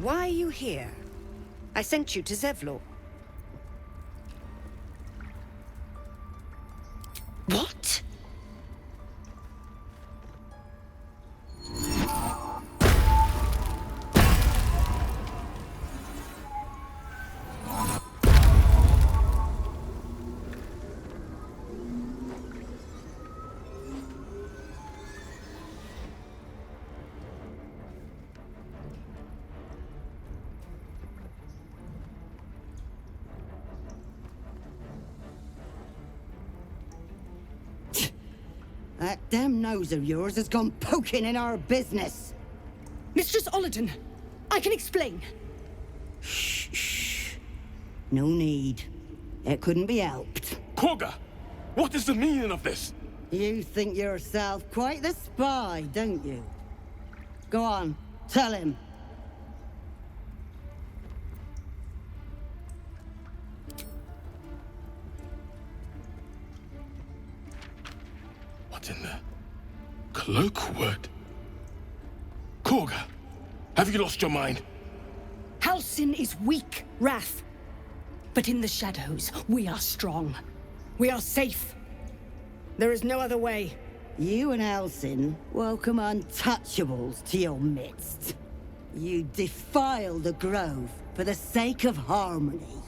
why are you here? I sent you to Zevlor. What? That damn nose of yours has gone poking in our business. Mistress Ollerton, I can explain. Shh. No need. It couldn't be helped. Korga! What is the meaning of this? You think yourself quite the spy, don't you? Go on, tell him. What in the... Cloakwood? Korga, have you lost your mind? Halsin is weak, Wrath. But in the shadows, we are strong. We are safe. There is no other way. You and Halsin welcome untouchables to your midst. You defile the grove for the sake of harmony.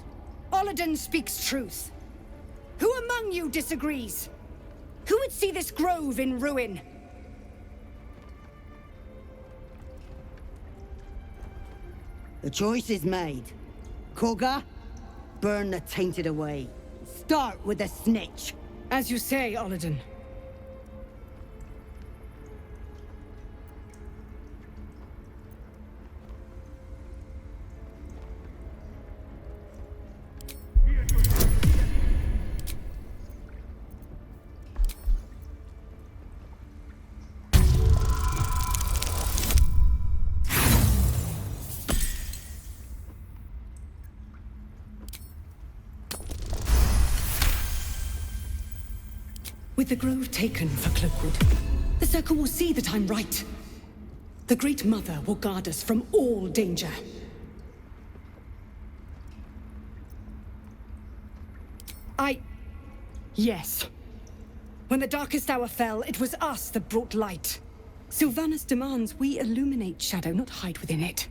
Ollerton speaks truth. Who among you disagrees? Who would see this grove in ruin? The choice is made. Korga, burn the tainted away. Start with the snitch. As you say, Ollerton. With the grove taken for Cloakwood, the Circle will see that I'm right. The Great Mother will guard us from all danger. Yes. When the darkest hour fell, it was us that brought light. Sylvanas demands we illuminate shadow, not hide within it.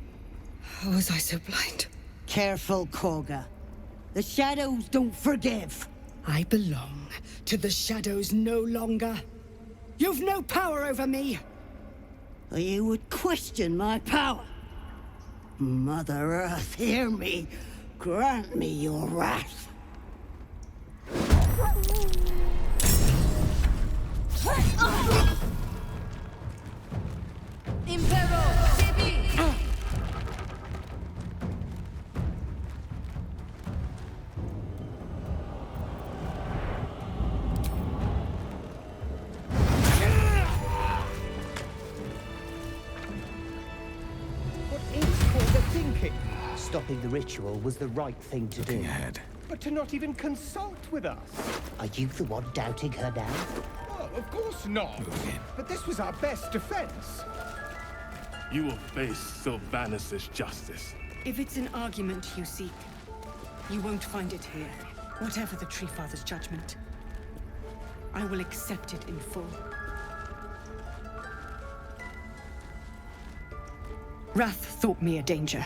How was I so blind? Careful, Korga. The shadows don't forgive. I belong to the shadows no longer. You've no power over me. You would question my power. Mother Earth, hear me. Grant me your wrath. Stopping the ritual was the right thing to do. Ahead. But to not even consult with us. Are you the one doubting her now? Oh, of course not. But this was our best defense. You will face Sylvanas' justice. If it's an argument you seek, you won't find it here. Whatever the Tree Father's judgment, I will accept it in full. Wrath thought me a danger.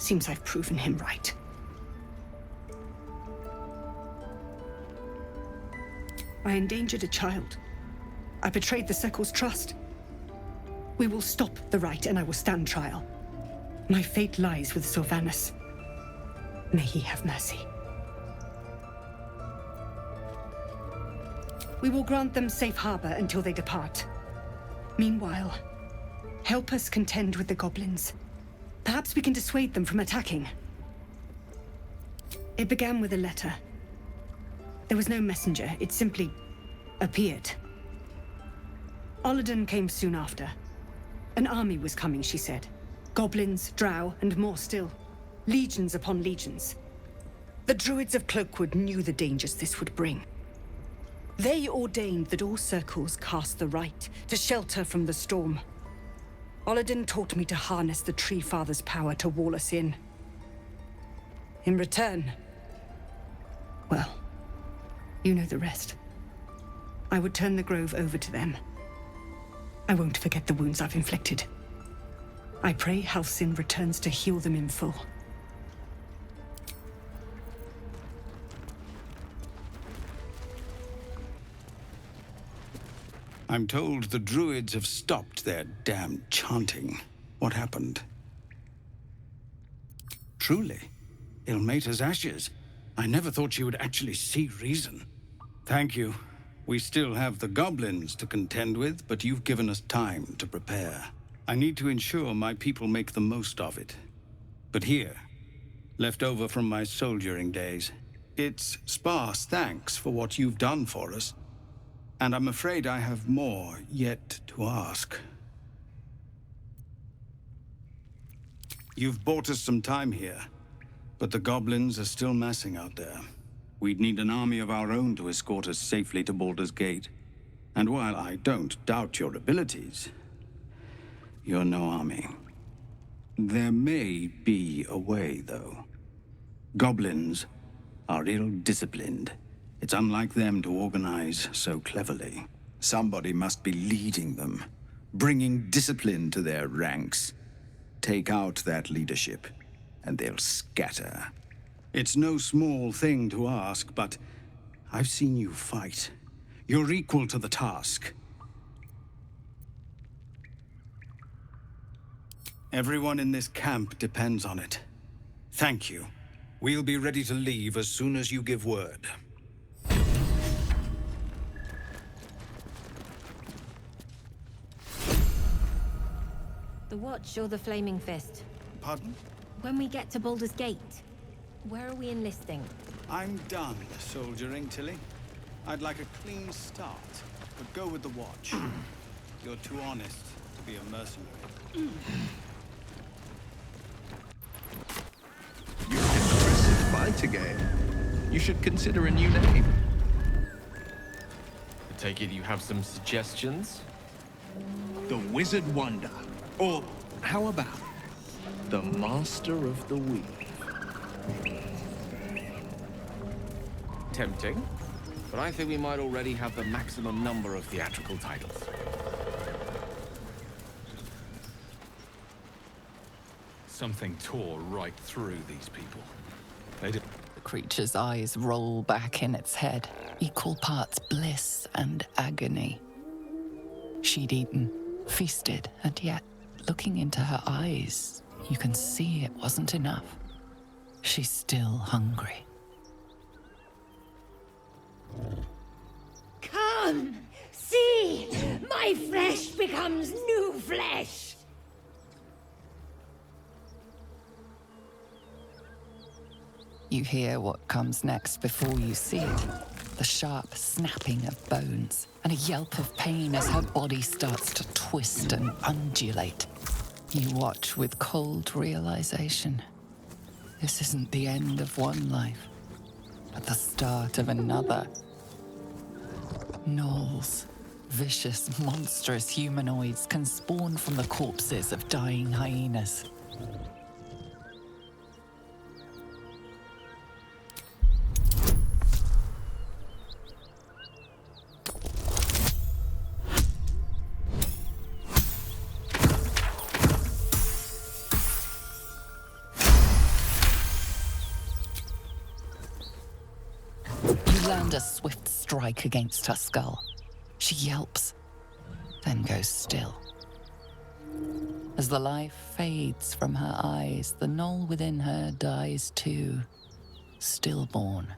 Seems I've proven him right. I endangered a child. I betrayed the Circle's trust. We will stop the rite and I will stand trial. My fate lies with Sylvanas. May he have mercy. We will grant them safe harbor until they depart. Meanwhile, help us contend with the goblins. Perhaps we can dissuade them from attacking. It began with a letter. There was no messenger, it simply appeared. Ollerton came soon after. An army was coming, she said. Goblins, drow, and more still. Legions upon legions. The druids of Cloakwood knew the dangers this would bring. They ordained that all circles cast the rite to shelter from the storm. Olodin taught me to harness the Tree Father's power to wall us in. In return, well, you know the rest. I would turn the Grove over to them. I won't forget the wounds I've inflicted. I pray Halcyon returns to heal them in full. I'm told the druids have stopped their damned chanting. What happened? Truly, Ilmater's ashes. I never thought she would actually see reason. Thank you. We still have the goblins to contend with, but you've given us time to prepare. I need to ensure my people make the most of it. But here, left over from my soldiering days, it's sparse thanks for what you've done for us. And I'm afraid I have more yet to ask. You've bought us some time here, but the goblins are still massing out there. We'd need an army of our own to escort us safely to Baldur's Gate. And while I don't doubt your abilities, you're no army. There may be a way, though. Goblins are ill-disciplined. It's unlike them to organize so cleverly. Somebody must be leading them, bringing discipline to their ranks. Take out that leadership, and they'll scatter. It's no small thing to ask, but I've seen you fight. You're equal to the task. Everyone in this camp depends on it. Thank you. We'll be ready to leave as soon as you give word. The Watch or the Flaming Fist? Pardon? When we get to Baldur's Gate, where are we enlisting? I'm done soldiering, Tilly. I'd like a clean start, but go with the Watch. You're too honest to be a mercenary. You're an impressive fighter game. You should consider a new name. I take it you have some suggestions? The Wizard Wonder. Or how about the Master of the Weave? Tempting, but I think we might already have the maximum number of theatrical titles. Something tore right through these people. They did. The creature's eyes roll back in its head, equal parts bliss and agony. She'd eaten, feasted, and yet, looking into her eyes, you can see it wasn't enough. She's still hungry. Come! See! My flesh becomes new flesh! You hear what comes next before you see it. The sharp snapping of bones, and a yelp of pain as her body starts to twist and undulate. You watch with cold realization. This isn't the end of one life, but the start of another. Gnolls, vicious, monstrous humanoids can spawn from the corpses of dying hyenas. Land a swift strike against her skull. She yelps, then goes still. As the life fades from her eyes, the gnoll within her dies too, stillborn.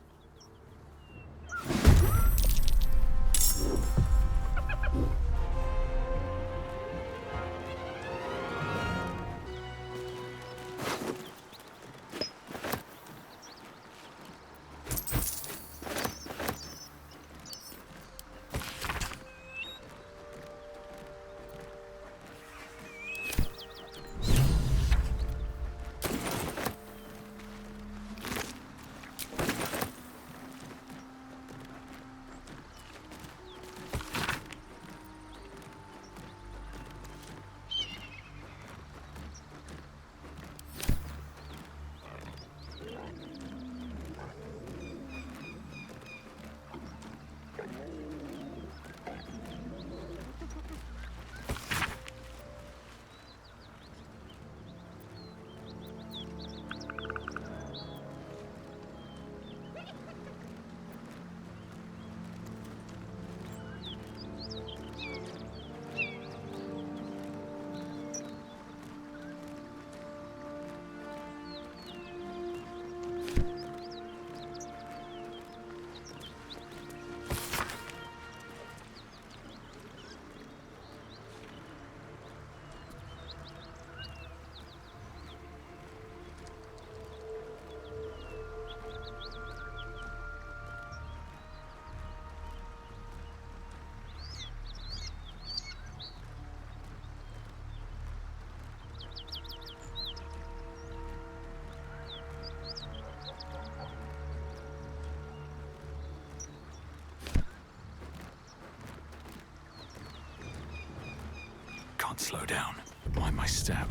Slow down. Mind my step.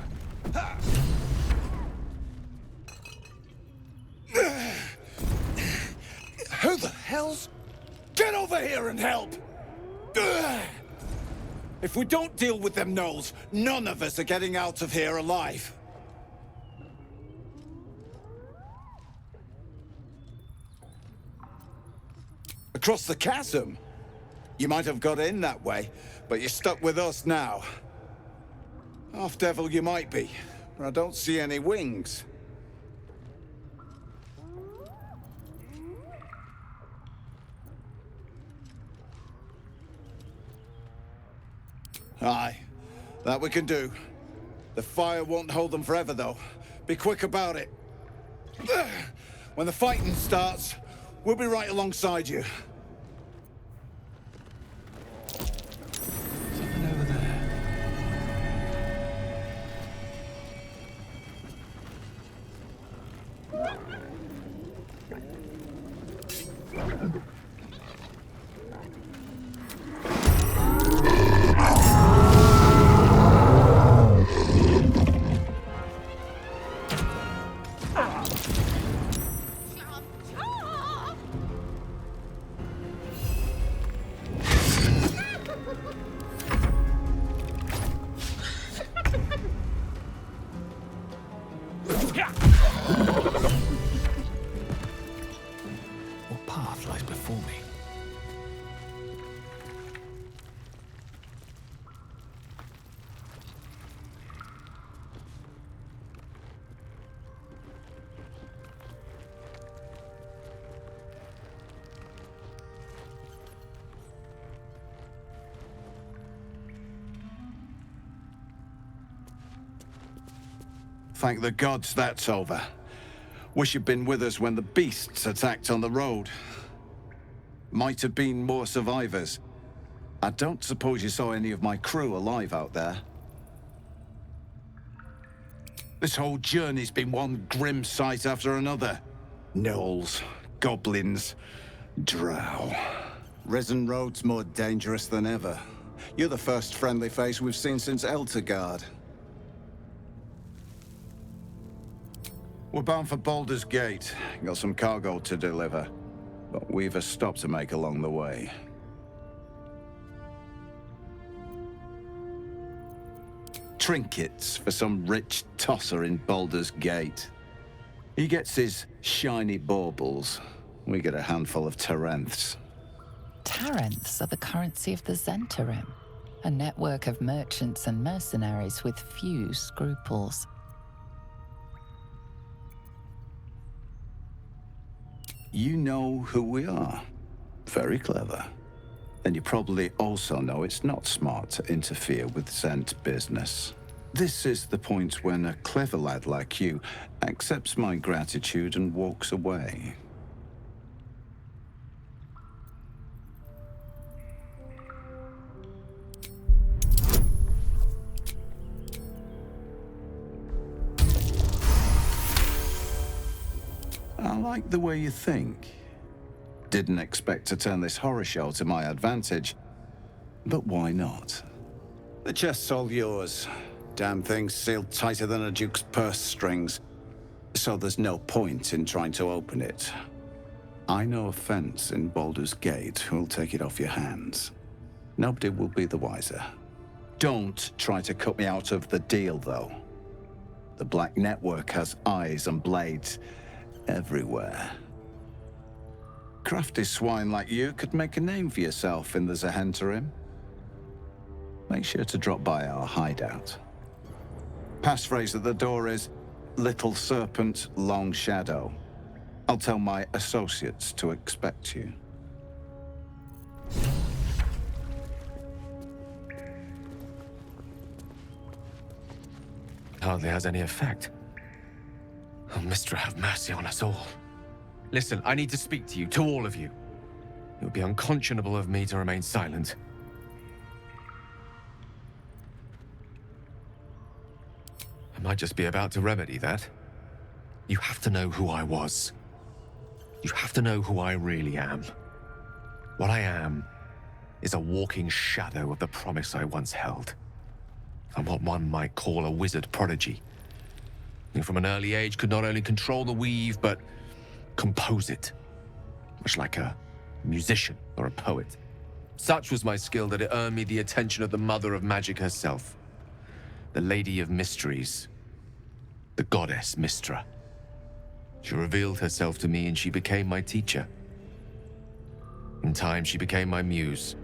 Who the hell's... Get over here and help! If we don't deal with them gnolls, none of us are getting out of here alive. Across the chasm? You might have got in that way, but you're stuck with us now. Half-devil you might be, but I don't see any wings. Aye, that we can do. The fire won't hold them forever, though. Be quick about it. When the fighting starts, we'll be right alongside you. Something over there. What path lies before me? Thank the gods that's over. Wish you'd been with us when the beasts attacked on the road. Might have been more survivors. I don't suppose you saw any of my crew alive out there. This whole journey's been one grim sight after another. Gnolls, goblins, drow. Risen Road's more dangerous than ever. You're the first friendly face we've seen since Eltergard. We're bound for Baldur's Gate. Got some cargo to deliver. But we've a stop to make along the way. Trinkets for some rich tosser in Baldur's Gate. He gets his shiny baubles. We get a handful of Tarenths. Tarenths are the currency of the Zentarim, a network of merchants and mercenaries with few scruples. You know who we are. Very clever. And you probably also know it's not smart to interfere with Zent business. This is the point when a clever lad like you accepts my gratitude and walks away. I like the way you think. Didn't expect to turn this horror show to my advantage, but why not? The chest's all yours. Damn thing's sealed tighter than a duke's purse strings, so there's no point in trying to open it. I know a fence in Baldur's Gate who'll take it off your hands. Nobody will be the wiser. Don't try to cut me out of the deal, though. The Black Network has eyes and blades everywhere. Crafty swine like you could make a name for yourself in the Zahentarim. Make sure to drop by our hideout. Passphrase at the door is, Little Serpent, Long Shadow. I'll tell my associates to expect you. Hardly has any effect. Oh, Mister, have mercy on us all. Listen, I need to speak to you, to all of you. It would be unconscionable of me to remain silent. I might just be about to remedy that. You have to know who I was. You have to know who I really am. What I am is a walking shadow of the promise I once held. I'm what one might call a wizard prodigy. Who from an early age could not only control the weave, but compose it, much like a musician or a poet. Such was my skill that it earned me the attention of the mother of magic herself, the Lady of Mysteries, the goddess Mystra. She revealed herself to me and she became my teacher. In time, she became my muse,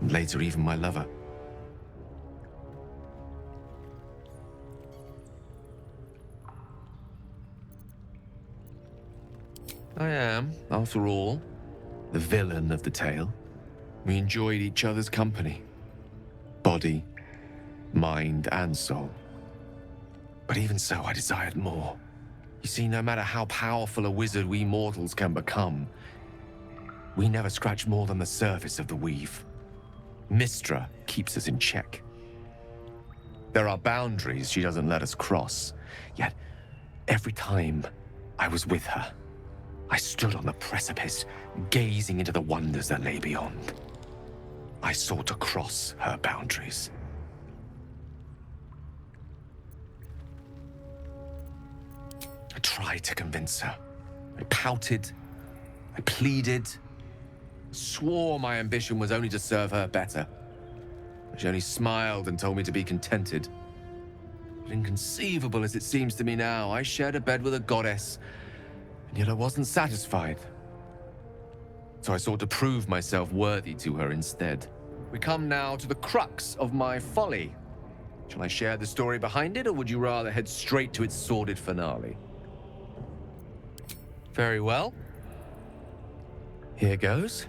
and later even my lover. I am, after all, the villain of the tale. We enjoyed each other's company. Body, mind, and soul. But even so, I desired more. You see, no matter how powerful a wizard we mortals can become, we never scratch more than the surface of the weave. Mystra keeps us in check. There are boundaries she doesn't let us cross, yet every time I was with her, I stood on the precipice, gazing into the wonders that lay beyond. I sought to cross her boundaries. I tried to convince her. I pouted. I pleaded. Swore my ambition was only to serve her better. She only smiled and told me to be contented. But inconceivable as it seems to me now, I shared a bed with a goddess, and yet I wasn't satisfied. So I sought to prove myself worthy to her instead. We come now to the crux of my folly. Shall I share the story behind it, or would you rather head straight to its sordid finale? Very well. Here goes.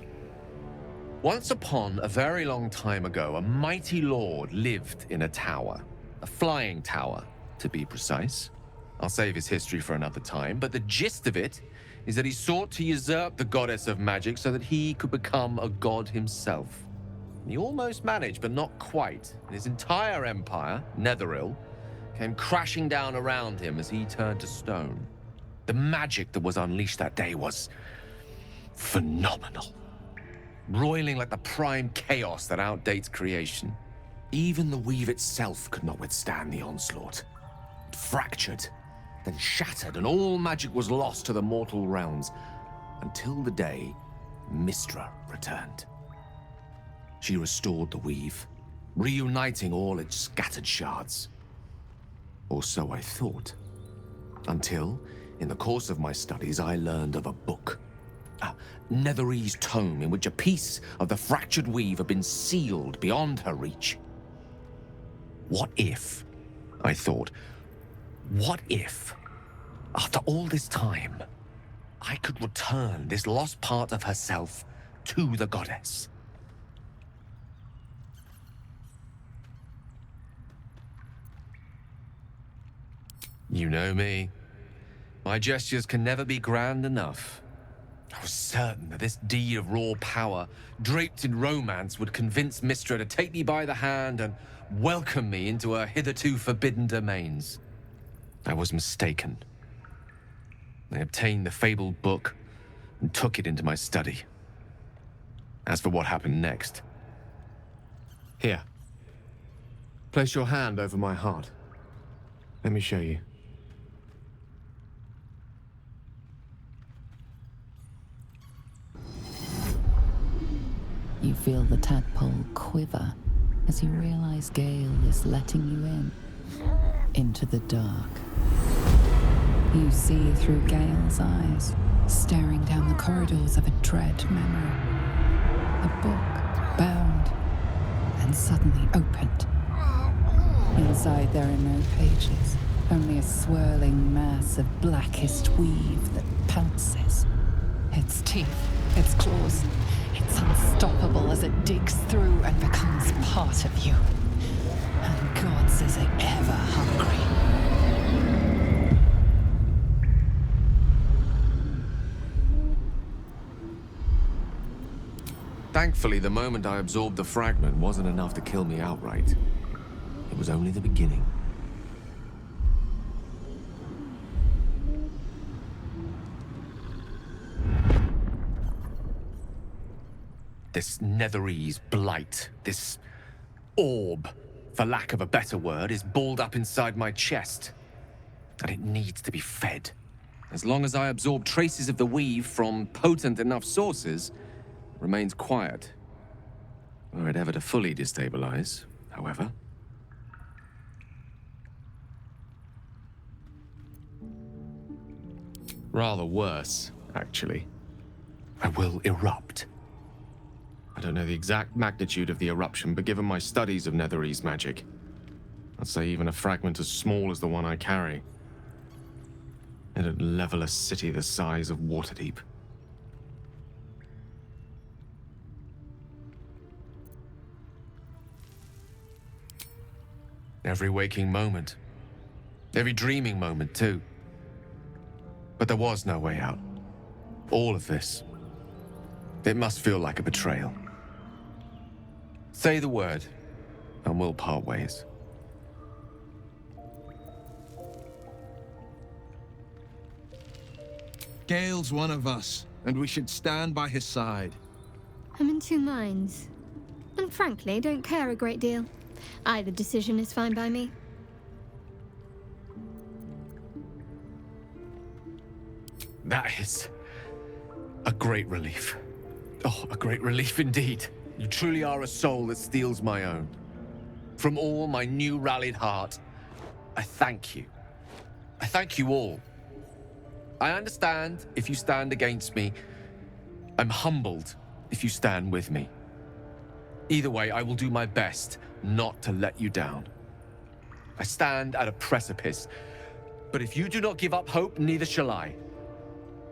Once upon a very long time ago, a mighty lord lived in a tower. A flying tower, to be precise. I'll save his history for another time, but the gist of it is that he sought to usurp the goddess of magic so that he could become a god himself. He almost managed, but not quite. And his entire empire, Netheril, came crashing down around him as he turned to stone. The magic that was unleashed that day was phenomenal. Roiling like the prime chaos that outdates creation. Even the weave itself could not withstand the onslaught. It fractured, then shattered, and all magic was lost to the mortal realms, until the day Mystra returned. She restored the weave, reuniting all its scattered shards. Or so I thought. Until, in the course of my studies, I learned of a book. A Netherese tome in which a piece of the fractured weave had been sealed beyond her reach. What if, I thought, what if, after all this time, I could return this lost part of herself to the goddess? You know me. My gestures can never be grand enough. I was certain that this deed of raw power, draped in romance, would convince Mystra to take me by the hand and welcome me into her hitherto forbidden domains. I was mistaken. I obtained the fabled book and took it into my study. As for what happened next... Here. Place your hand over my heart. Let me show you. You feel the tadpole quiver as you realize Gale is letting you in, into the dark. You see through Gale's eyes, staring down the corridors of a dread memory. A book, bound, and suddenly opened. Inside there are no pages, only a swirling mass of blackest weave that pounces. Its teeth, its claws, it's unstoppable as it digs through and becomes part of you. And gods, is it ever hungry. Thankfully, the moment I absorbed the fragment wasn't enough to kill me outright. It was only the beginning. This Netherese blight, this orb, for lack of a better word, is balled up inside my chest. And it needs to be fed. As long as I absorb traces of the weave from potent enough sources, it remains quiet. Were it ever to fully destabilize, however. Rather worse, actually. I will erupt. I don't know the exact magnitude of the eruption, but given my studies of Netherese magic, I'd say even a fragment as small as the one I carry, it'd level a city the size of Waterdeep. Every waking moment. Every dreaming moment, too. But there was no way out. All of this. It must feel like a betrayal. Say the word, and we'll part ways. Gale's one of us, and we should stand by his side. I'm in two minds. And frankly, don't care a great deal. Either decision is fine by me. That is a great relief. Oh, a great relief indeed. You truly are a soul that steals my own. From all my new rallied heart, I thank you. I thank you all. I understand if you stand against me. I'm humbled if you stand with me. Either way, I will do my best not to let you down. I stand at a precipice, but if you do not give up hope, neither shall I.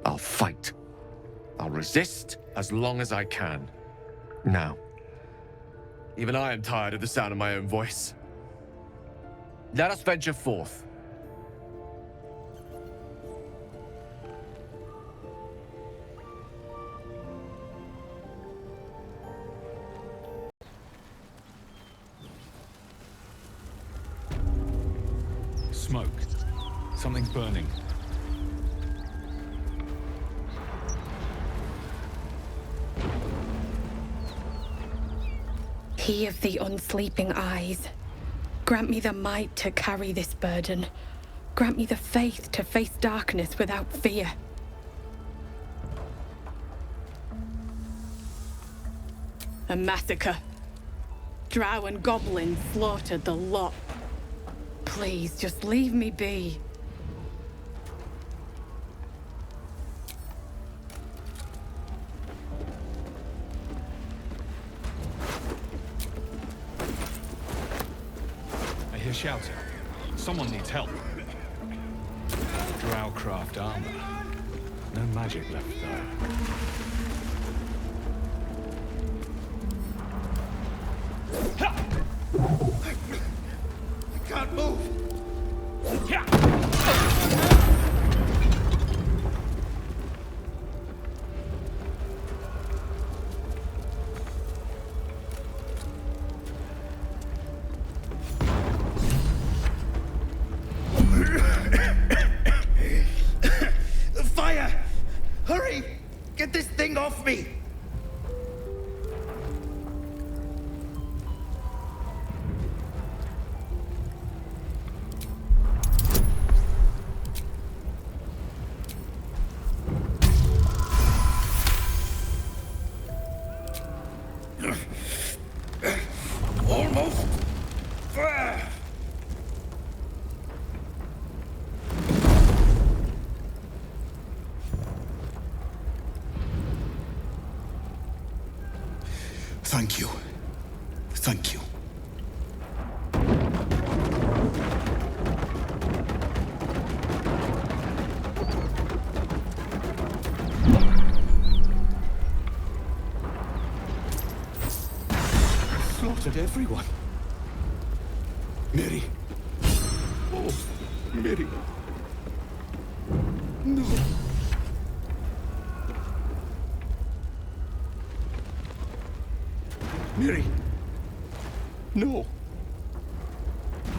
I'll fight. I'll resist as long as I can. Now, even I am tired of the sound of my own voice. Let us venture forth. Smoke. Something's burning. He of the unsleeping eyes, grant me the might to carry this burden. Grant me the faith to face darkness without fear. A massacre. Drow and goblins slaughtered the lot. Please, just leave me be. I hear shouting. Someone needs help. Drowcraft armor. No magic left though. I can't move! Fire! Hurry! Get this thing off me! Almost there! Thank you. Thank you. Slaughtered everyone. Mary. Oh, Mary. No. Mary. No.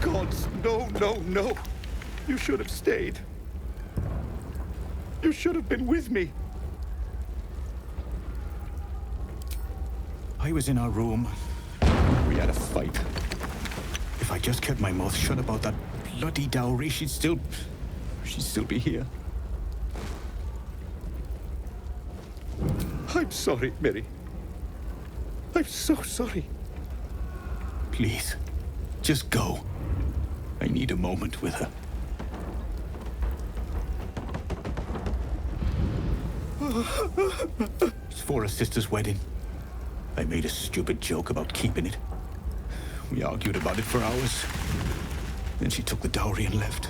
Gods, no, no, no. You should have stayed. You should have been with me. I was in our room. We had a fight. If I just kept my mouth shut about that bloody dowry, she'd still be here. I'm sorry, Mary. I'm so sorry. Please, just go. I need a moment with her. It's for her sister's wedding. I made a stupid joke about keeping it. We argued about it for hours. Then she took the dowry and left.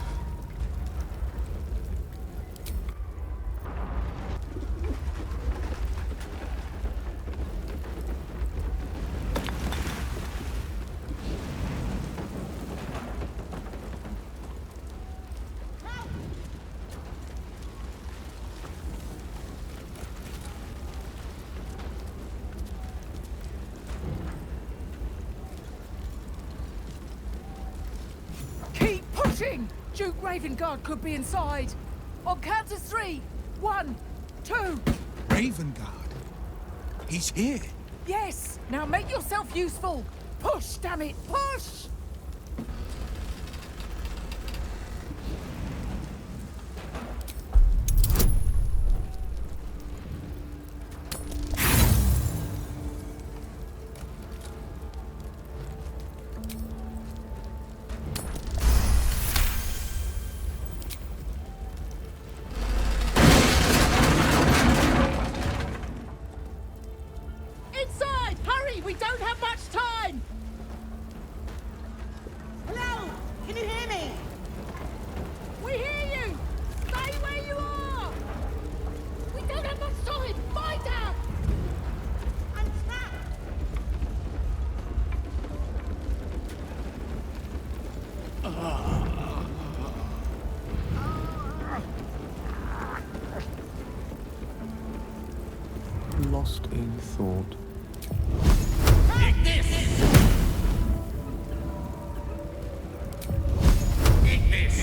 Duke Ravengard could be inside. On count of 3. 1, 2. Ravengard? He's here. Yes. Now make yourself useful. Push, damn it, push! Lost in thought. Take this! Take this!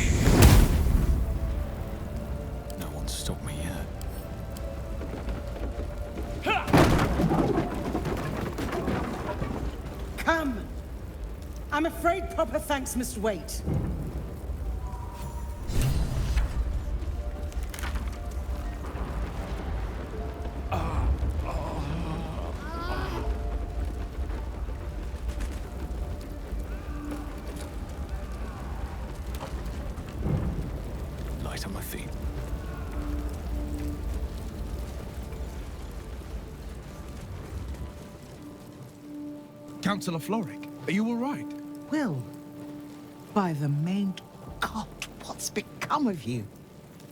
No one stopped me yet. Come! I'm afraid proper thanks must wait. Light on my feet. Councillor Floric, are you all right? Will, by the main God, what's become of you?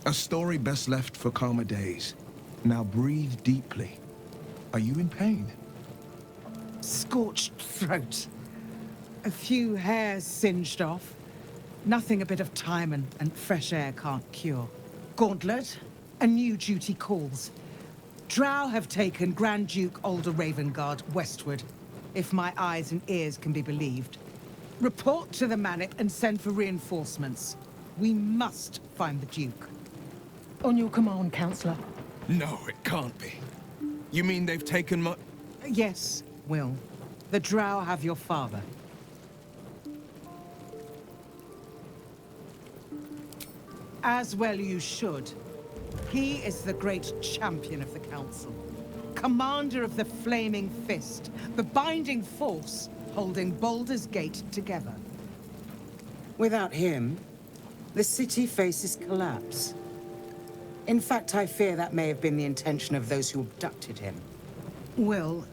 A story best left for calmer days. Now breathe deeply. Are you in pain? Scorched throat. A few hairs singed off. Nothing a bit of time and fresh air can't cure. Gauntlet, a new duty calls. Drow have taken Grand Duke Alder Ravengard westward, if my eyes and ears can be believed. Report to the Manip and send for reinforcements. We must find the Duke. On your command, Councillor. No, it can't be. You mean they've taken my... Yes, Will. The Drow have your father. As well you should. He is the great champion of the Council. Commander of the Flaming Fist, the binding force holding Baldur's Gate together. Without him, the city faces collapse. In fact, I fear that may have been the intention of those who abducted him. Will,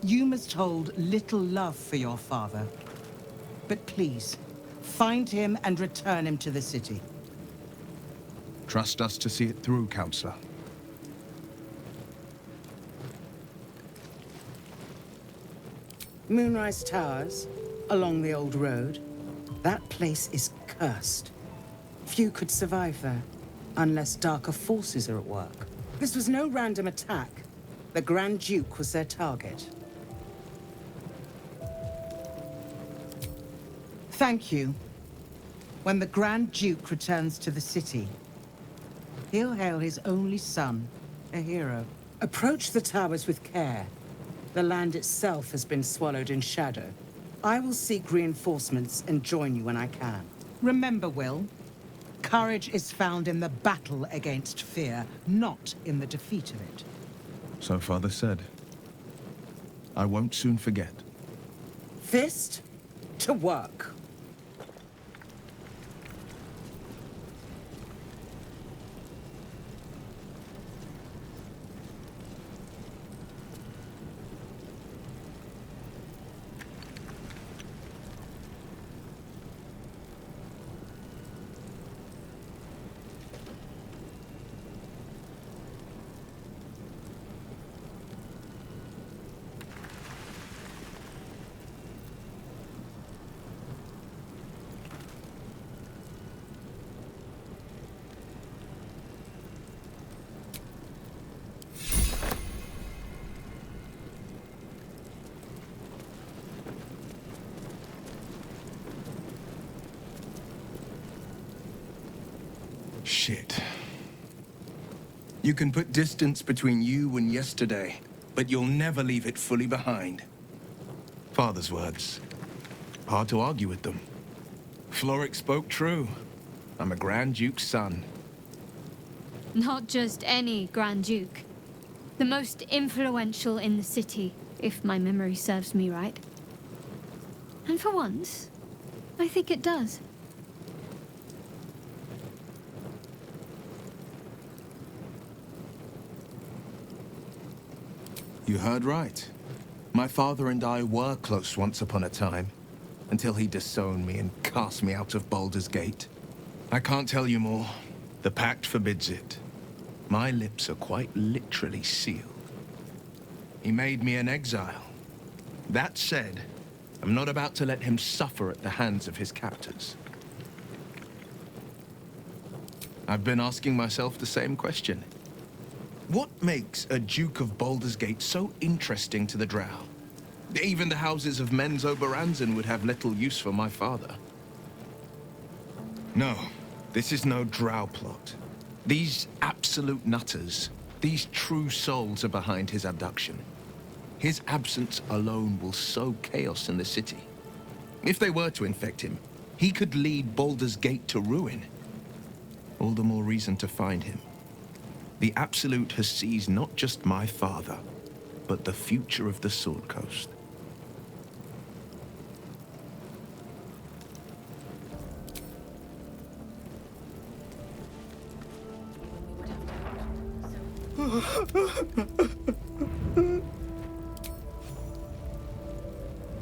you must hold little love for your father. But please, find him and return him to the city. Trust us to see it through, Councillor. Moonrise Towers, along the old road. That place is cursed. Few could survive there, unless darker forces are at work. This was no random attack. The Grand Duke was their target. Thank you. When the Grand Duke returns to the city, he'll hail his only son, a hero. Approach the towers with care. The land itself has been swallowed in shadow. I will seek reinforcements and join you when I can. Remember, Will, courage is found in the battle against fear, not in the defeat of it. So Father said. I won't soon forget. Fist to work. Shit. You can put distance between you and yesterday, but you'll never leave it fully behind. Father's words. Hard to argue with them. Floric spoke true. I'm a Grand Duke's son. Not just any Grand Duke. The most influential in the city, if my memory serves me right. And for once, I think it does. You heard right. My father and I were close once upon a time, until he disowned me and cast me out of Baldur's Gate. I can't tell you more. The pact forbids it. My lips are quite literally sealed. He made me an exile. That said, I'm not about to let him suffer at the hands of his captors. I've been asking myself the same question. What makes a Duke of Baldur's Gate so interesting to the Drow? Even the houses of Menzoberranzan would have little use for my father. No, this is no Drow plot. These absolute nutters, these true souls are behind his abduction. His absence alone will sow chaos in the city. If they were to infect him, he could lead Baldur's Gate to ruin. All the more reason to find him. The Absolute has seized not just my father, but the future of the Sword Coast.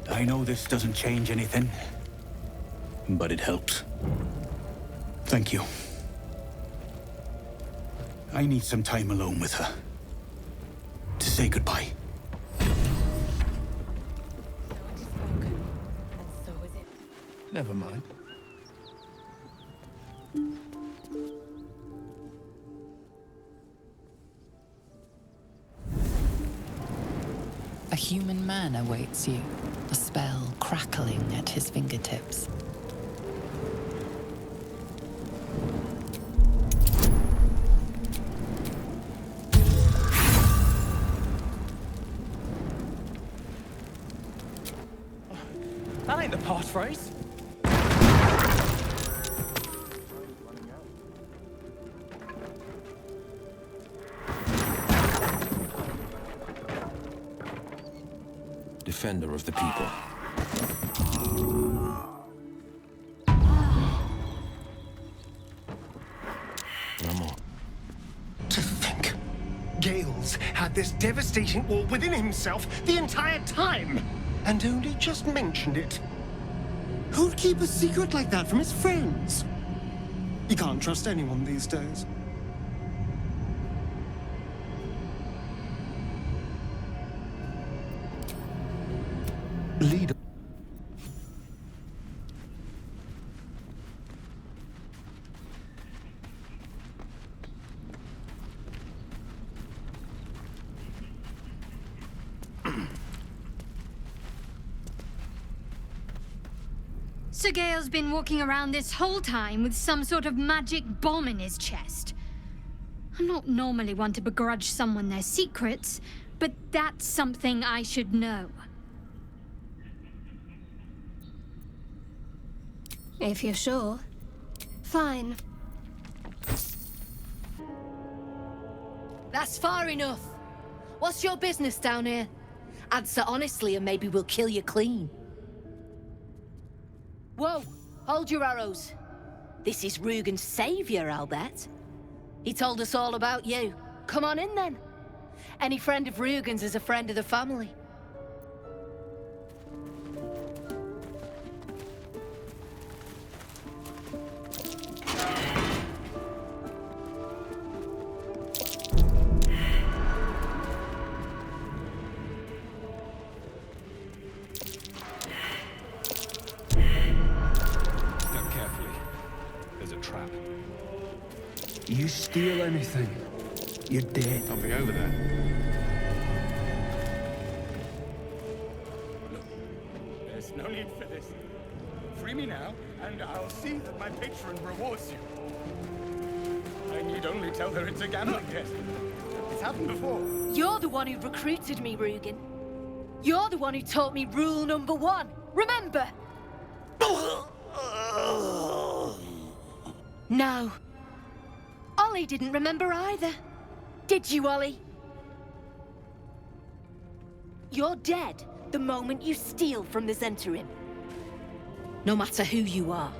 I know this doesn't change anything, but it helps. Thank you. I need some time alone with her. To say goodbye. Never mind. A human man awaits you, a spell crackling at his fingertips. That ain't the passphrase. Defender of the people. No more. To think, Gales had this devastating war within himself the entire time, and only just mentioned it. Who'd keep a secret like that from his friends? You can't trust anyone these days. Leader. Sir Gale's been walking around this whole time with some sort of magic bomb in his chest. I'm not normally one to begrudge someone their secrets, but that's something I should know. If you're sure. Fine. That's far enough. What's your business down here? Answer honestly and maybe we'll kill you clean. Whoa, hold your arrows. This is Rugen's savior, I'll bet. He told us all about you. Come on in then. Any friend of Rugen's is a friend of the family. Step carefully. There's a trap. You steal anything, you're dead. Something over there. There's no need for this. Free me now, and I'll see that my patron rewards you. I need only tell her it's a gambling debt. It's happened before. You're the one who recruited me, Rugen. You're the one who taught me rule number 1. Remember? No. Ollie didn't remember either. Did you, Ollie? You're dead the moment you steal from the Zentarim. No matter who you are.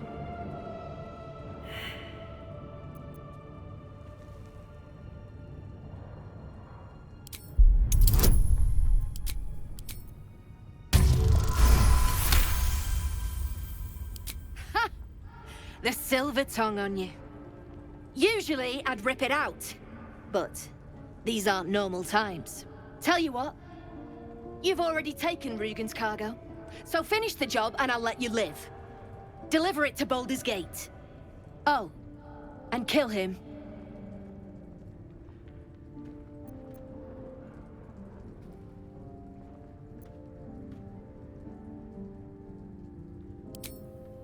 Ha! The silver tongue on you. Usually, I'd rip it out. But these aren't normal times. Tell you what, you've already taken Rugen's cargo. So finish the job and I'll let you live. Deliver it to Baldur's Gate. Oh, and kill him.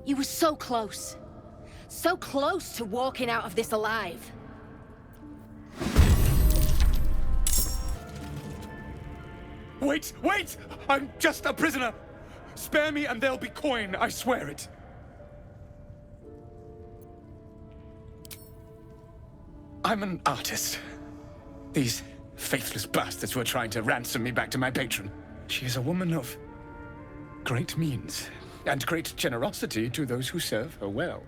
You were so close. So close to walking out of this alive. Wait, wait! I'm just a prisoner! Spare me and there'll be coin, I swear it. I'm an artist. These faithless bastards were trying to ransom me back to my patron. She is a woman of great means and great generosity to those who serve her well.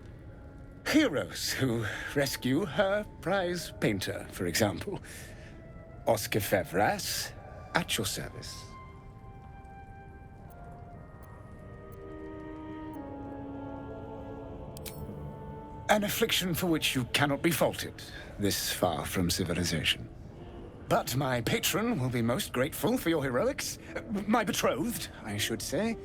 Heroes who rescue her prize painter, for example. Oscar Fevras, at your service. An affliction for which you cannot be faulted, this far from civilization. But my patron will be most grateful for your heroics. My betrothed, I should say.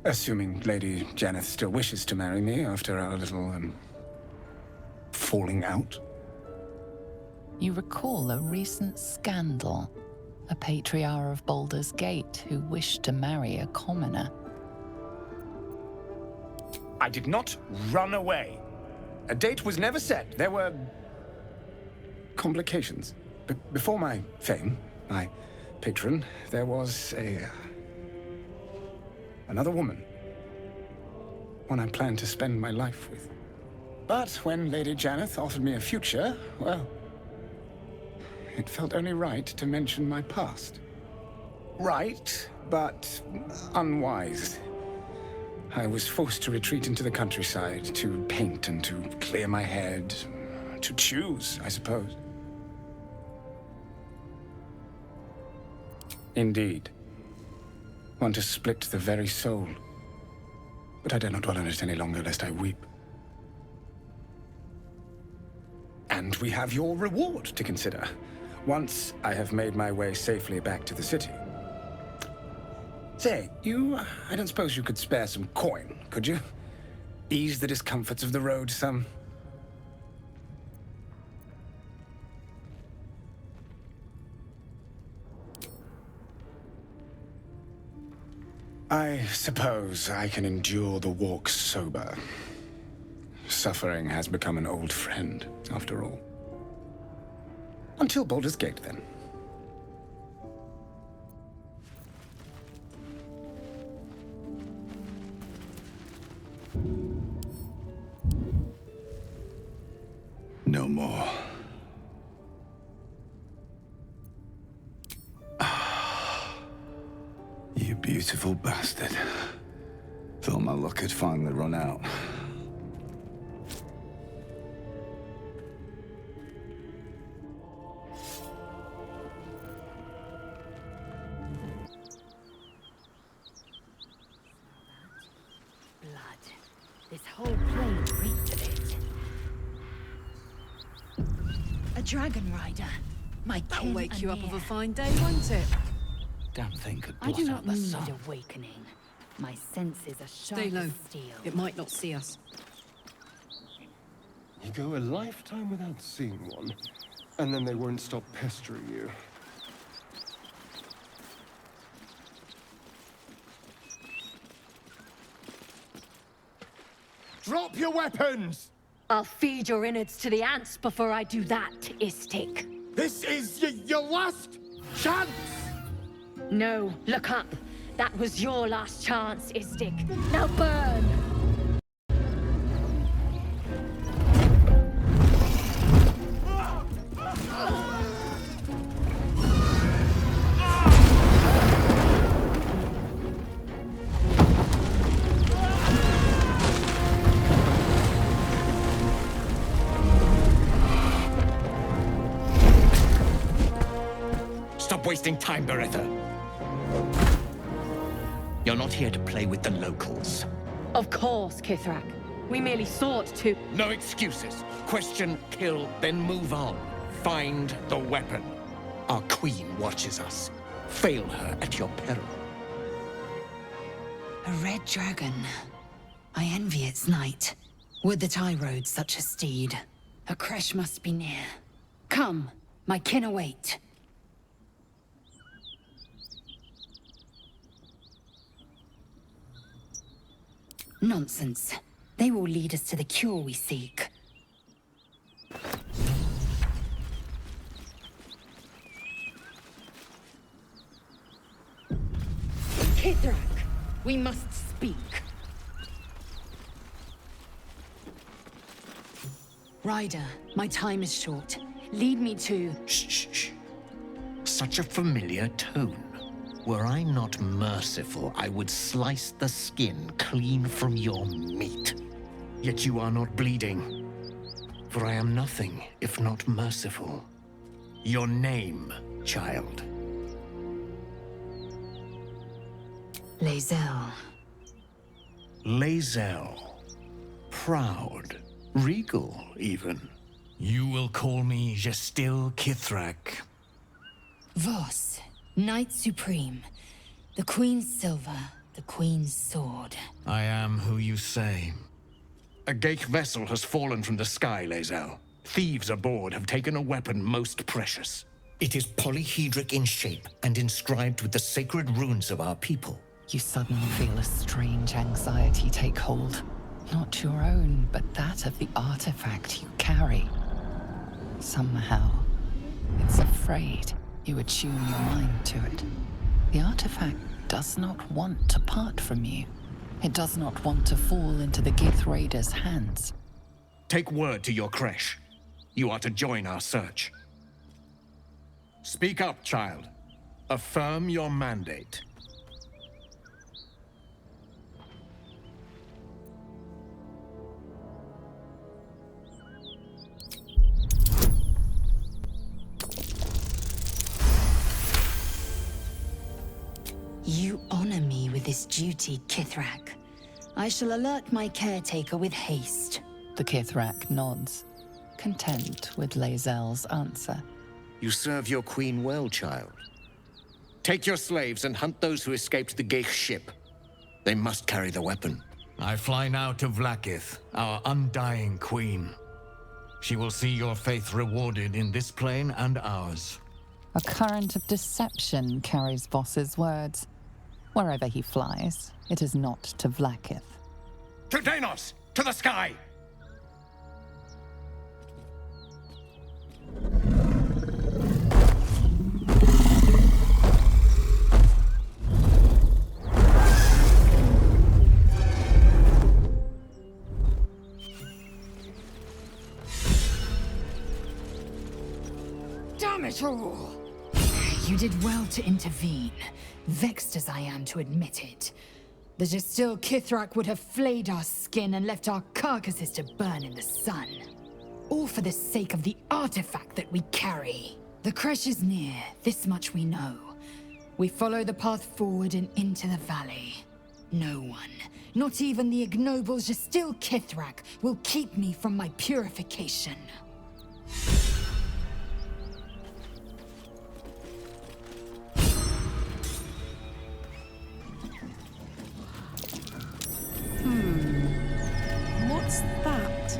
Assuming Lady Janeth still wishes to marry me after our little, falling out. You recall a recent scandal. A patriarch of Baldur's Gate who wished to marry a commoner. I did not run away. A date was never set. There were complications. Before my fame, my patron, there was another woman. One I planned to spend my life with. But when Lady Janeth offered me a future, well, it felt only right to mention my past. Right, but unwise. I was forced to retreat into the countryside, to paint and to clear my head. To choose, I suppose. Indeed. One to split the very soul. But I dare not dwell on it any longer, lest I weep. And we have your reward to consider. Once I have made my way safely back to the city. Say, I don't suppose you could spare some coin, could you? Ease the discomforts of the road some. I suppose I can endure the walk sober. Suffering has become an old friend, after all. Until Baldur's Gate, then. You beautiful bastard. Thought my luck had finally run out. This whole plain reeks of it. A dragon rider. My kin That'll wake you up Anir. of a fine day, won't it? Damn thing could I blot do out not the need sun. awakening. My senses are sharp Stay low. as steel. It might not see us. You go a lifetime without seeing one, and then they won't stop pestering you. Drop your weapons! I'll feed your innards to the ants before I do that, Istik. This is your last chance! No, look up. That was your last chance, Istik. Now burn! Stop wasting time, Beretta. You're not here to play with the locals. Of course, Kithrak. We merely sought to... No excuses. Question, kill, then move on. Find the weapon. Our queen watches us. Fail her at your peril. A red dragon. I envy its knight. Would that I rode such a steed. A crash must be near. Come, my kin await. Nonsense. They will lead us to the cure we seek. Kithrak, we must speak. Ryder, my time is short. Lead me to... Shh. Such a familiar tone. Were I not merciful, I would slice the skin clean from your meat. Yet you are not bleeding. For I am nothing if not merciful. Your name, child. Lae'zel. Lae'zel. Proud. Regal, even. You will call me Gestil Kithrak. Voss, Knight Supreme. The Queen's silver, the Queen's sword. I am who you say. A Geich vessel has fallen from the sky, Lae'zel. Thieves aboard have taken a weapon most precious. It is polyhedric in shape and inscribed with the sacred runes of our people. You suddenly feel a strange anxiety take hold. Not your own, but that of the artifact you carry. Somehow, it's afraid you attune your mind to it. The artifact does not want to part from you. It does not want to fall into the Gith Raiders' hands. Take word to your creche. You are to join our search. Speak up, child. Affirm your mandate. You honor me with this duty, Kithrak. I shall alert my caretaker with haste. The Kithrak nods, content with Lae'zel's answer. You serve your queen well, child. Take your slaves and hunt those who escaped the Geich ship. They must carry the weapon. I fly now to Vlaakith, our undying queen. She will see your faith rewarded in this plane and ours. A current of deception carries Voss's words. Wherever he flies, it is not to Vlaakith. To Danos! To the sky! Damn it all! You did well to intervene, vexed as I am to admit it. The Gestil Kithrak would have flayed our skin and left our carcasses to burn in the sun. All for the sake of the artifact that we carry. The crash is near, this much we know. We follow the path forward and into the valley. No one, not even the ignoble Gestil Kithrak, will keep me from my purification. What's that?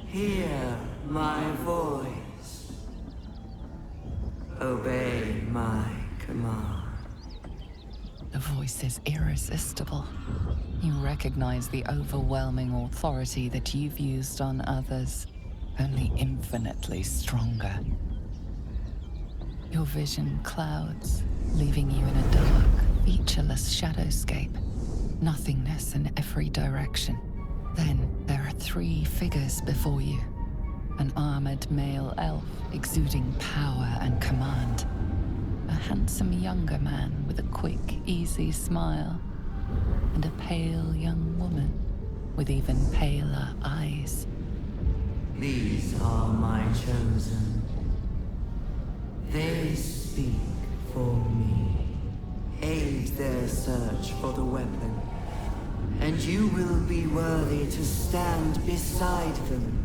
Hear my voice. Obey my command. The voice is irresistible. You recognize the overwhelming authority that you've used on others, only infinitely stronger. Your vision clouds, leaving you in a dark, featureless shadowscape. Nothingness in every direction. Then there are 3 figures before you. An armored male elf exuding power and command. A handsome younger man with a quick, easy smile. And a pale young woman with even paler eyes. These are my chosen. They speak for me. Aid their search for the weapon, and you will be worthy to stand beside them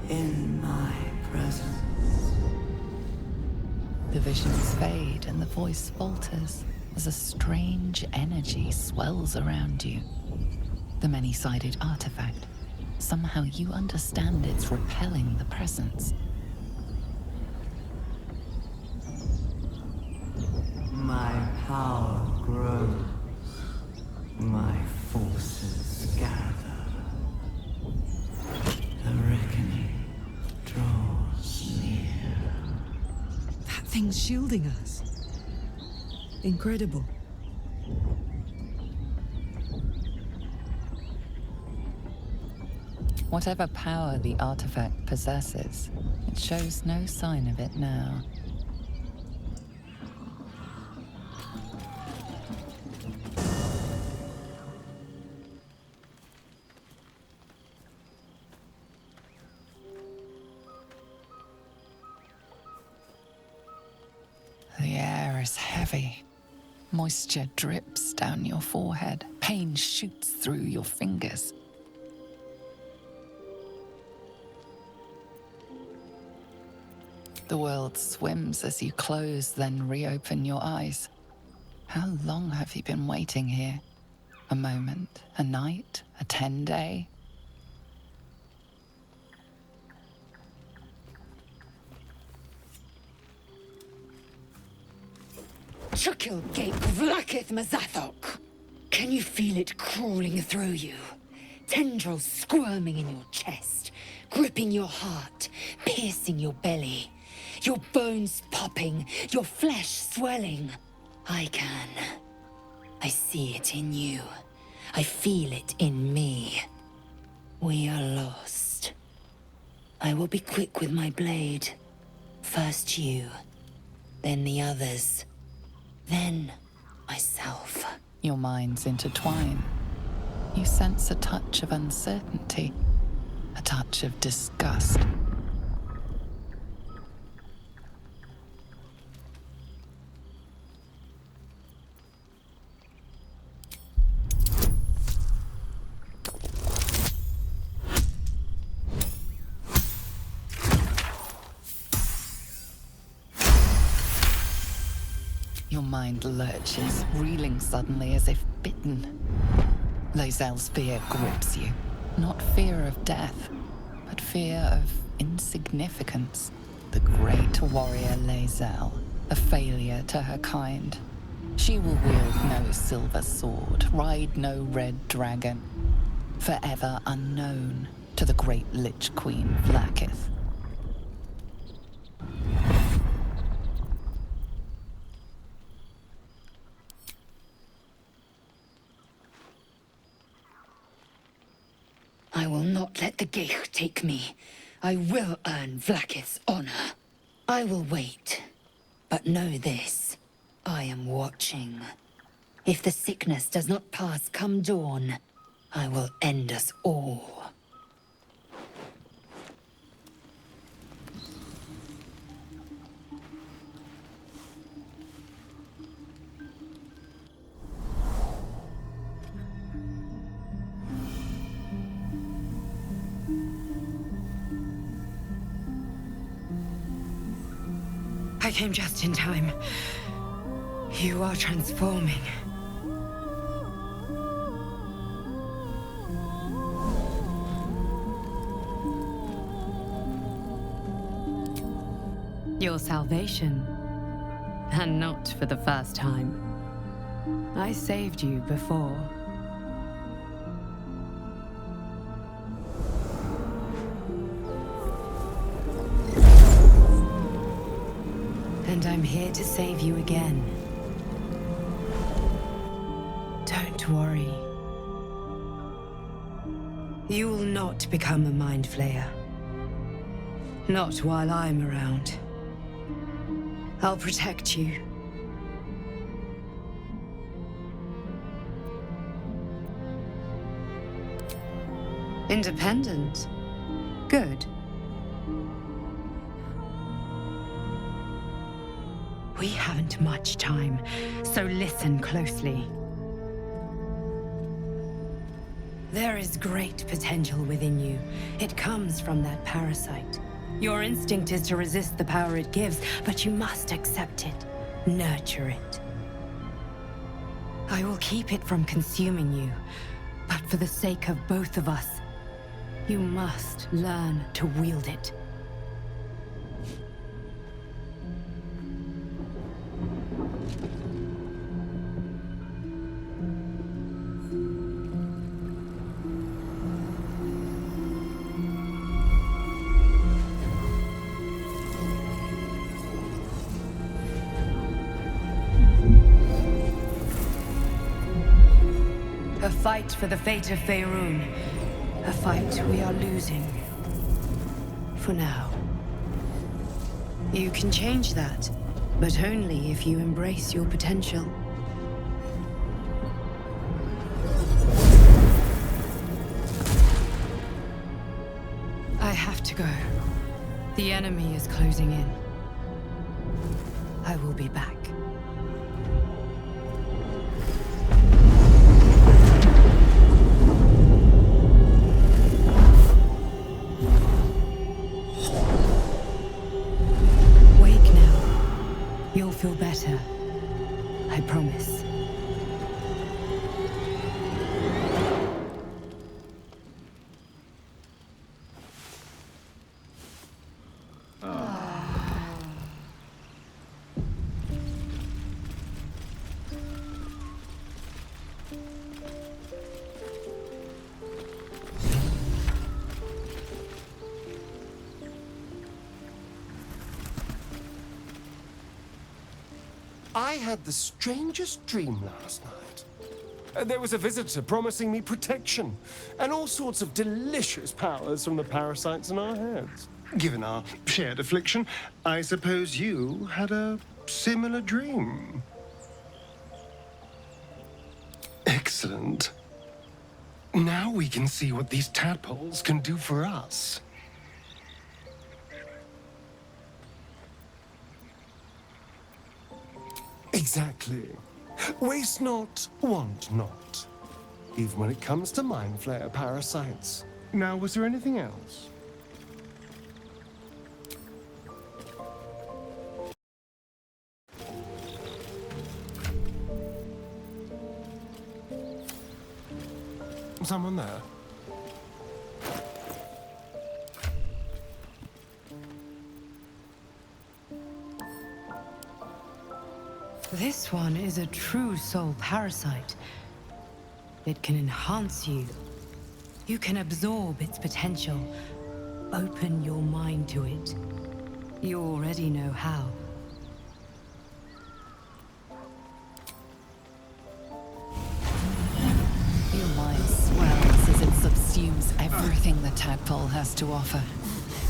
in my presence. The visions fade and the voice falters as a strange energy swells around you. The many-sided artifact. Somehow you understand it's repelling the presence. My power grows. My forces gather. The reckoning draws near. That thing's shielding us. Incredible. Whatever power the artifact possesses, it shows no sign of it now. The air is heavy. Moisture drips down your forehead. Pain shoots through your fingers. The world swims as you close, then reopen your eyes. How long have you been waiting here? A moment, a night, a 10-day? Chukil Gate Vlakith Mazathok! Can you feel it crawling through you? Tendrils squirming in your chest, gripping your heart, piercing your belly. Your bones popping, your flesh swelling. I can. I see it in you. I feel it in me. We are lost. I will be quick with my blade. First you, then the others, then myself. Your minds intertwine. You sense a touch of uncertainty, a touch of disgust. Your mind lurches, reeling suddenly as if bitten. Lae'zel's fear grips you. Not fear of death, but fear of insignificance. The great warrior Lae'zel, a failure to her kind. She will wield no silver sword, ride no red dragon. Forever unknown to the great Lich Queen Vlakith. not let the Geich take me. I will earn Vlaakith's honor. I will wait. But know this. I am watching. If the sickness does not pass come dawn, I will end us all. I came just in time. You are transforming. Your salvation. And not for the first time. I saved you before. And I'm here to save you again. Don't worry. You will not become a Mind Flayer. Not while I'm around. I'll protect you. Independent. Good. We haven't much time, so listen closely. There is great potential within you. It comes from that parasite. Your instinct is to resist the power it gives, but you must accept it, nurture it. I will keep it from consuming you, but for the sake of both of us, you must learn to wield it. A fight for the fate of Faerun. A fight we are losing. For now. You can change that, but only if you embrace your potential. I have to go. The enemy is closing in. I will be back. You'll feel better. I promise. I had the strangest dream last night. There was a visitor promising me protection and all sorts of delicious powers from the parasites in our heads. Given our shared affliction, I suppose you had a similar dream. Excellent. Now we can see what these tadpoles can do for us. Exactly. Waste not, want not. Even when it comes to Mind Flayer parasites. Now, was there anything else? Someone there? This one is a true soul parasite. It can enhance you. You can absorb its potential. Open your mind to it. You already know how. Your mind swells as it subsumes is everything the tadpole has to offer.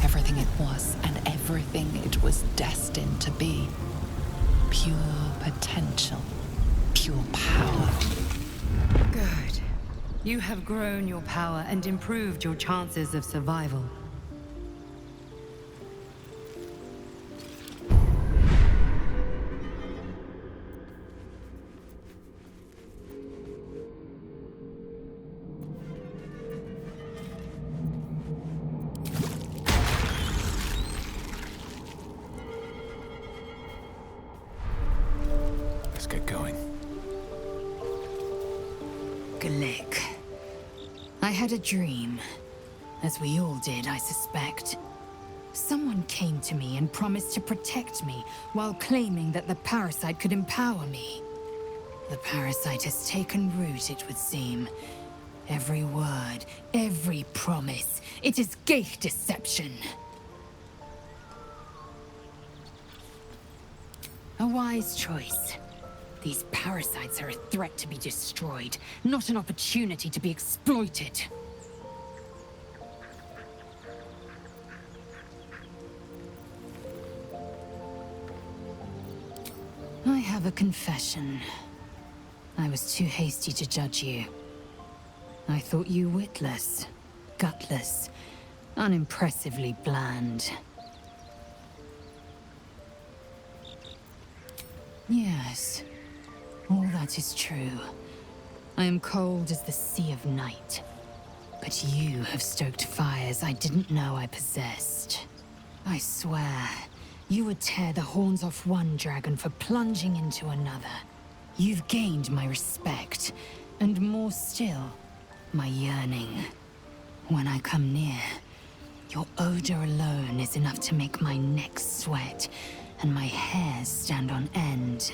Everything it was and everything it was destined to be. Pure potential. Pure power. Good. You have grown your power and improved your chances of survival. Let's get going. Glick. I had a dream. As we all did, I suspect. Someone came to me and promised to protect me while claiming that the parasite could empower me. The parasite has taken root, it would seem. Every word, every promise, it is Geich deception. A wise choice. These parasites are a threat to be destroyed, not an opportunity to be exploited. I have a confession. I was too hasty to judge you. I thought you witless, gutless, unimpressively bland. Yes, all that is true. I am cold as the sea of night. But you have stoked fires I didn't know I possessed. I swear, you would tear the horns off one dragon for plunging into another. You've gained my respect, and more still, my yearning. When I come near, your odor alone is enough to make my neck sweat and my hairs stand on end.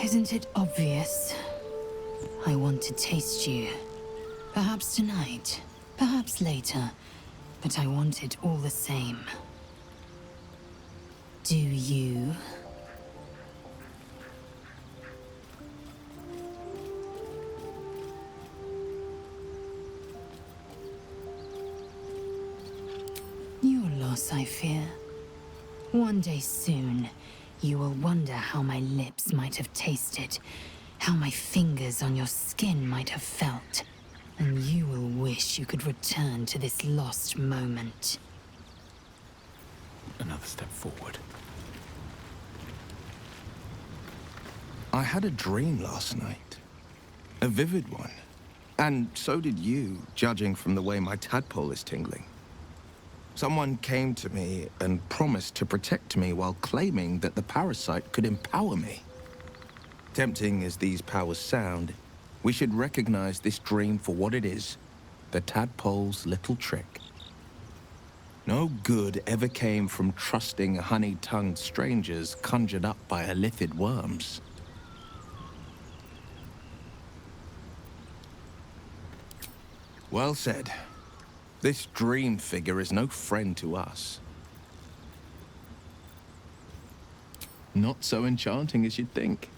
Isn't it obvious? I want to taste you. Perhaps tonight, perhaps later, but I want it all the same. Do you? Your loss, I fear. One day soon, you will wonder how my lips might have tasted, how my fingers on your skin might have felt, and you will wish you could return to this lost moment. Another step forward. I had a dream last night. A vivid one. And so did you, judging from the way my tadpole is tingling. Someone came to me and promised to protect me while claiming that the parasite could empower me. Tempting as these powers sound, we should recognize this dream for what it is, the tadpole's little trick. No good ever came from trusting honey-tongued strangers conjured up by illithid worms. Well said. This dream figure is no friend to us. Not so enchanting as you'd think.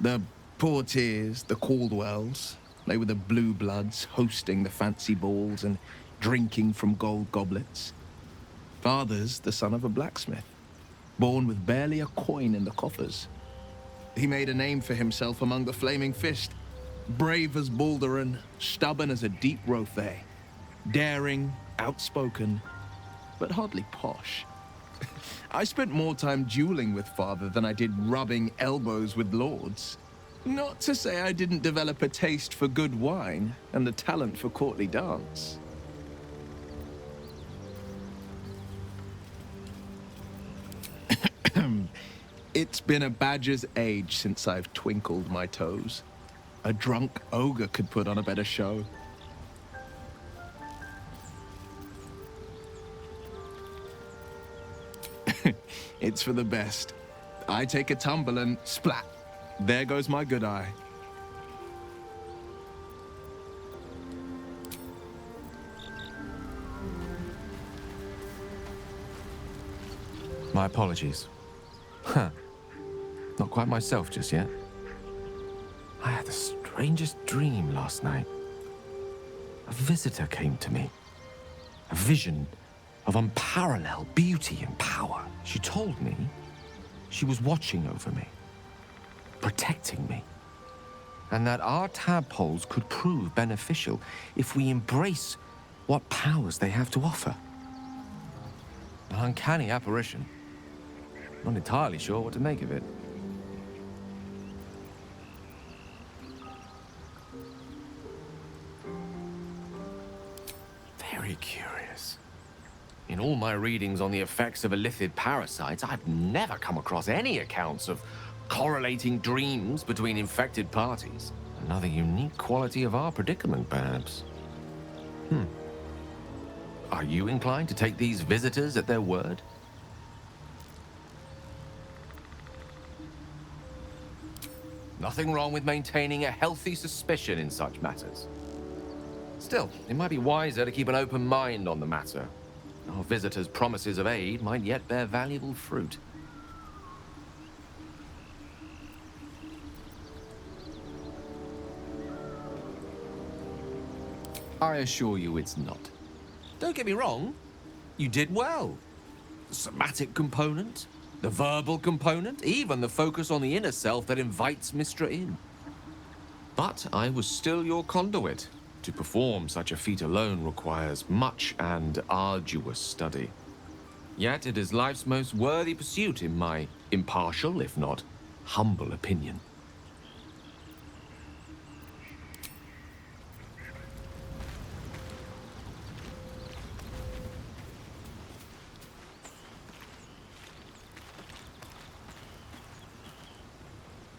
The Portiers, the Caldwells, they were the blue bloods hosting the fancy balls and drinking from gold goblets. Father's the son of a blacksmith, born with barely a coin in the coffers. He made a name for himself among the Flaming Fist, brave as Balduran, stubborn as a deep Rothay, daring, outspoken, but hardly posh. I spent more time dueling with Father than I did rubbing elbows with lords. Not to say I didn't develop a taste for good wine and the talent for courtly dance. It's been a badger's age since I've twinkled my toes. A drunk ogre could put on a better show. It's for the best. I take a tumble and splat. There goes my good eye. My apologies. Huh. Not quite myself just yet. I had the strangest dream last night. A visitor came to me. A vision of unparalleled beauty and power. She told me she was watching over me, protecting me, and that our tadpoles could prove beneficial if we embrace what powers they have to offer. An uncanny apparition. Not entirely sure what to make of it. Very curious. In all my readings on the effects of illithid parasites, I've never come across any accounts of correlating dreams between infected parties. Another unique quality of our predicament, perhaps. Are you inclined to take these visitors at their word? Nothing wrong with maintaining a healthy suspicion in such matters. Still, it might be wiser to keep an open mind on the matter. Our visitors' promises of aid might yet bear valuable fruit. I assure you it's not. Don't get me wrong, you did well. The somatic component, the verbal component, even the focus on the inner self that invites Mistra in. But I was still your conduit. To perform such a feat alone requires much and arduous study. Yet it is life's most worthy pursuit in my impartial, if not humble opinion.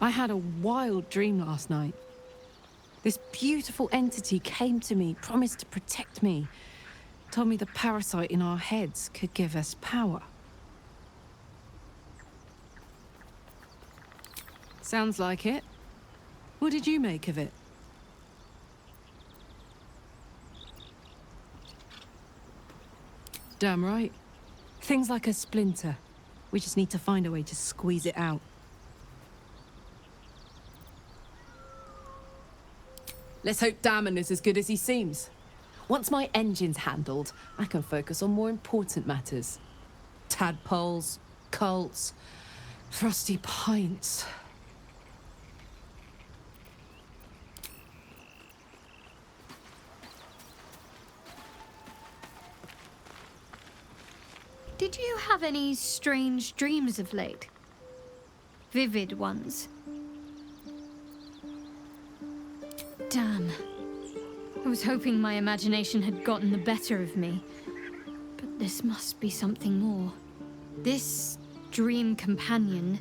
I had a wild dream last night. This beautiful entity came to me, promised to protect me, told me the parasite in our heads could give us power. Sounds like it. What did you make of it? Damn right. Things like a splinter. We just need to find a way to squeeze it out. Let's hope Damon is as good as he seems. Once my engine's handled, I can focus on more important matters. Tadpoles, cults, frosty pints. Did you have any strange dreams of late? Vivid ones? Damn. I was hoping my imagination had gotten the better of me. But this must be something more. This dream companion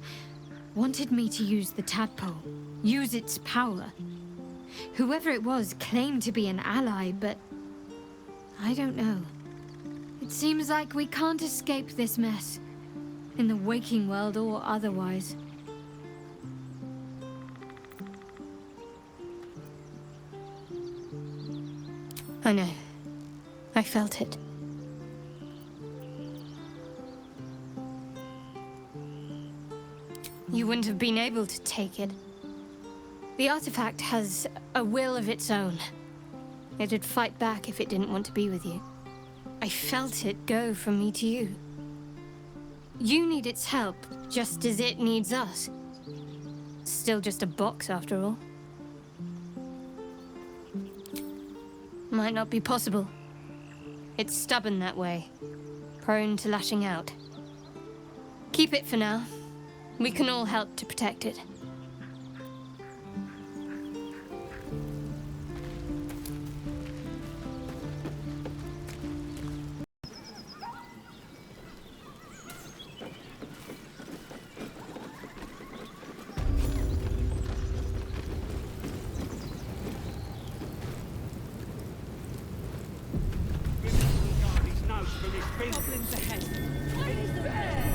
wanted me to use the tadpole, use its power. Whoever it was claimed to be an ally, but I don't know. It seems like we can't escape this mess, in the waking world or otherwise. I know. I felt it. You wouldn't have been able to take it. The artifact has a will of its own. It'd fight back if it didn't want to be with you. I felt it go from me to you. You need its help, just as it needs us. Still just a box, after all. Might not be possible. It's stubborn that way, prone to lashing out. Keep it for now. We can all help to protect it.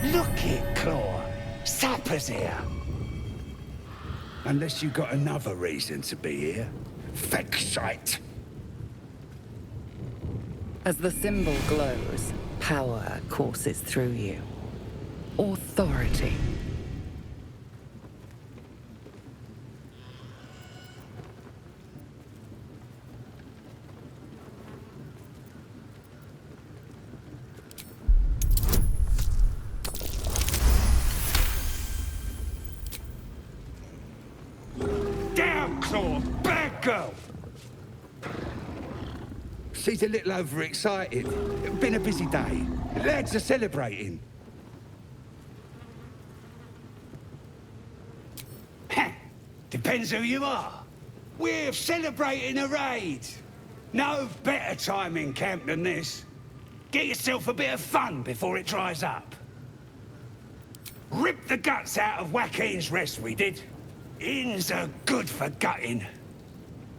Look it, Claw. Sapper's here. Unless you got another reason to be here. Fexite. As the symbol glows, power courses through you. authority. Down, Claw! Bad girl! She's a little overexcited. Been a busy day. Lads are celebrating. Depends who you are. We're celebrating a raid. No better time in camp than this. Get yourself a bit of fun before it dries up. Rip the guts out of Joaquin's rest, we did. Inns are good for gutting.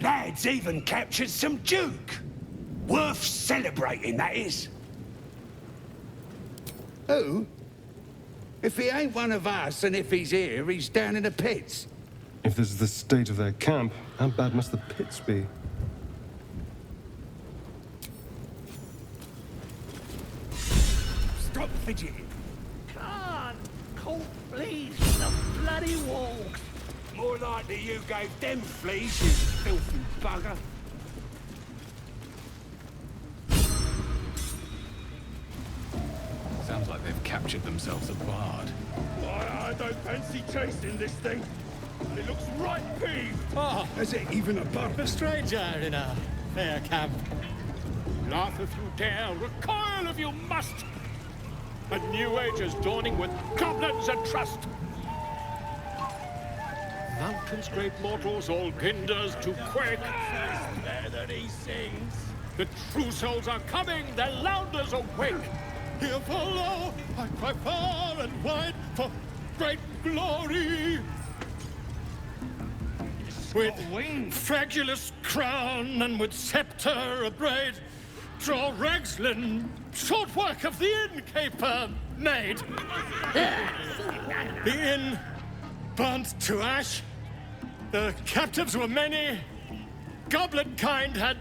Lads even captured some Duke. Worth celebrating, that is. Who? If he ain't one of us, and if he's here, he's down in the pits. If this is the state of their camp, how bad must the pits be? Stop fidgeting. Can't. Cold fleas the bloody walls. More likely you gave them fleas, you filthy bugger. Sounds like they've captured themselves a bard. I don't fancy chasing this thing. It looks right peeved. Ah, is it even a bard? A stranger in a fair camp. Laugh if you dare, recoil if you must. A new age is dawning with goblins and trust. Mountains, great mortals, all ginders to quake. There that he sings. The true souls are coming, their louders awake. Here follow, I cry far and wide for great glory. With fragulous crown and with scepter abraid, draw Ragslin, short work of the innkeeper made. The inn burnt to ash. The captives were many. Goblin kind had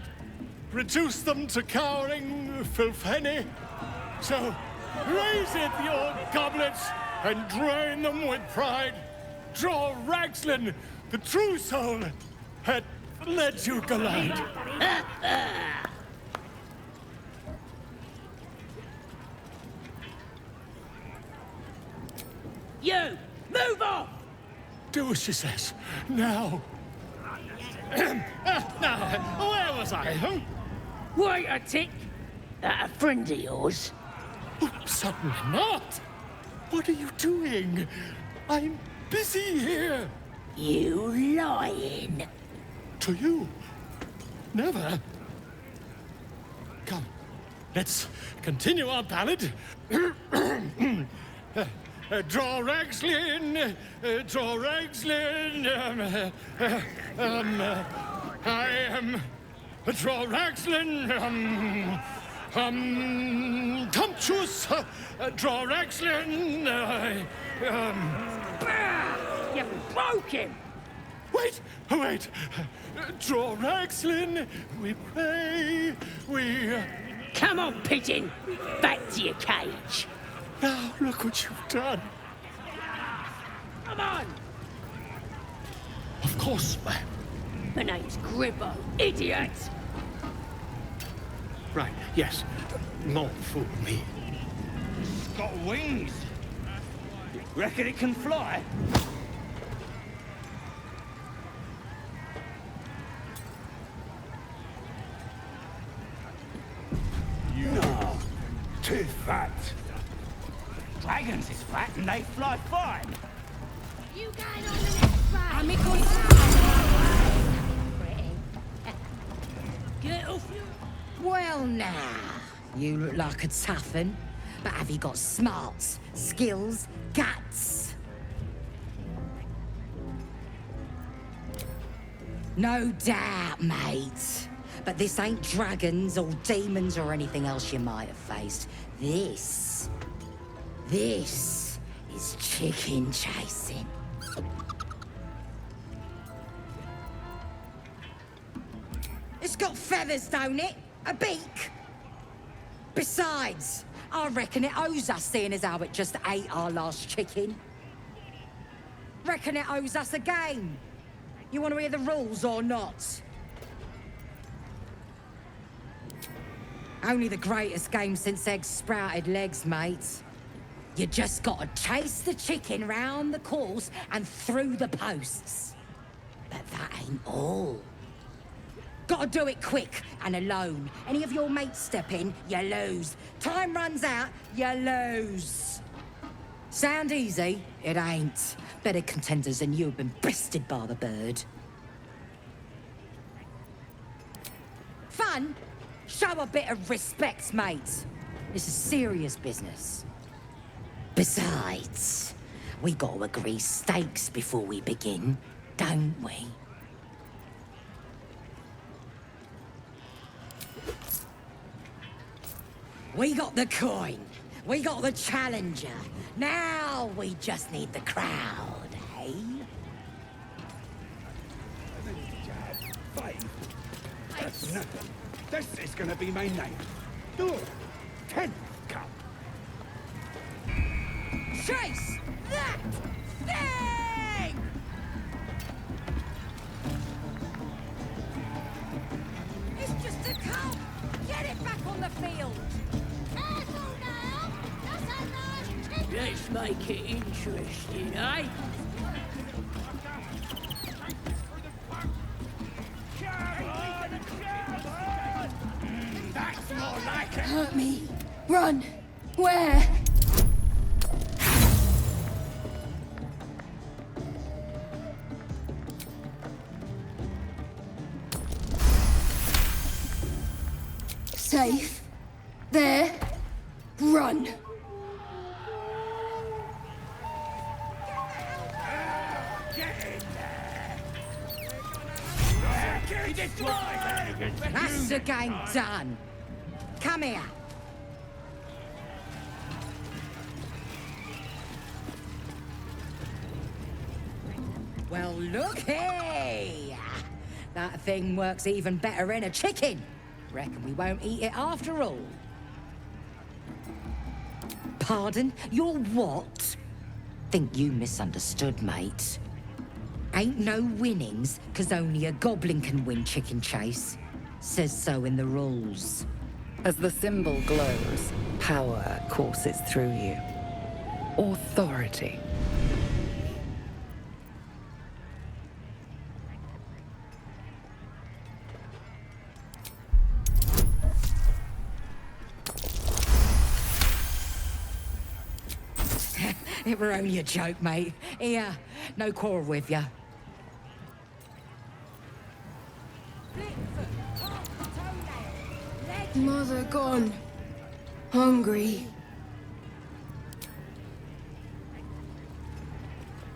reduced them to cowering filfenny. So raise it, your goblets, and drain them with pride. Draw Ragslin, the true soul, had led you glide. You! Move off! Do as she says. Now. Now, where was I, huh? Wait a tick. That a friend of yours? Certainly not. What are you doing? I'm busy here. You lying. To you? Never. Come, let's continue our ballad. Draw Ragslin, draw Ragslin. I am draw Ragslin. Tumptuous. Draw Ragslin. You broke him. Wait, wait. Draw Ragslin. We pray. We. Come on, pigeon. Back to your cage. Now look what you've done. Come on. Of course, ma'am. My name's Gribbo, idiot. Right, yes. Not fool me. It's got wings. Reckon it can fly? No, too fat. Dragons is fat and they fly fine. You guys on the next ride. Get off you. Well now, you look like a tough un, but have you got smarts, skills, guts? No doubt, mate. But this ain't dragons or demons or anything else you might have faced. This is chicken chasing. It's got feathers, don't it? A beak? Besides, I reckon it owes us, seeing as how it just ate our last chicken. Reckon it owes us a game. You want to hear the rules or not? Only the greatest game since eggs sprouted legs, mate. You just gotta chase the chicken round the course and through the posts. But that ain't all. Gotta do it quick and alone. Any of your mates step in, you lose. Time runs out, you lose. Sound easy? It ain't. Better contenders than you have been bested by the bird. Fun? Show a bit of respect, mate. This is serious business. Besides, we gotta agree stakes before we begin, don't we? We got the coin. We got the challenger. Now we just need the crowd, eh? That's nothing. This is gonna be my night. 10th cup. Chase that thing! It's just a cup. Get it back on the field. Careful now! That's a nice chicken! Let's make it interesting, eh? That's more like it. Hurt me. Run! Where? Safe. There. Run. That's the game done. Come here. Well, looky! That thing works even better in a chicken. Reckon we won't eat it after all. Pardon? You're what? Think you misunderstood, mate. Ain't no winnings, 'cause only a goblin can win chicken chase. Says so in the rules. As the symbol glows, power courses through you. Authority. It were only a joke, mate. Here, no quarrel with ya. Mother gone. Hungry.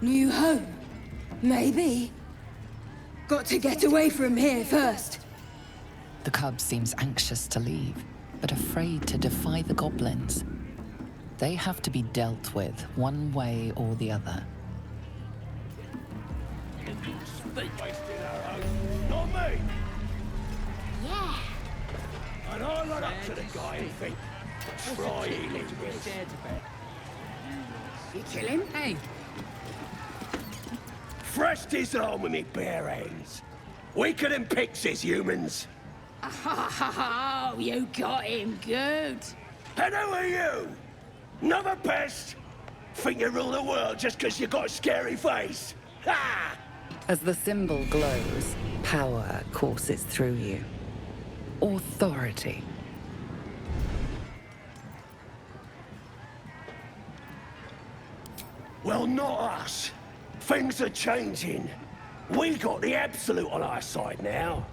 New home? Maybe. Got to get away from here first. The cub seems anxious to leave, but afraid to defy the goblins. They have to be dealt with one way or the other. Not me. Yeah. And I'll run up to the guy and think, try healing this. You kill him? Hey. Threshed his arm with me bare hands. Weaker than pixies, humans. Oh, you got him good. And who are you? Another pest? Think you rule the world just 'cause you got a scary face? Ha! As the symbol glows, power courses through you. Authority. Well, not us. Things are changing. We got the absolute on our side now.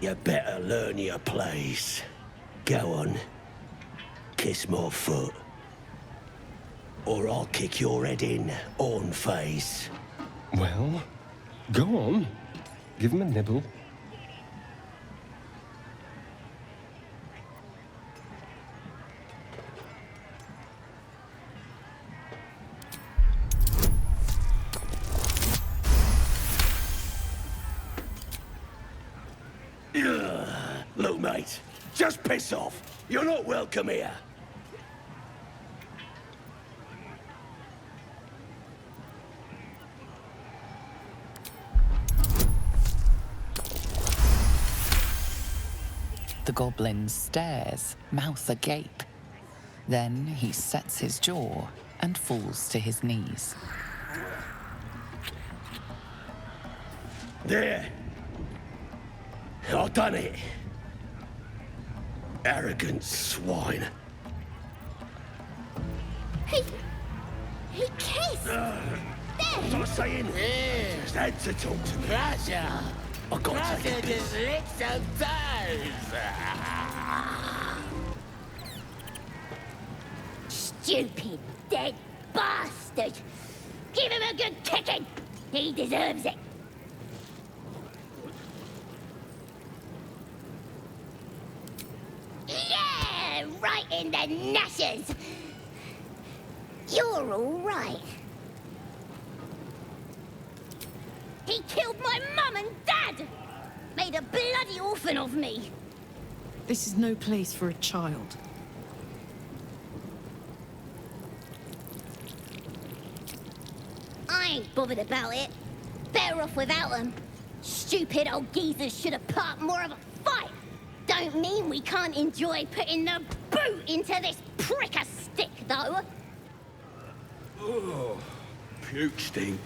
You better learn your place. Go on. Kiss my foot. Or I'll kick your head in on face. Well, go on. Give him a nibble. Look, mate, just piss off. You're not welcome here. The goblin stares, mouth agape. Then he sets his jaw and falls to his knees. There. I've done it. Arrogant swine. He kissed! What was I saying? Just had to talk to me. Gotcha. I got to take a just piss. lick some toes. Stupid, dead bastard! Give him a good kicking! He deserves it! Yeah! Right in the nashes! You're all right. He killed my mum and dad! Made a bloody orphan of me! This is no place for a child. I ain't bothered about it. Better off without them. Stupid old geezers should have put up more of a fight. Don't mean we can't enjoy putting the boot into this prick a stick, though. Oh, puke stink.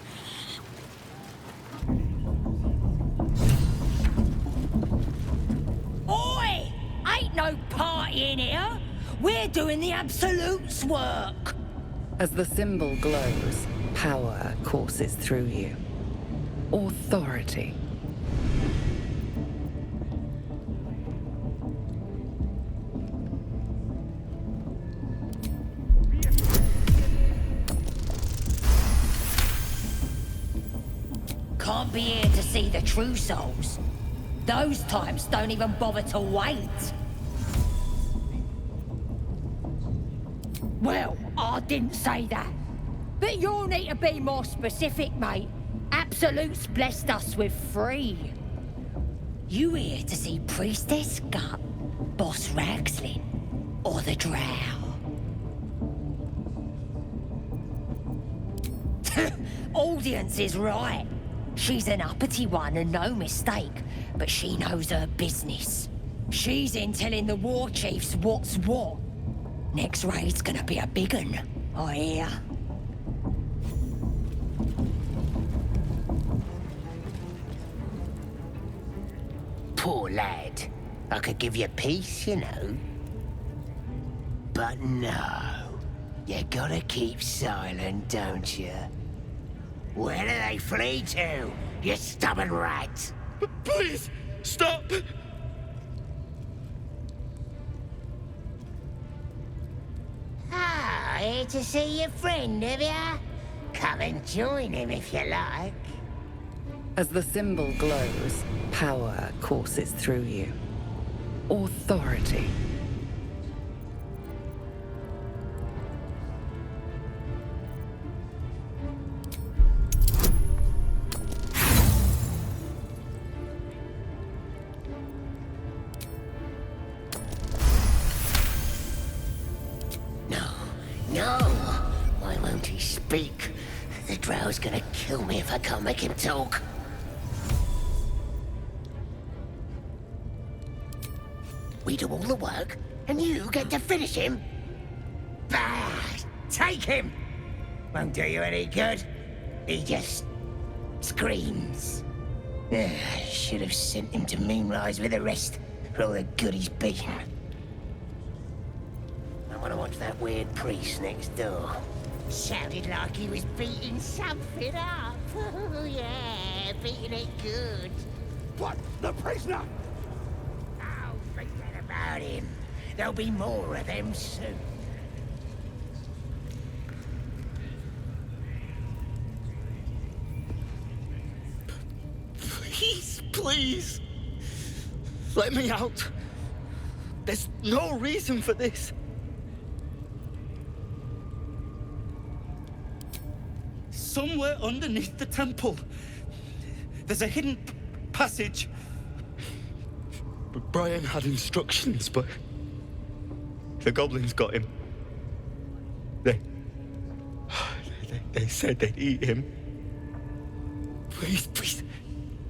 Oi! Ain't no party in here. We're doing the Absolute's work. As the symbol glows, power courses through you. Authority. Can't be here to see the true souls. Those types don't even bother to wait. Well, I didn't say that. But you'll need to be more specific, mate. Absolute's blessed us with 3. You here to see Priestess Gut, Boss Ragslin, or the Drow? Audience is right. She's an uppity one and no mistake, but she knows her business. She's in telling the war chiefs what's what. Next raid's gonna be a big un, I hear. Poor lad. I could give you peace, you know. But no. You gotta keep silent, don't you? Where do they flee to, you stubborn rat? Please, stop! Ah, here to see your friend, have ya? Come and join him if you like. As the symbol glows, power courses through you. Authority. No! Why won't he speak? The Drow's gonna kill me if I can't make him talk. We do all the work, and you get to finish him? Bah! Take him! Won't do you any good. He just screams. Should have sent him to Moonrise with the rest for all the good he's been. I want to watch that weird priest next door. Sounded like he was beating something up. Oh, yeah, beating it good. What? The prisoner? Oh, forget about him. There'll be more of them soon. Please, please. Let me out. There's no reason for this. Somewhere underneath the temple, there's a hidden passage. Brian had instructions, but The goblins got him. They said they'd eat him. Please, please.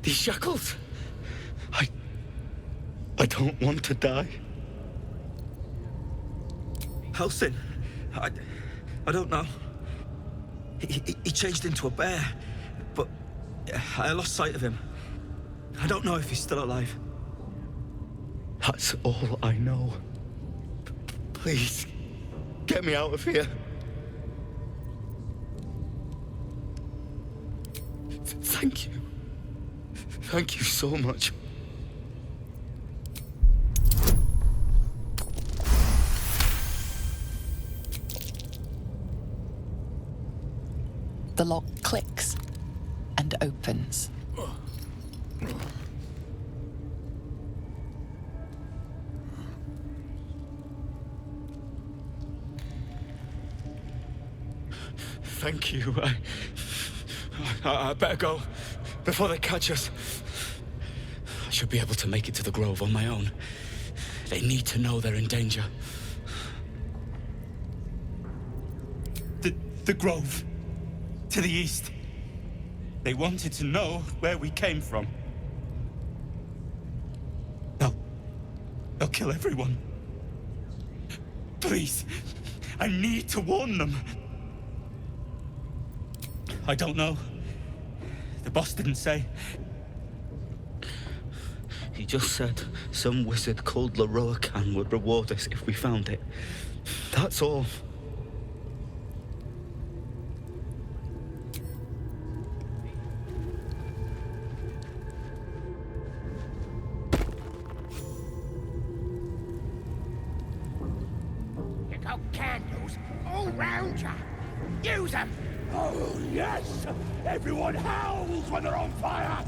These shackles. I don't want to die. Halsin. I don't know. He changed into a bear, but I lost sight of him. I don't know if he's still alive. That's all I know. Please, get me out of here. Thank you. Thank you so much. The lock clicks and opens. Thank you. I better go before they catch us. I should be able to make it to the Grove on my own. They need to know they're in danger. The Grove. To the east. They wanted to know where we came from. They'll kill everyone. Please, I need to warn them. I don't know. The boss didn't say. He just said some wizard called Leroacan would reward us if we found it. That's all. You got candles all round you. Use them. Oh, yes! Everyone howls when they're on fire!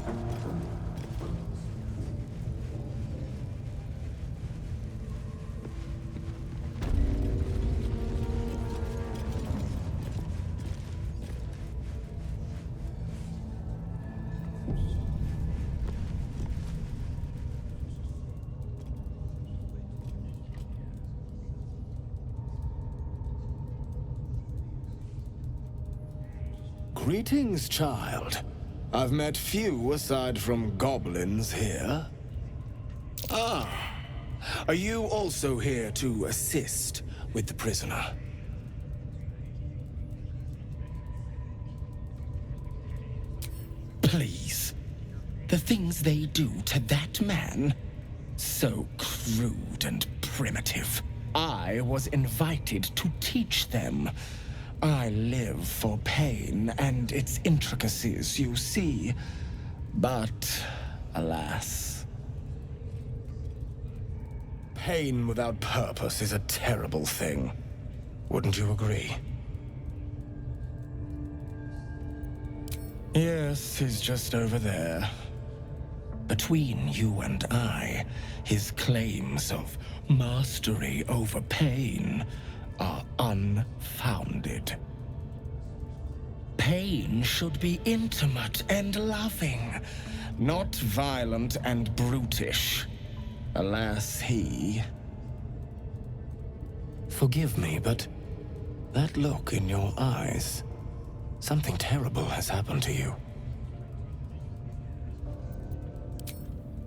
Greetings, child. I've met few aside from goblins here. Ah, are you also here to assist with the prisoner? Please. The things they do to that man? So crude and primitive. I was invited to teach them. I live for pain and its intricacies, you see. But, alas. Pain without purpose is a terrible thing. Wouldn't you agree? Yes, he's just over there. Between you and I, his claims of mastery over pain are unfounded. Pain should be intimate and loving, not violent and brutish. Alas, he... Forgive me, but that look in your eyes, something terrible has happened to you.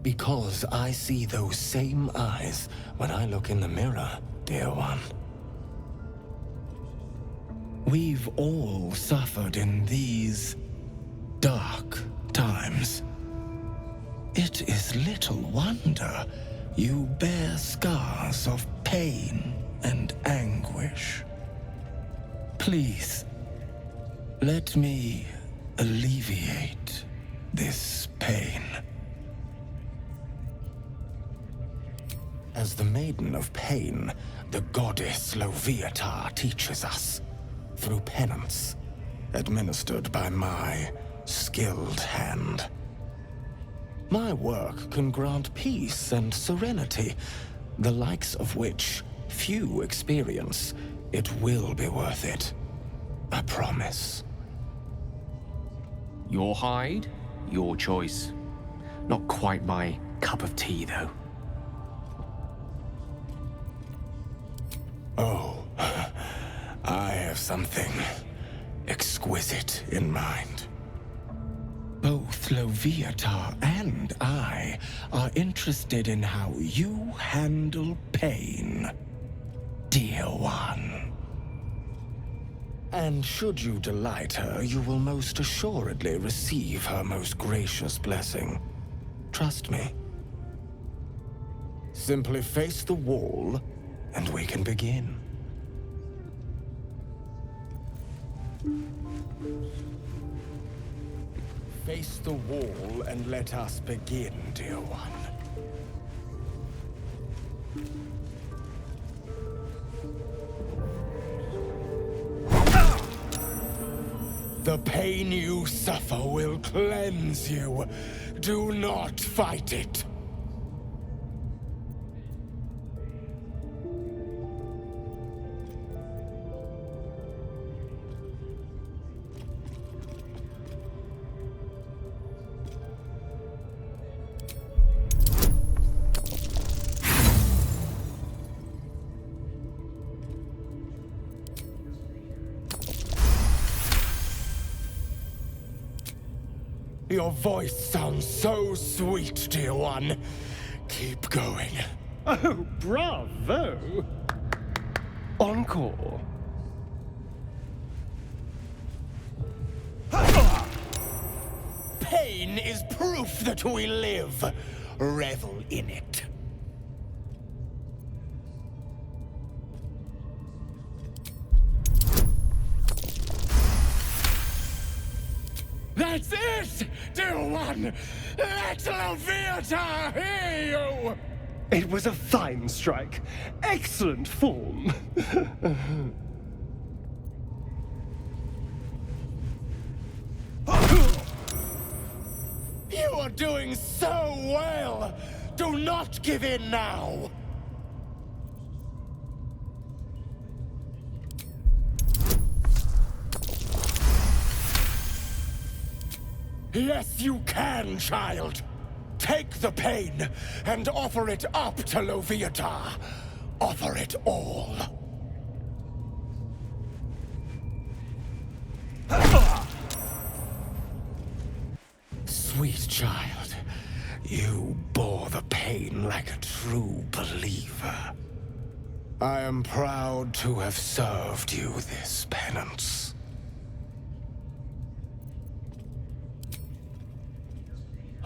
Because I see those same eyes when I look in the mirror, dear one. We've all suffered in these dark times. It is little wonder you bear scars of pain and anguish. Please, let me alleviate this pain. As the Maiden of Pain, the goddess Loviatar teaches us, through penance, administered by my skilled hand. My work can grant peace and serenity, the likes of which few experience. It will be worth it. I promise. Your hide, your choice. Not quite my cup of tea, though. Oh, I have something exquisite in mind. Both Loviatar and I are interested in how you handle pain, dear one. And should you delight her, you will most assuredly receive her most gracious blessing. Trust me. Simply face the wall, and we can begin. Face the wall and let us begin, dear one. The pain you suffer will cleanse you. Do not fight it. Your voice sounds so sweet, dear one. Keep going. Oh, bravo! Encore. Pain is proof that we live. Revel in it. That's it, dear one! Let Loviatar hear you! It was a fine strike. Excellent form. You are doing so well! Do not give in now! Yes, you can, child. Take the pain and offer it up to Loviatar. Offer it all. Sweet child, you bore the pain like a true believer. I am proud to have served you this penance.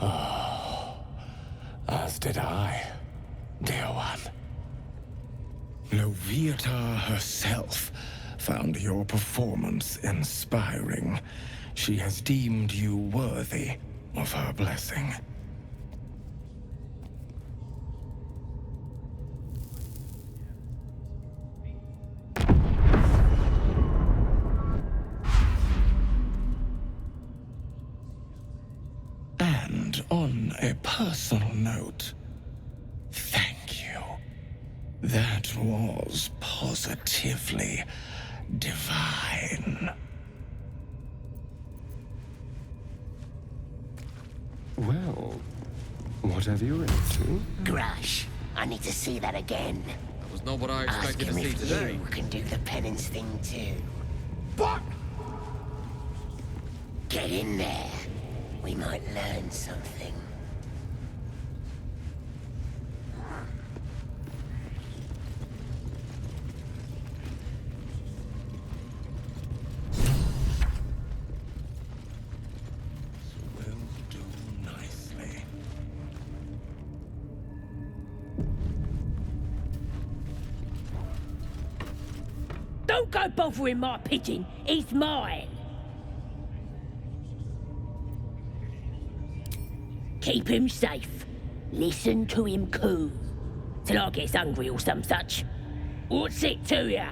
Oh, as did I, dear one. Loviatar herself found your performance inspiring. She has deemed you worthy of her blessing. And on a personal note, thank you. That was positively divine. Well, whatever you're into. Grush, I need to see that again. That was not what I expected Ask him to see if today. you can do the penance thing too. What? Get in there. We might learn something. Will do nicely. Don't go bothering my pigeon. He's mine. Keep him safe. Listen to him coo. Till I gets hungry or some such. What's it to ya?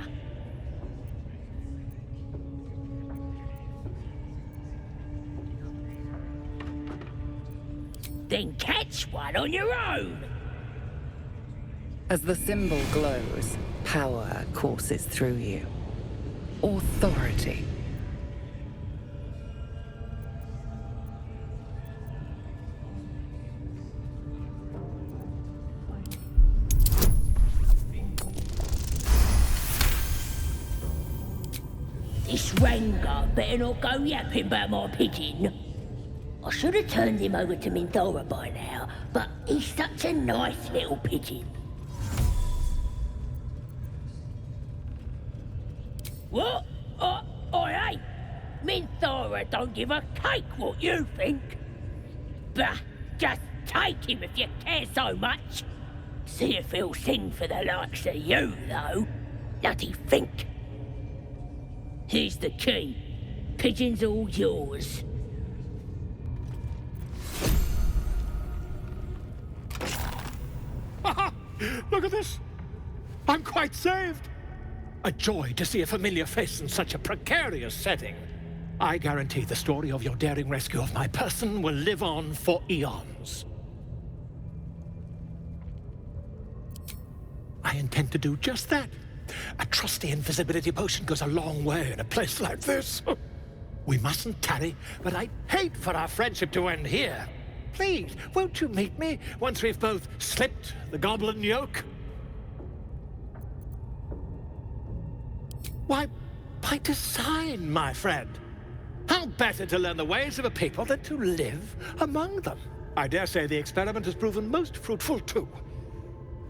Then catch one on your own. As the symbol glows, power courses through you. Authority. This Ranger better not go yapping about my pigeon. I should have turned him over to Mindora by now, but he's such a nice little pigeon. What? I ain't. Mindora don't give a cake what you think. Bah, just take him if you care so much. See if he'll sing for the likes of you, though. Bloody think. Here's the key. Pigeon's all yours. Look at this! I'm quite saved! A joy to see a familiar face in such a precarious setting. I guarantee the story of your daring rescue of my person will live on for eons. I intend to do just that. A trusty invisibility potion goes a long way in a place like this. We mustn't tarry, but I'd hate for our friendship to end here. Please, won't you meet me once we've both slipped the goblin yoke? Why, by design, my friend. How better to learn the ways of a people than to live among them? I dare say the experiment has proven most fruitful, too.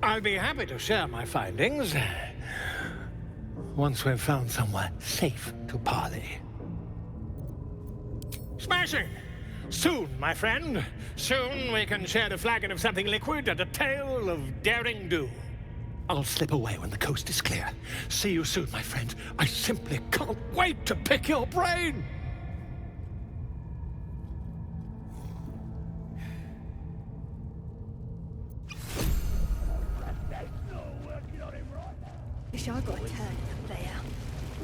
I'll be happy to share my findings once we've found somewhere safe to parley. Smashing! Soon, my friend. Soon we can share a flagon of something liquid and a tale of daring do. I'll slip away when the coast is clear. See you soon, my friend. I simply can't wait to pick your brain! Wish I got a turn up there.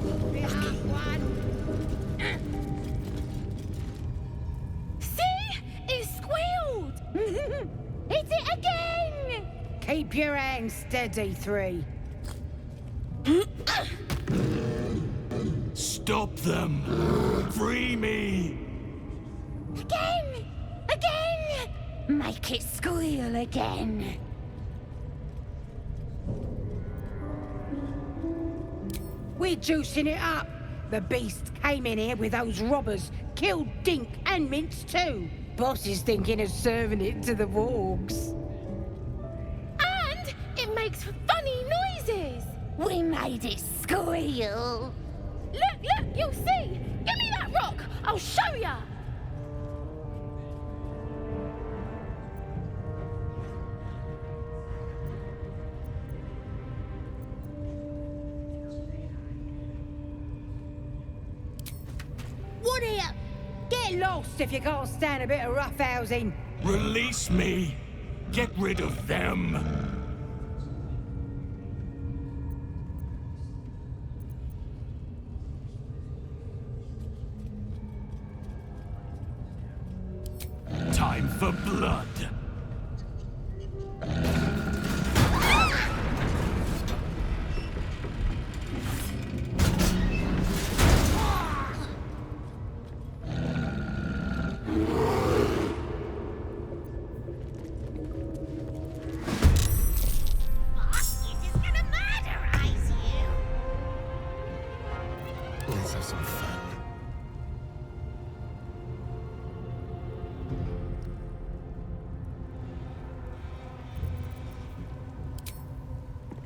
Lucky one. See? It squealed! Hit it again! Keep your hands steady, 3. Stop them! Free me! Again! Again! Make it squeal again. We're juicing it up. The beast came in here with those robbers, killed Dink and Mince too. Boss is thinking of serving it to the wargs. And it makes funny noises. We made it squeal. Look, you'll see. Give me that rock. I'll show ya. What here? Get lost if you can't stand a bit of roughhousing. Release me! Get rid of them! Time for blood! Let's have some fun.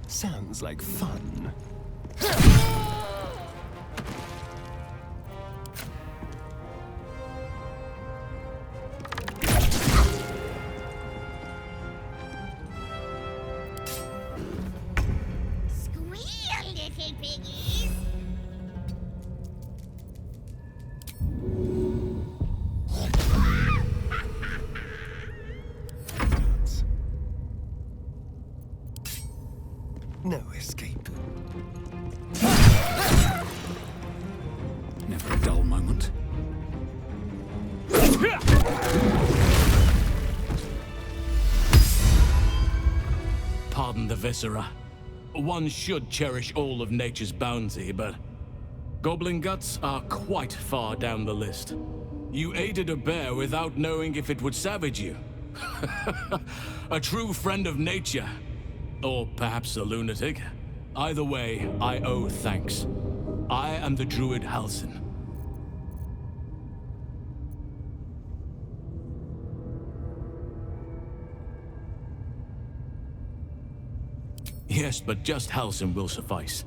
Sounds like fun. Squeal, little piggies. No escape. Never a dull moment. Pardon the viscera. One should cherish all of nature's bounty, but goblin guts are quite far down the list. You aided a bear without knowing if it would savage you. A true friend of nature. Or perhaps a lunatic. Either way, I owe thanks. I am the druid Halsin. Yes, but just Halsin will suffice.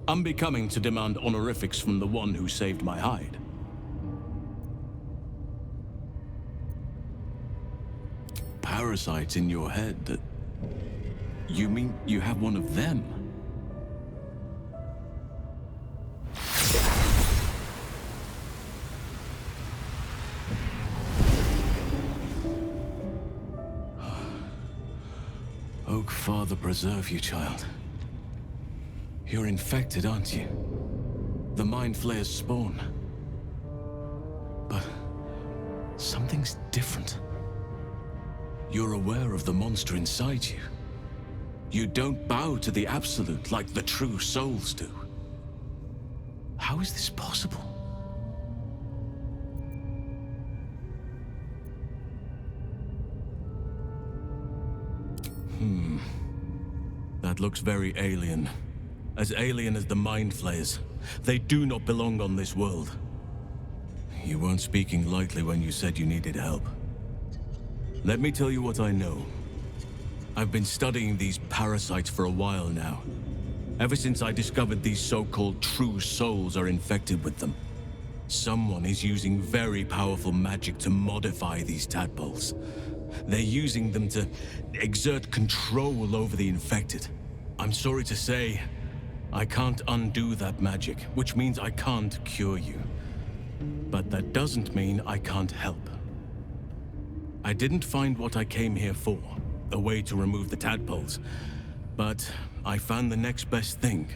Unbecoming to demand honorifics from the one who saved my hide. Parasites in your head. You mean you have one of them? Oak Father preserve you, child. You're infected, aren't you? The Mind Flayer's spawn. But something's different. You're aware of the monster inside you. You don't bow to the Absolute like the true souls do. How is this possible? That looks very alien. As alien as the Mind Flayers. They do not belong on this world. You weren't speaking lightly when you said you needed help. Let me tell you what I know. I've been studying these parasites for a while now. Ever since I discovered these so-called true souls are infected with them. Someone is using very powerful magic to modify these tadpoles. They're using them to exert control over the infected. I'm sorry to say, I can't undo that magic, which means I can't cure you. But that doesn't mean I can't help. I didn't find what I came here for, a way to remove the tadpoles, but I found the next best thing.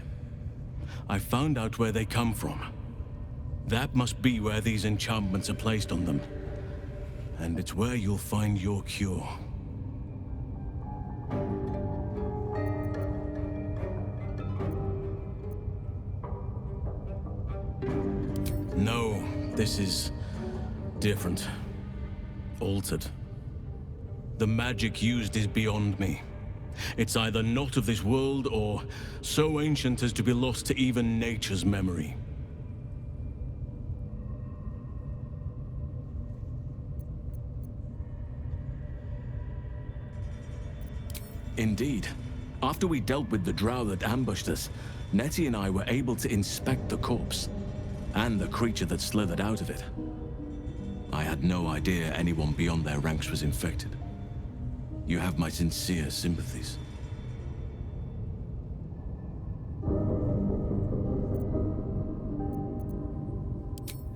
I found out where they come from. That must be where these enchantments are placed on them. And it's where you'll find your cure. No, this is different. Altered. The magic used is beyond me. It's either not of this world or so ancient as to be lost to even nature's memory. Indeed. After we dealt with the drow that ambushed us, Nettie and I were able to inspect the corpse, and the creature that slithered out of it. I had no idea anyone beyond their ranks was infected. You have my sincere sympathies.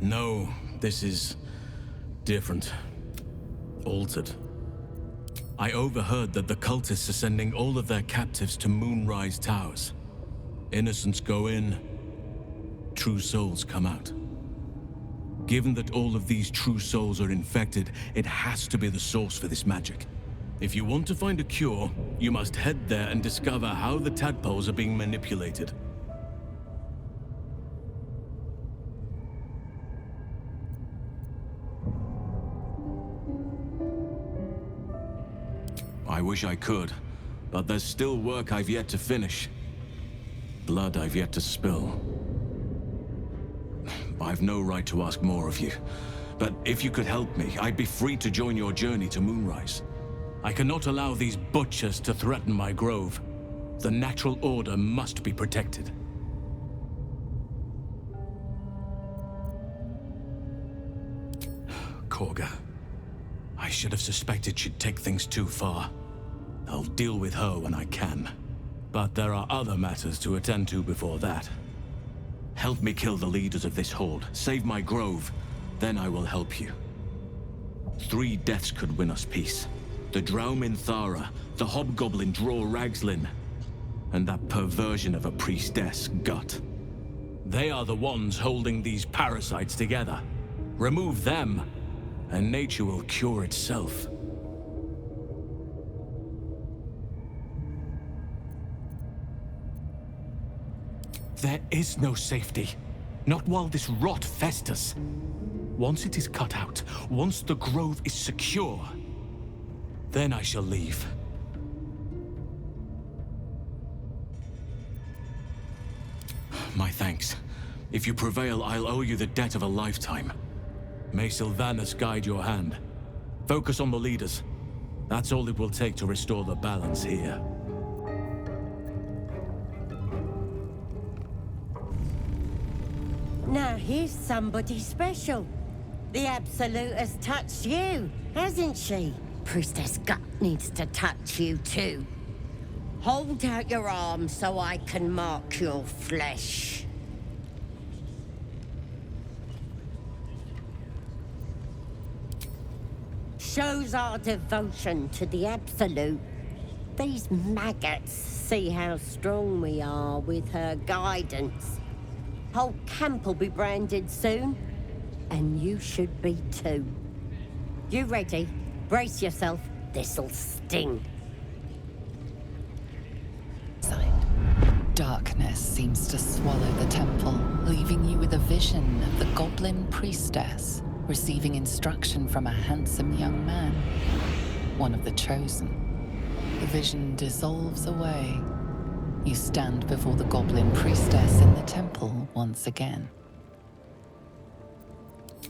No, this is different. Altered. I overheard that the cultists are sending all of their captives to Moonrise Towers. Innocents go in, true souls come out. Given that all of these true souls are infected, it has to be the source for this magic. If you want to find a cure, you must head there and discover how the tadpoles are being manipulated. I wish I could, but there's still work I've yet to finish. Blood I've yet to spill. I've no right to ask more of you, but if you could help me, I'd be free to join your journey to Moonrise. I cannot allow these butchers to threaten my grove. The natural order must be protected. Korga. I should have suspected she'd take things too far. I'll deal with her when I can. But there are other matters to attend to before that. Help me kill the leaders of this horde, save my grove, then I will help you. 3 deaths could win us peace. The drow Minthara, the hobgoblin Draw Ragslin, and that perversion of a priestess, Gut. They are the ones holding these parasites together. Remove them, and nature will cure itself. There is no safety. Not while this rot festers. Once it is cut out, once the grove is secure, then I shall leave. My thanks. If you prevail, I'll owe you the debt of a lifetime. May Sylvanus guide your hand. Focus on the leaders. That's all it will take to restore the balance here. Now here's somebody special. The Absolute has touched you, hasn't she? Priestess Gut needs to touch you too. Hold out your arm so I can mark your flesh. Shows our devotion to the Absolute. These maggots see how strong we are with her guidance. Whole camp will be branded soon, and you should be too. You ready? Brace yourself. This'll sting. Darkness seems to swallow the temple, leaving you with a vision of the goblin priestess receiving instruction from a handsome young man, one of the chosen. The vision dissolves away. You stand before the goblin priestess in the temple once again.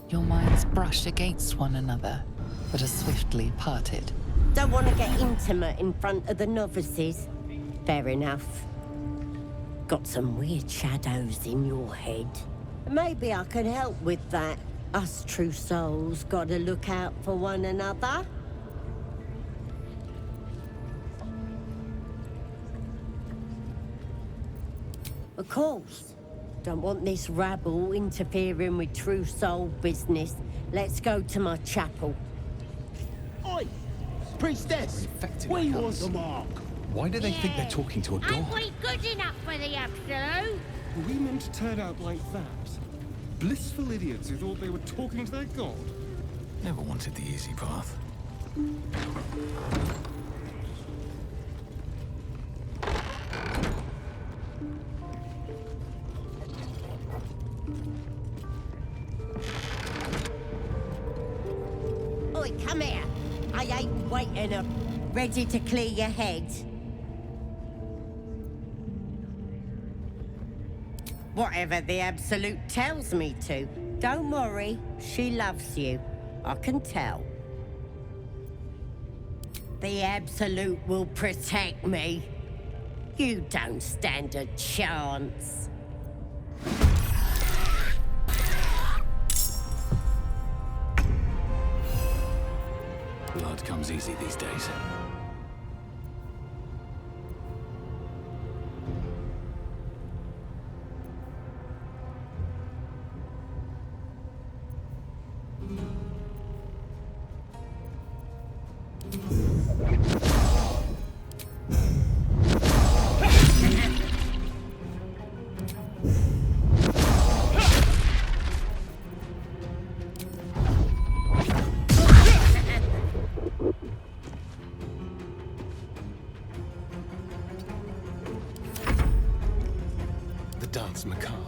Your minds brush against one another, but are swiftly parted. Don't want to get intimate in front of the novices? Fair enough. Got some weird shadows in your head. Maybe I can help with that. Us true souls gotta look out for one another. Of course. Don't want this rabble interfering with true soul business. Let's go to my chapel. Oi! Priestess! We want the mark. Why do they think they're talking to a god? Ain't we good enough for the Absolute? Were we meant to turn out like that? Blissful idiots who thought they were talking to their god? Never wanted the easy path. Oi, come here. I ain't waiting up. Ready to clear your head? Whatever the Absolute tells me to. Don't worry, she loves you. I can tell. The Absolute will protect me. You don't stand a chance. Blood comes easy these days. The dance macabre.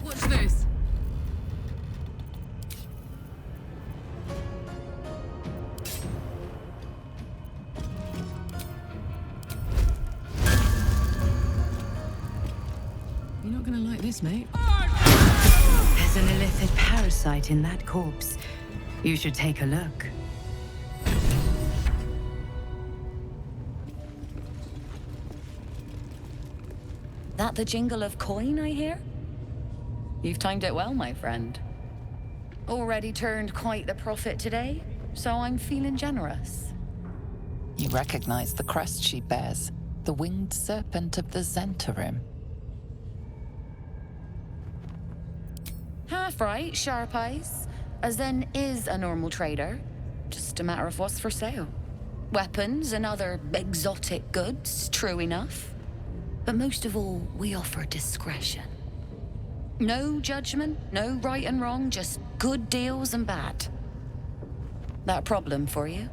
What's this? You're not gonna like this, mate. There's an illithid parasite in that corpse. You should take a look. That the jingle of coin I hear? You've timed it well, my friend. Already turned quite the profit today, so I'm feeling generous. You recognize the crest she bears, the winged serpent of the Zentarim. Half right, sharp eyes. As then is a normal trader. Just a matter of what's for sale. Weapons and other exotic goods, true enough. But most of all, we offer discretion. No judgment, no right and wrong, just good deals and bad. That a problem for you?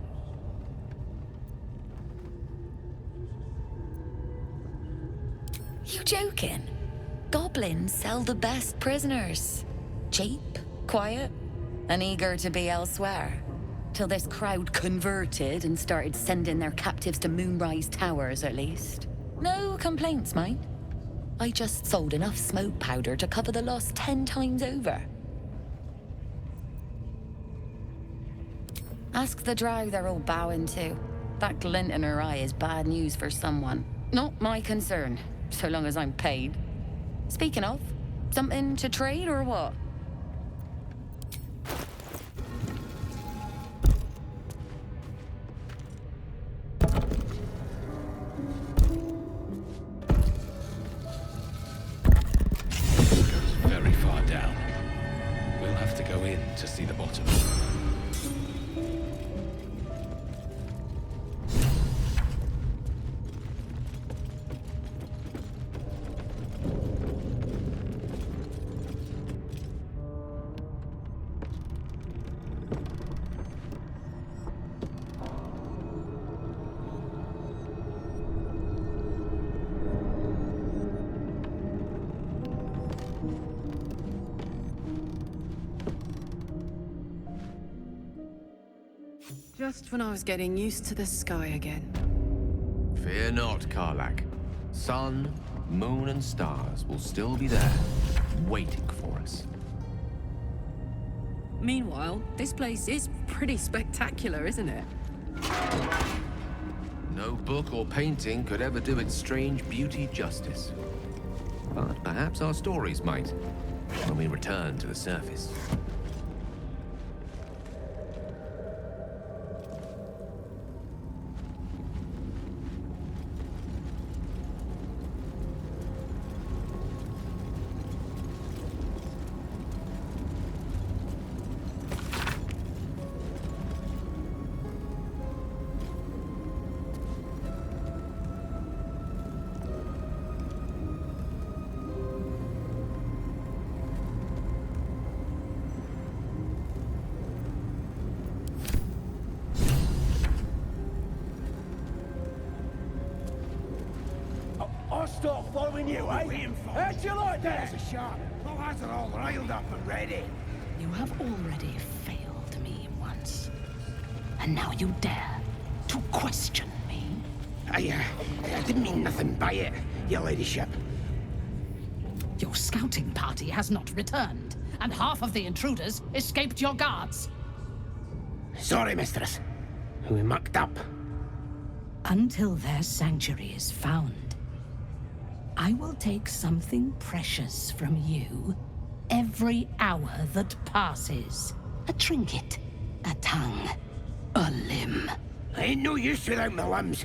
You joking? Goblins sell the best prisoners. Cheap, quiet, and eager to be elsewhere. Till this crowd converted and started sending their captives to Moonrise Towers, at least. No complaints, mind. I just sold enough smoke powder to cover the loss 10 times over. Ask the drow they're all bowing to. That glint in her eye is bad news for someone. Not my concern, so long as I'm paid. Speaking of, something to trade or what? Very far down. We'll have to go in to see the bottom. Just when I was getting used to the sky again. Fear not, Karlak. Sun, moon, and stars will still be there, waiting for us. Meanwhile, this place is pretty spectacular, isn't it? No book or painting could ever do its strange beauty justice. But perhaps our stories might, when we return to the surface. I'll start following you, eh? How'd you like that? There's a shark. My lads are all riled up and ready. You have already failed me once. And now you dare to question me? I didn't mean nothing by it, your ladyship. Your scouting party has not returned, and half of the intruders escaped your guards. Sorry, mistress. We mucked up. Until their sanctuary is found, I will take something precious from you every hour that passes. A trinket, a tongue, a limb. I ain't no use without my limbs.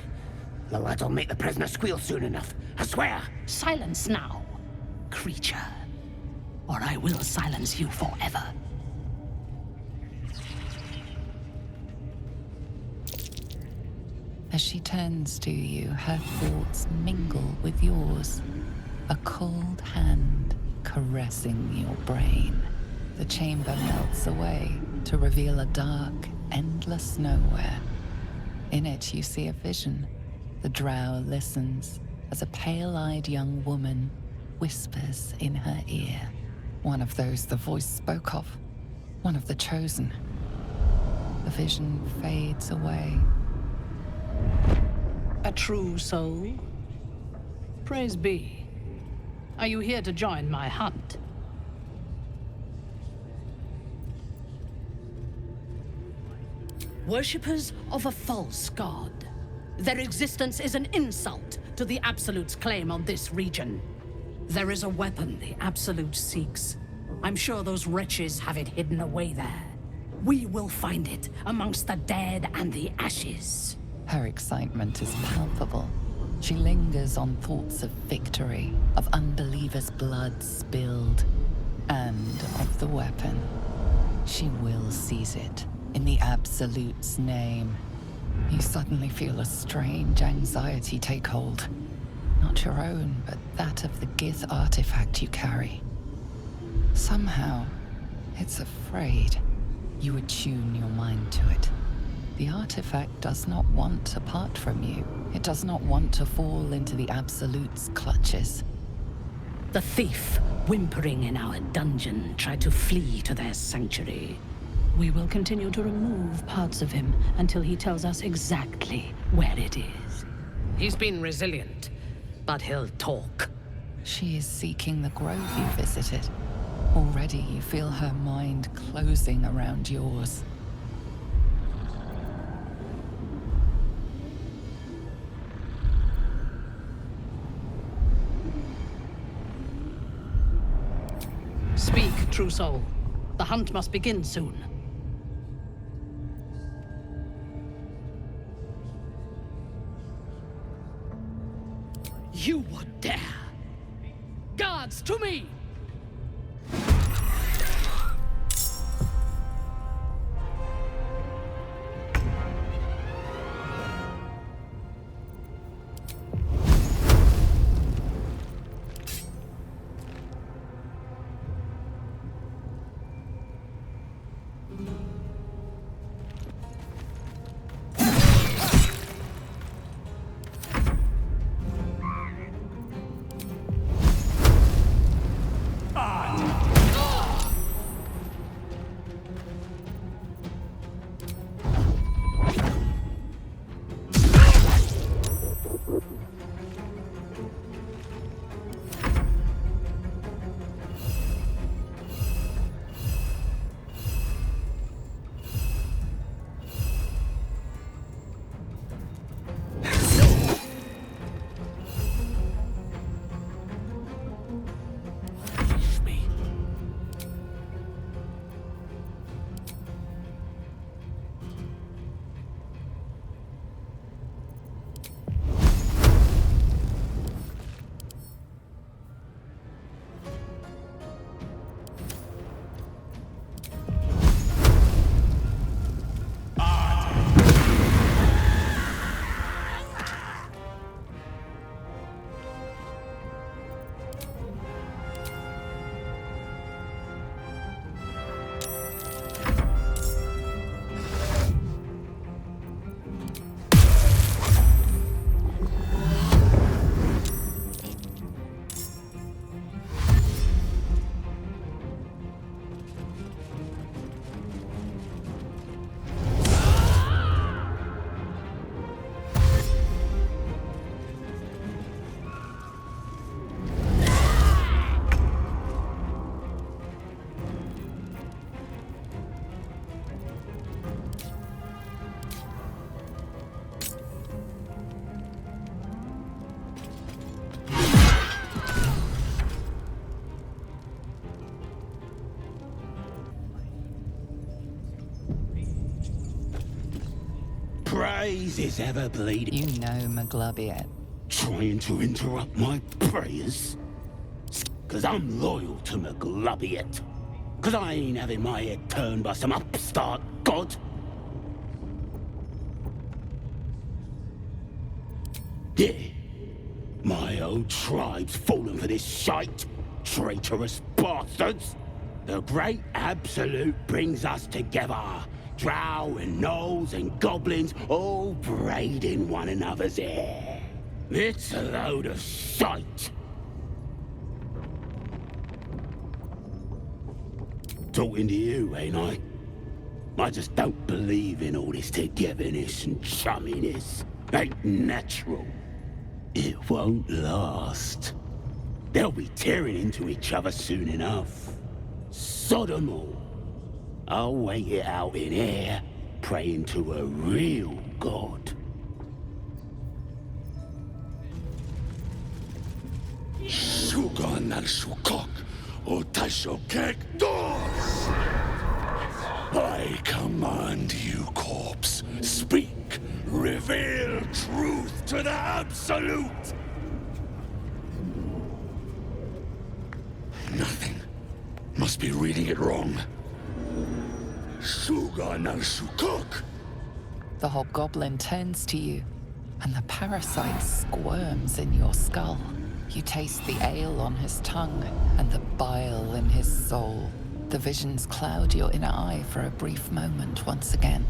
The lad'll make the prisoner squeal soon enough, I swear. Silence now, creature, or I will silence you forever. As she turns to you, her thoughts mingle with yours. A cold hand caressing your brain. The chamber melts away to reveal a dark, endless nowhere. In it, you see a vision. The drow listens as a pale-eyed young woman whispers in her ear. One of those the voice spoke of. One of the chosen. The vision fades away. A true soul? Praise be. Are you here to join my hunt? Worshippers of a false god. Their existence is an insult to the Absolute's claim on this region. There is a weapon the Absolute seeks. I'm sure those wretches have it hidden away there. We will find it amongst the dead and the ashes. Her excitement is palpable. She lingers on thoughts of victory, of unbelievers' blood spilled, and of the weapon. She will seize it, in the Absolute's name. You suddenly feel a strange anxiety take hold. Not your own, but that of the Gith artifact you carry. Somehow, it's afraid. You attune your mind to it. The artifact does not want to part from you. It does not want to fall into the Absolute's clutches. The thief, whimpering in our dungeon, tried to flee to their sanctuary. We will continue to remove parts of him until he tells us exactly where it is. He's been resilient, but he'll talk. She is seeking the grove you visited. Already you feel her mind closing around yours. Speak, true soul. The hunt must begin soon. You would dare! Guards, to me! Praise is ever bleeding. You know Maglubiet. Trying to interrupt my prayers? Cause I'm loyal to Maglubiet. Cause I ain't having my head turned by some upstart god. Yeah. My old tribe's fallen for this shite. Traitorous bastards. The great Absolute brings us together. Drow and gnolls and goblins all braiding one another's hair. It's a load of shite. Talking to you, ain't I? I just don't believe in all this togetherness and chumminess. Ain't natural. It won't last. They'll be tearing into each other soon enough. Sod 'em all. I'll wait it out in air, praying to a real god. Sugan al Sukok, o Taishokek Dos! I command you, corpse. Speak. Reveal truth to the Absolute! Nothing. Must be reading it wrong. Sugan al Sukok! The hobgoblin turns to you, and the parasite squirms in your skull. You taste the ale on his tongue and the bile in his soul. The visions cloud your inner eye for a brief moment once again.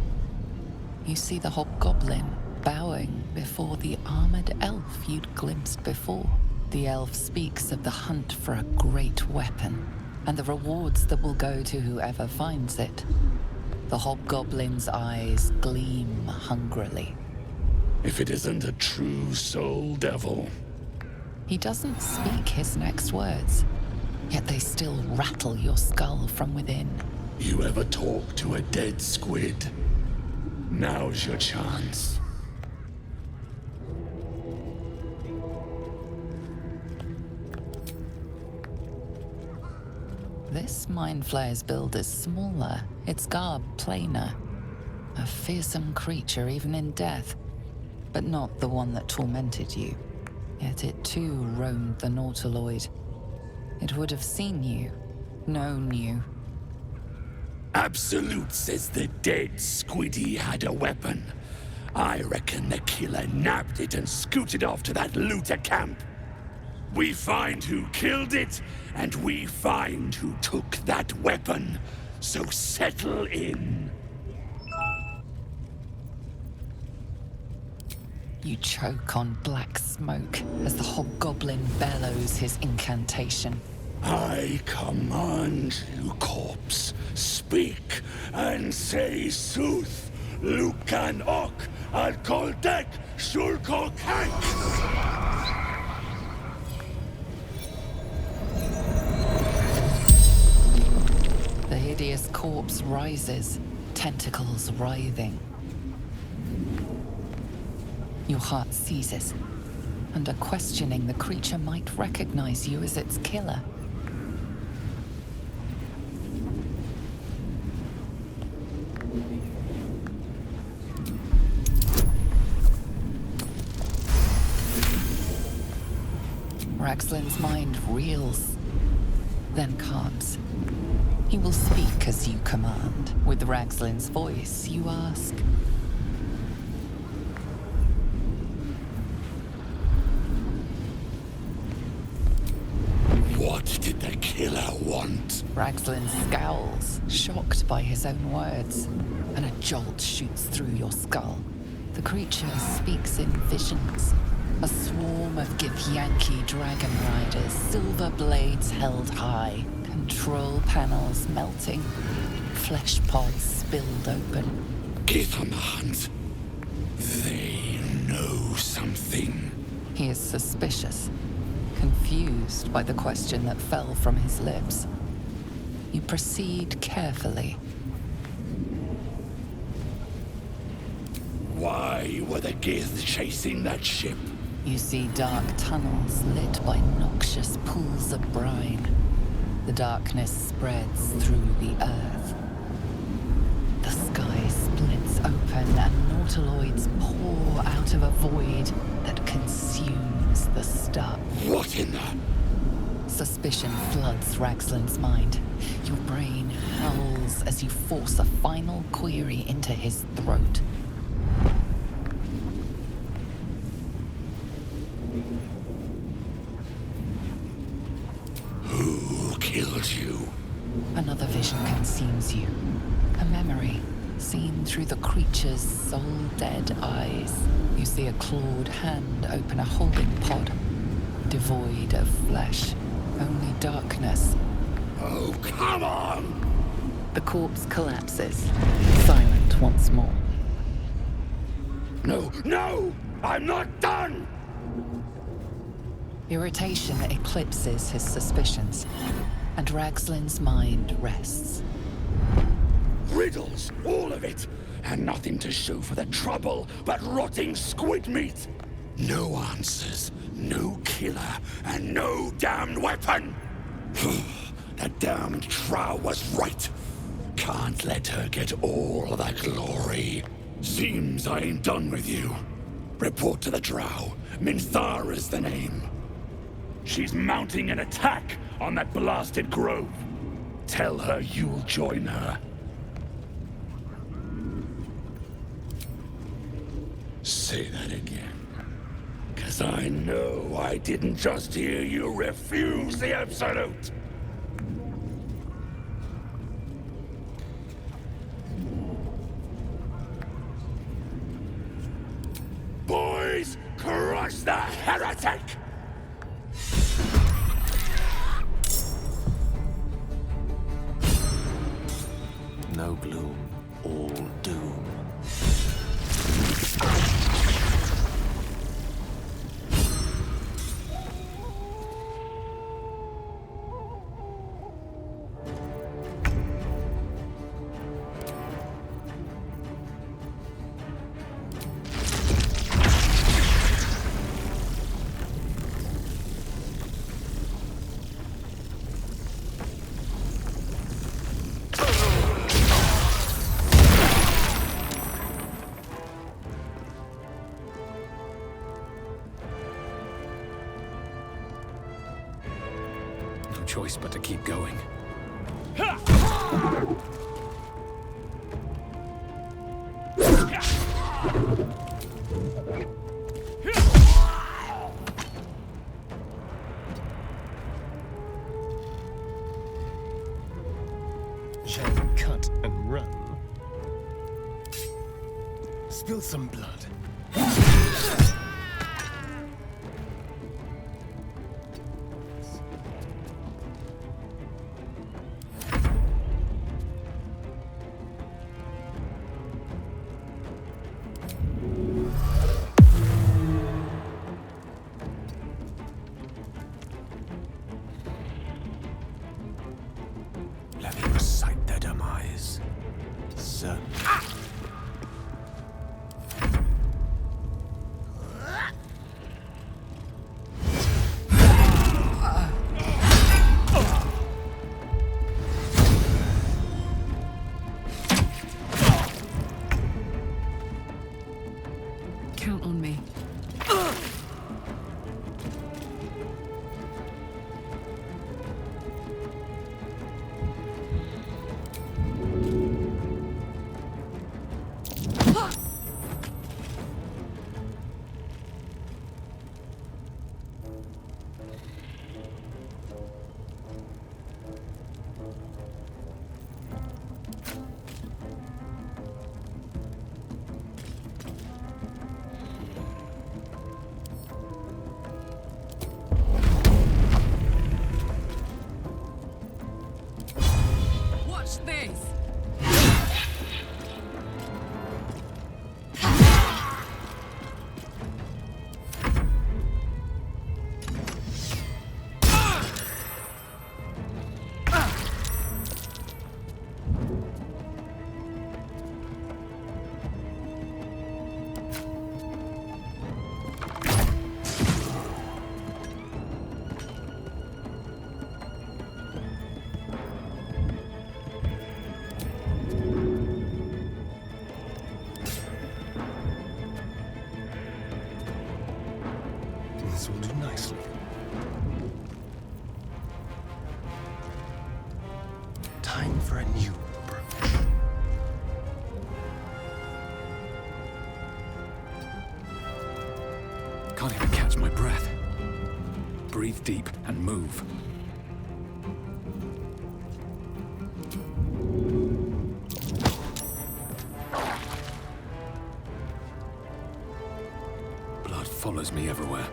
You see the hobgoblin bowing before the armored elf you'd glimpsed before. The elf speaks of the hunt for a great weapon, and the rewards that will go to whoever finds it. The hobgoblin's eyes gleam hungrily. If it isn't a true soul devil. He doesn't speak his next words, yet they still rattle your skull from within. You ever talk to a dead squid? Now's your chance. This Mind Flayer's build is smaller, its garb plainer. A fearsome creature even in death, but not the one that tormented you. Yet it too roamed the Nautiloid. It would have seen you, known you. Absolute says the dead squiddy had a weapon. I reckon the killer nabbed it and scooted off to that looter camp. We find who killed it, and we find who took that weapon. So settle in. You choke on black smoke as the hobgoblin bellows his incantation. I command you, corpse, speak and say sooth. Lucan ok al koldek shulko kank. The hideous corpse rises, tentacles writhing. Your heart seizes. Under questioning, the creature might recognize you as its killer. Raxlin's mind reels, then calms. He will speak as you command. With Raxlin's voice, you ask. What did the killer want? Raxlin scowls, shocked by his own words, and a jolt shoots through your skull. The creature speaks in visions. A swarm of Githyanki dragon riders, silver blades held high, control panels melting, flesh pods spilled open. Get on the hunt. They know something. He is suspicious, confused by the question that fell from his lips. You proceed carefully. Why were the Gith chasing that ship? You see dark tunnels lit by noxious pools of brine. The darkness spreads through the earth. The sky splits open and nautiloids pour out of a void that consumes the stuff. What in the... Suspicion floods Raxlin's mind. Your brain howls as you force a final query into his throat. Who killed you? Another vision consumes you. A memory, seen through the creature's soul-dead eyes. You see a clawed hand open a holding pod, devoid of flesh, only darkness. Oh, come on! The corpse collapses, silent once more. No, no! I'm not done! Irritation eclipses his suspicions, and Raxlin's mind rests. Riddles, all of it, and nothing to show for the trouble but rotting squid meat. No answers, no killer, and no damned weapon. That damned Trow was right. Can't let her get all the glory. Seems I ain't done with you. Report to the Drow. Minthara's the name. She's mounting an attack on that blasted grove. Tell her you'll join her. Say that again. 'Cause I know I didn't just hear you refuse the Absolute. pathetic! No gloom, all doom. No choice but to keep going. Shall we cut and run? Spill some blood. Let me recite their demise. Son. Count on me. Watch this! This will do nicely. Time for a new approach. Can't even catch my breath. Breathe deep and move. Blood follows me everywhere.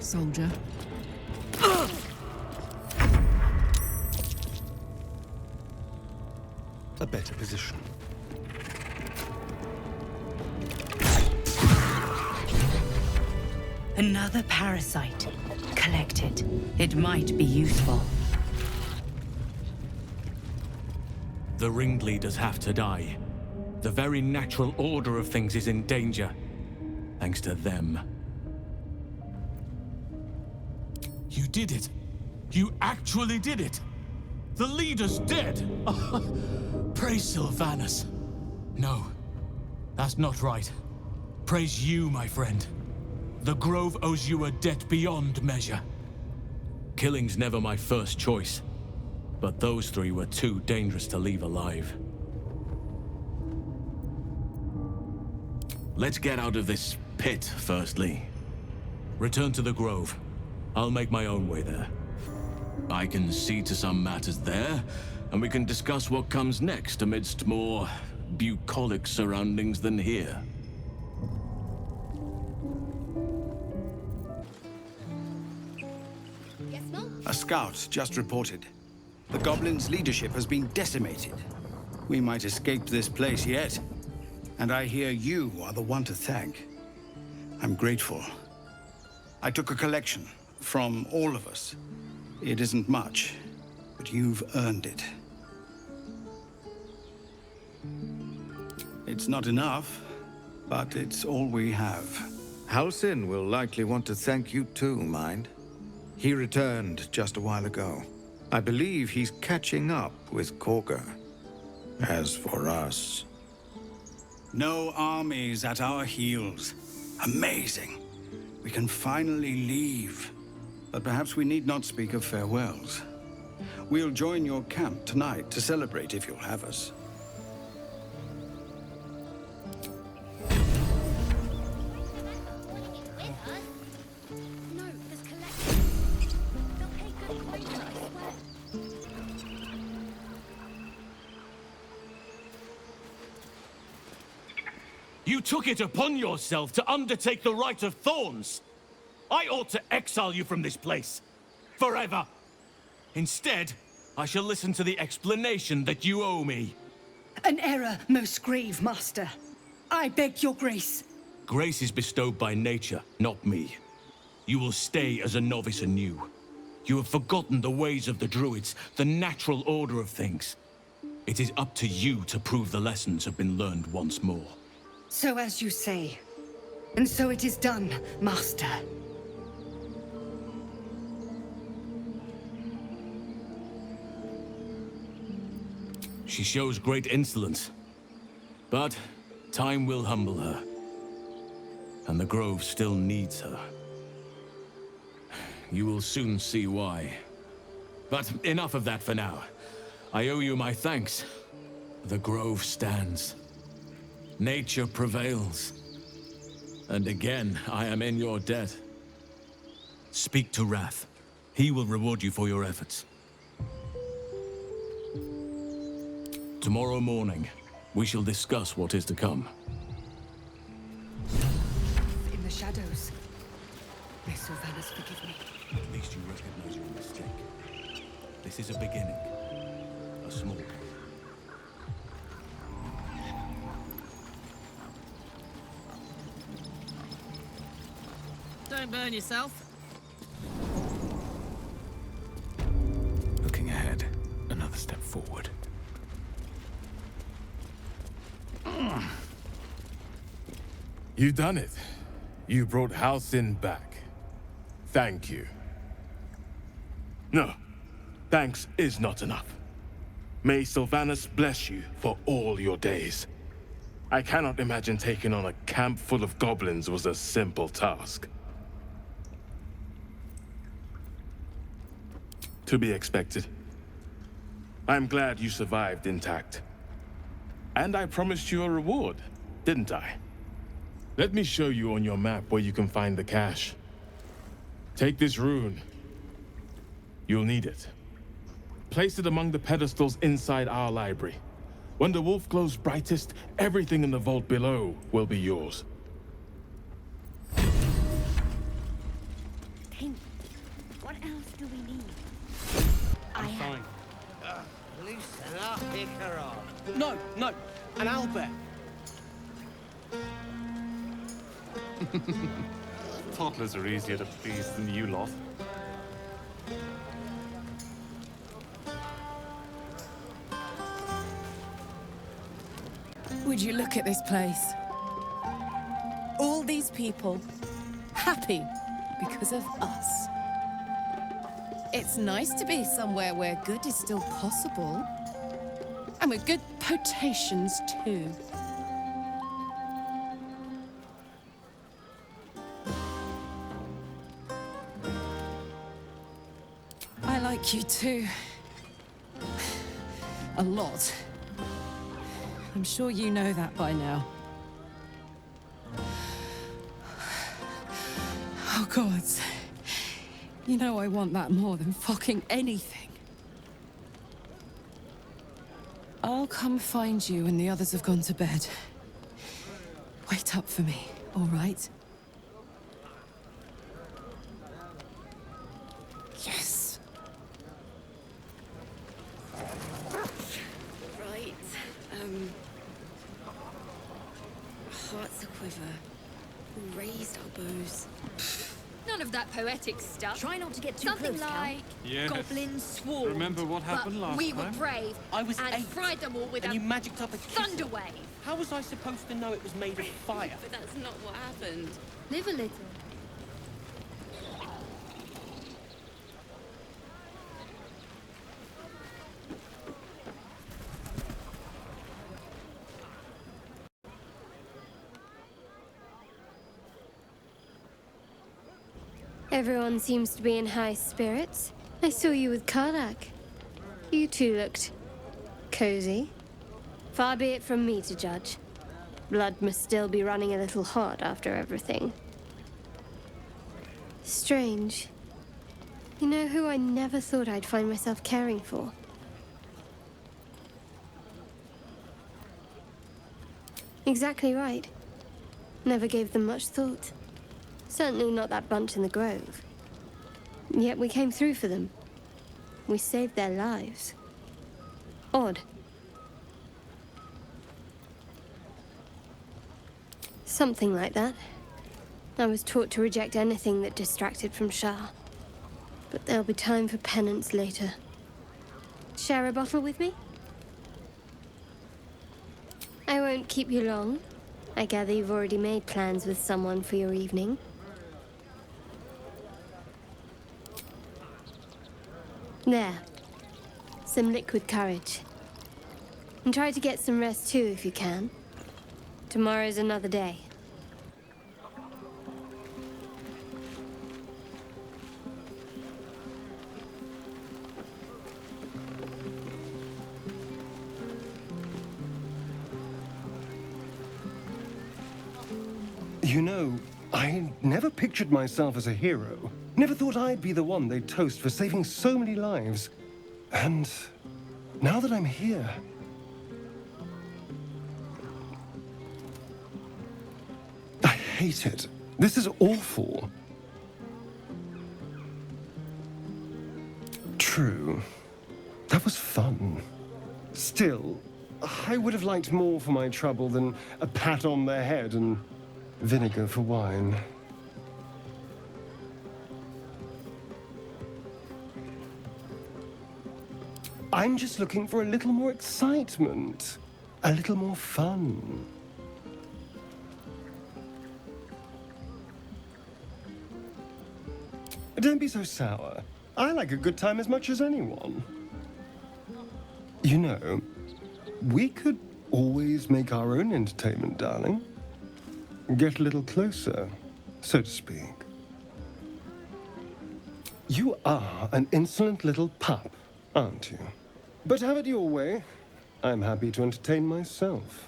Soldier. A better position. Another parasite. Collect it. It might be useful. The ringleaders have to die. The very natural order of things is in danger, thanks to them. You did it. You actually did it. The leader's dead. Praise Sylvanus. No, that's not right. Praise you, my friend. The Grove owes you a debt beyond measure. Killing's never my first choice, but those three were too dangerous to leave alive. Let's get out of this pit, firstly. Return to the Grove. I'll make my own way there. I can see to some matters there, and we can discuss what comes next amidst more bucolic surroundings than here. A scout just reported. The goblins' leadership has been decimated. We might escape this place yet. And I hear you are the one to thank. I'm grateful. I took a collection from all of us. It isn't much, but you've earned it. It's not enough, but it's all we have. Halsin will likely want to thank you too, mind. He returned just a while ago. I believe he's catching up with Korga. As for us... No armies at our heels. Amazing. We can finally leave. But perhaps we need not speak of farewells. We'll join your camp tonight to celebrate if you'll have us. You took it upon yourself to undertake the Rite of Thorns. I ought to exile you from this place. Forever. Instead, I shall listen to the explanation that you owe me. An error most grieve, Master. I beg your grace. Grace is bestowed by nature, not me. You will stay as a novice anew. You have forgotten the ways of the Druids, the natural order of things. It is up to you to prove the lessons have been learned once more. So as you say. And so it is done, Master. She shows great insolence. But time will humble her. And the Grove still needs her. You will soon see why. But enough of that for now. I owe you my thanks. The Grove stands. Nature prevails. And again, I am in your debt. Speak to Wrath. He will reward you for your efforts. Tomorrow morning, we shall discuss what is to come. In the shadows. May Sylvanus forgive me. At least you recognize your mistake. This is a beginning. A small one. Don't burn yourself. Looking ahead, another step forward. You've done it. You brought Halsin back. Thank you. No, thanks is not enough. May Sylvanus bless you for all your days. I cannot imagine taking on a camp full of goblins was a simple task. To be expected. I'm glad you survived intact. And I promised you a reward, didn't I? Let me show you on your map where you can find the cache. Take this rune. You'll need it. Place it among the pedestals inside our library. When the wolf glows brightest, everything in the vault below will be yours. King, what else do we need? I'm fine. Loosen up, Icarus. No, no. An owlbear. Toddlers are easier to please than you lot. Would you look at this place? All these people happy because of us. It's nice to be somewhere where good is still possible. And with good potations, too. I like you too. A lot. I'm sure you know that by now. Oh, God. You know I want that more than fucking anything. I'll come find you when the others have gone to bed. Wait up for me, all right? Yes. Right. Hearts a-quiver. Raised elbows. None of that poetic stuff. Try not to get too Something close, Cal. like Yes. goblins swarmed. Remember what happened but last we time? were brave. I was and 8. fried them all with And a you magicked up a thunder wave. How was I supposed to know it was made of fire? But that's not what happened. Live a little. Everyone seems to be in high spirits. I saw you with Kardak. You two looked cozy. Far be it from me to judge. Blood must still be running a little hot after everything. Strange. You know who I never thought I'd find myself caring for? Exactly right. Never gave them much thought. Certainly not that bunch in the grove. Yet we came through for them. We saved their lives. Odd. Something like that. I was taught to reject anything that distracted from Shah. But there'll be time for penance later. Share a bottle with me? I won't keep you long. I gather you've already made plans with someone for your evening. There. Some liquid courage. And try to get some rest too if you can. Tomorrow's another day. You know, I never pictured myself as a hero. Never thought I'd be the one they'd toast for saving so many lives. And now that I'm here... I hate it. This is awful. True. That was fun. Still, I would have liked more for my trouble than a pat on the head and vinegar for wine. I'm just looking for a little more excitement, a little more fun. Don't be so sour. I like a good time as much as anyone. You know, we could always make our own entertainment, darling. Get a little closer, so to speak. You are an insolent little pup, aren't you? But have it your way. I'm happy to entertain myself.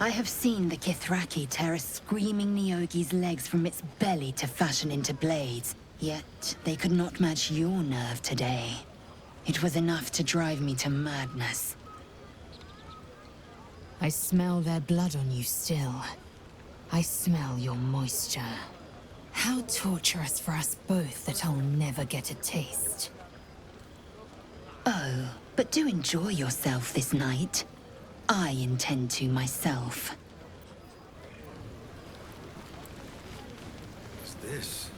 I have seen the Kithraki tear a screaming Neogi's legs from its belly to fashion into blades. Yet they could not match your nerve today. It was enough to drive me to madness. I smell their blood on you still. I smell your moisture. How torturous for us both that I'll never get a taste. Oh, but do enjoy yourself this night. I intend to myself. What's this?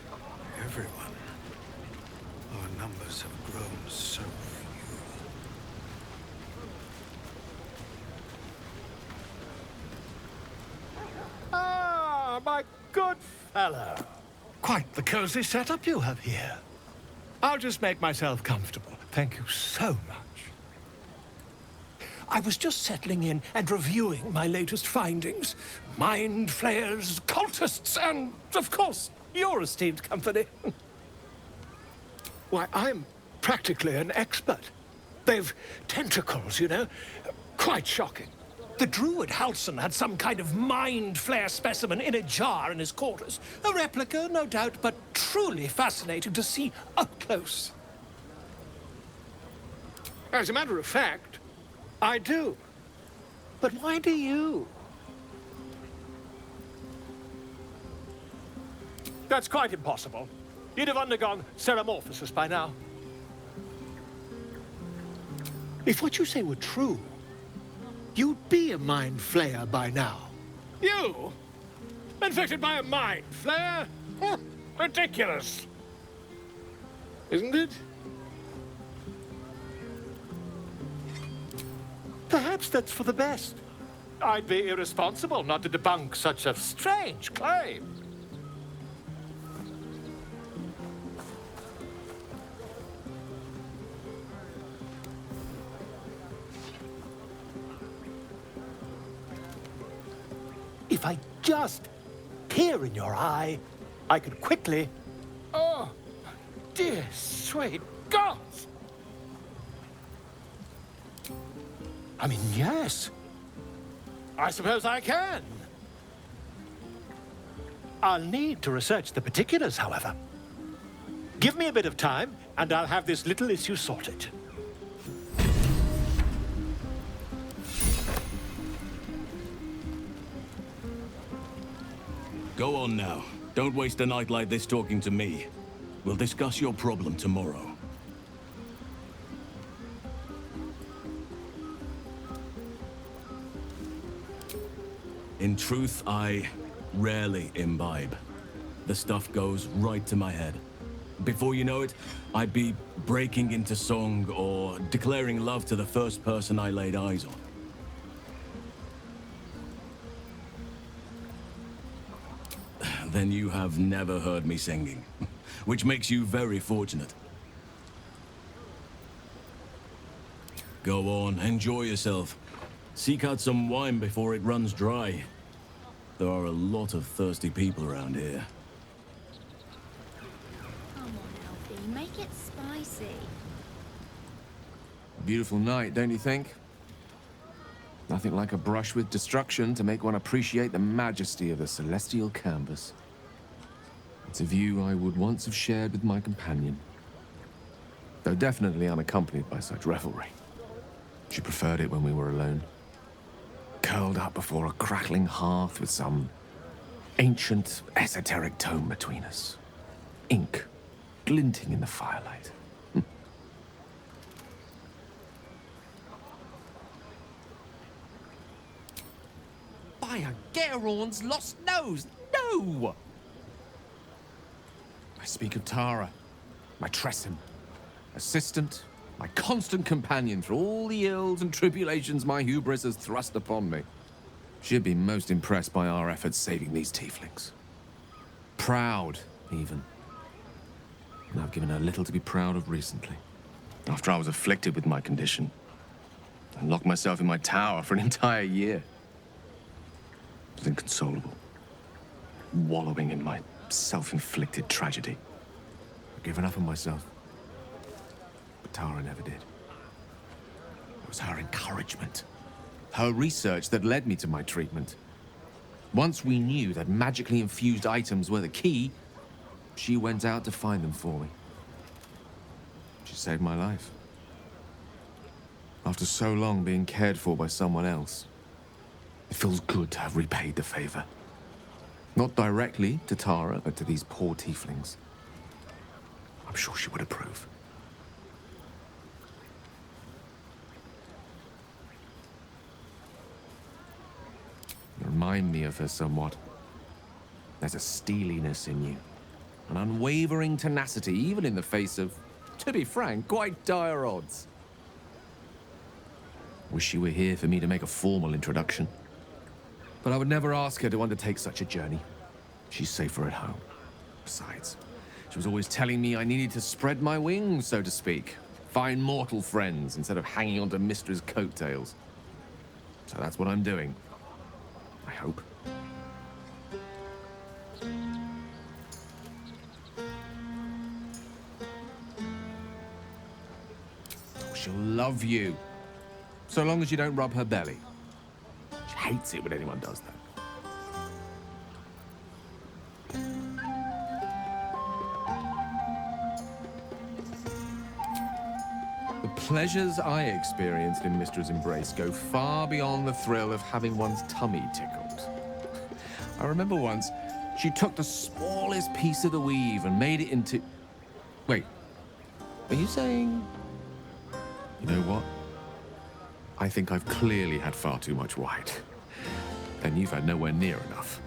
Everyone. Our numbers have grown so few. Ah, my good fellow. Quite the cozy setup you have here. I'll just make myself comfortable. Thank you so much. I was just settling in and reviewing my latest findings. Mind flayers, cultists, and, of course, your esteemed company. Why, I'm practically an expert. They've tentacles, you know. Quite shocking. The druid Halson had some kind of mind flare specimen in a jar in his quarters. A replica, no doubt, but truly fascinating to see up close. As a matter of fact, I do. But why do you? That's quite impossible. You'd have undergone ceramorphosis by now. If what you say were true, you'd be a mind flayer by now. You? Infected by a mind flayer? Ridiculous. Isn't it? Perhaps that's for the best. I'd be irresponsible not to debunk such a strange claim. If I just peer in your eye, I could quickly... Oh, dear sweet gods! I mean, yes. I suppose I can. I'll need to research the particulars, however. Give me a bit of time, and I'll have this little issue sorted. Go on now. Don't waste a night like this talking to me. We'll discuss your problem tomorrow. In truth, I rarely imbibe. The stuff goes right to my head. Before you know it, I'd be breaking into song or declaring love to the first person I laid eyes on. Then you have never heard me singing, which makes you very fortunate. Go on, enjoy yourself. Seek out some wine before it runs dry. There are a lot of thirsty people around here. Come on, Alfie, make it spicy. Beautiful night, don't you think? Nothing like a brush with destruction to make one appreciate the majesty of the celestial canvas. It's a view I would once have shared with my companion, though definitely unaccompanied by such revelry. She preferred it when we were alone, curled up before a crackling hearth with some ancient, esoteric tome between us. Ink glinting in the firelight. By a Gerawn's lost nose! No! I speak of Tara, my Tressim, assistant, my constant companion through all the ills and tribulations my hubris has thrust upon me. She'd be most impressed by our efforts saving these tieflings. Proud, even. And I've given her little to be proud of recently. After I was afflicted with my condition, I locked myself in my tower for an entire year. I was inconsolable, wallowing in my self-inflicted tragedy. I'd given up on myself. But Tara never did. It was her encouragement, her research that led me to my treatment. Once we knew that magically infused items were the key, she went out to find them for me. She saved my life. After so long being cared for by someone else, it feels good to have repaid the favor. Not directly to Tara, but to these poor tieflings. I'm sure she would approve. You remind me of her somewhat. There's a steeliness in you, an unwavering tenacity, even in the face of To be frank, quite dire odds. Wish she were here for me to make a formal introduction. But I would never ask her to undertake such a journey. She's safer at home. Besides, she was always telling me I needed to spread my wings, so to speak. Find mortal friends instead of hanging onto Mistra's coattails. So that's what I'm doing. I hope. Oh, she'll love you. So long as you don't rub her belly. She hates it when anyone does that. The pleasures I experienced in Mistra's embrace go far beyond the thrill of having one's tummy tickled. I remember once, she took the smallest piece of the weave and made it into... Wait, are you saying... You know what? I think I've clearly had far too much wine. And you've had nowhere near enough.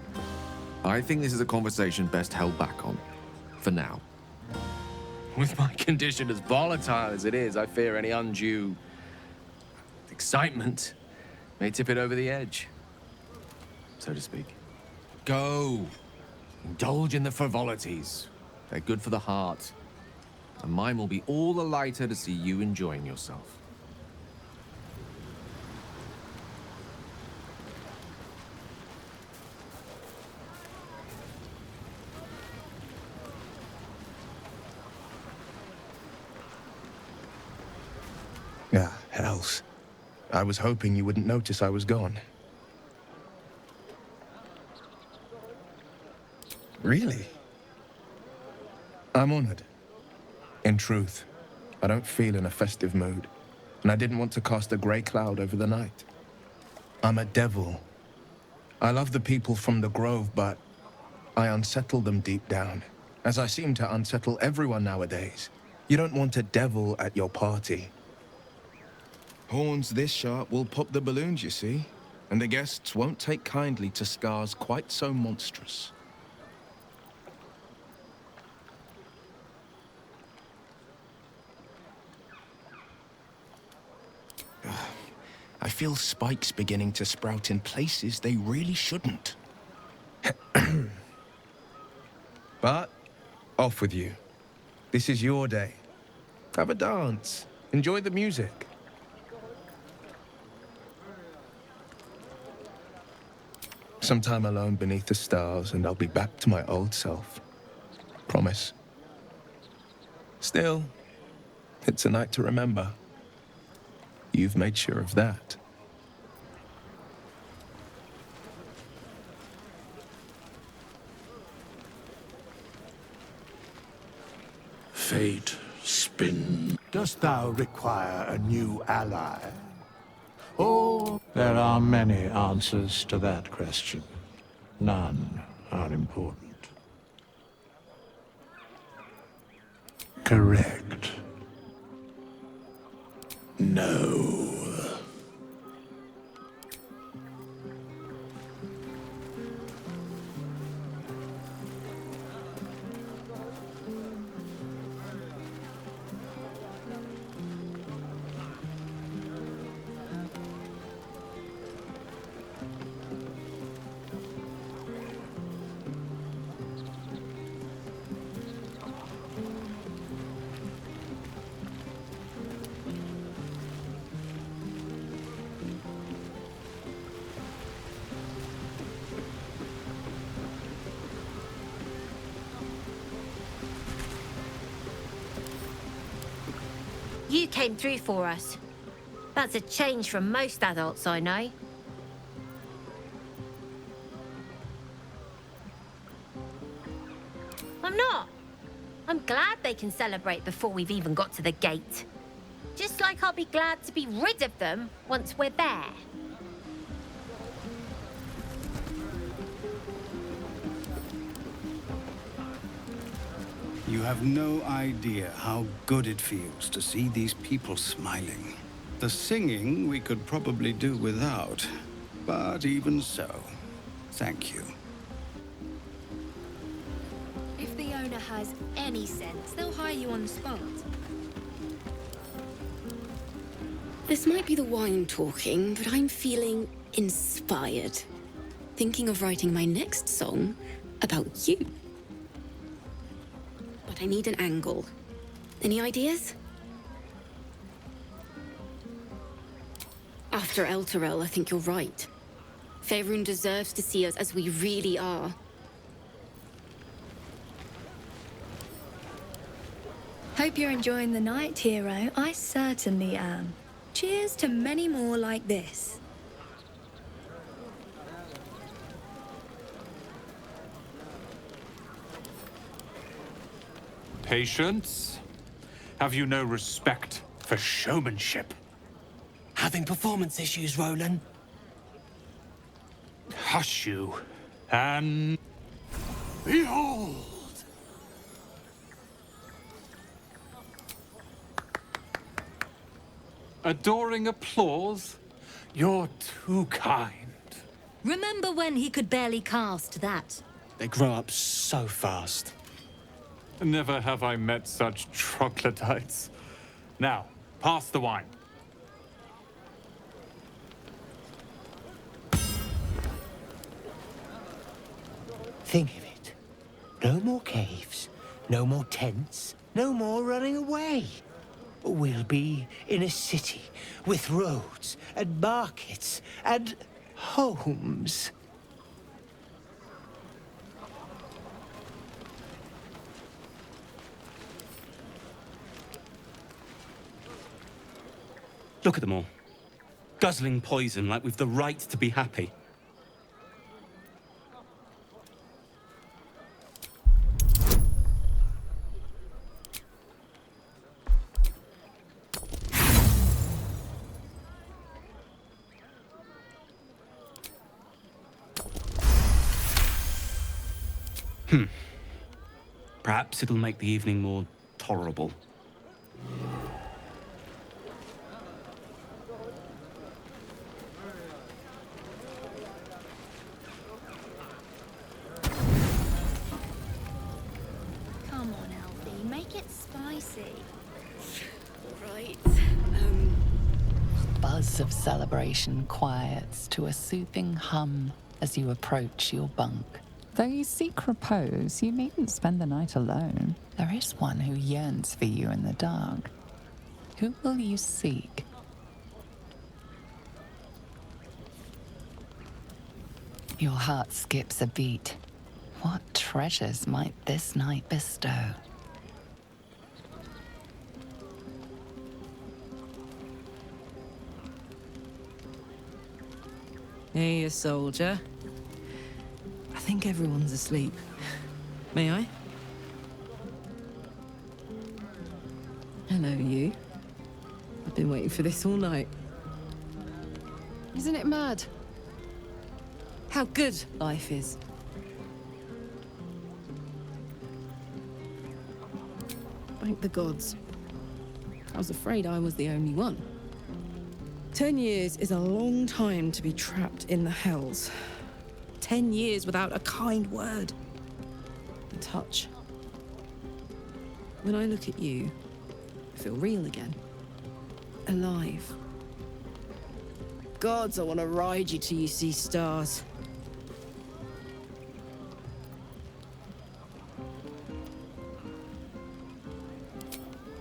I think this is a conversation best held back on. For now. With my condition as volatile as it is, I fear any undue excitement may tip it over the edge, so to speak. Go. Indulge in the frivolities. They're good for the heart. And mine will be all the lighter to see you enjoying yourself. Ah, hells. I was hoping you wouldn't notice I was gone. Really? I'm honored. In truth, I don't feel in a festive mood, and I didn't want to cast a grey cloud over the night. I'm a devil. I love the people from the Grove, but I unsettle them deep down, as I seem to unsettle everyone nowadays. You don't want a devil at your party. Horns this sharp will pop the balloons, you see, and the guests won't take kindly to scars quite so monstrous. I feel spikes beginning to sprout in places they really shouldn't. But, off with you. This is your day. Have a dance. Enjoy the music. Some time alone beneath the stars, and I'll be back to my old self. Promise. Still, it's a night to remember. You've made sure of that. Fate, spin. Dost thou require a new ally? Oh, there are many answers to that question. None are important. Correct. No. You came through for us. That's a change from most adults I know. I'm not. I'm glad they can celebrate before we've even got to the gate. Just like I'll be glad to be rid of them once we're there. You have no idea how good it feels to see these people smiling. The singing we could probably do without, but even so, thank you. If the owner has any sense, they'll hire you on the spot. This might be the wine talking, but I'm feeling inspired. Thinking of writing my next song about you. But I need an angle. Any ideas? After Elturel, I think you're right. Faerun deserves to see us as we really are. Hope you're enjoying the night, hero. I certainly am. Cheers to many more like this. Patience? Have you no respect for showmanship? Having performance issues, Roland? Hush you, and behold! Adoring applause? You're too kind. Remember when he could barely cast that? They grow up so fast. Never have I met such troglodytes. Now, pass the wine. Think of it. No more caves, no more tents, no more running away. We'll be in a city with roads and markets and homes. Look at them all. Guzzling poison like we've the right to be happy. Perhaps it'll make the evening more tolerable. Come on, Alfie, make it spicy. Right. Buzz of celebration quiets to a soothing hum as you approach your bunk. Though you seek repose, you needn't spend the night alone. There is one who yearns for you in the dark. Who will you seek? Your heart skips a beat. What treasures might this night bestow? Hey, soldier. I think everyone's asleep. May I? Hello, you. I've been waiting for this all night. Isn't it mad? How good life is. Thank the gods. I was afraid I was the only one. 10 years is a long time to be trapped in the hells. 10 years without a kind word. A touch. When I look at you, I feel real again. Alive. Gods, I want to ride you till you see stars.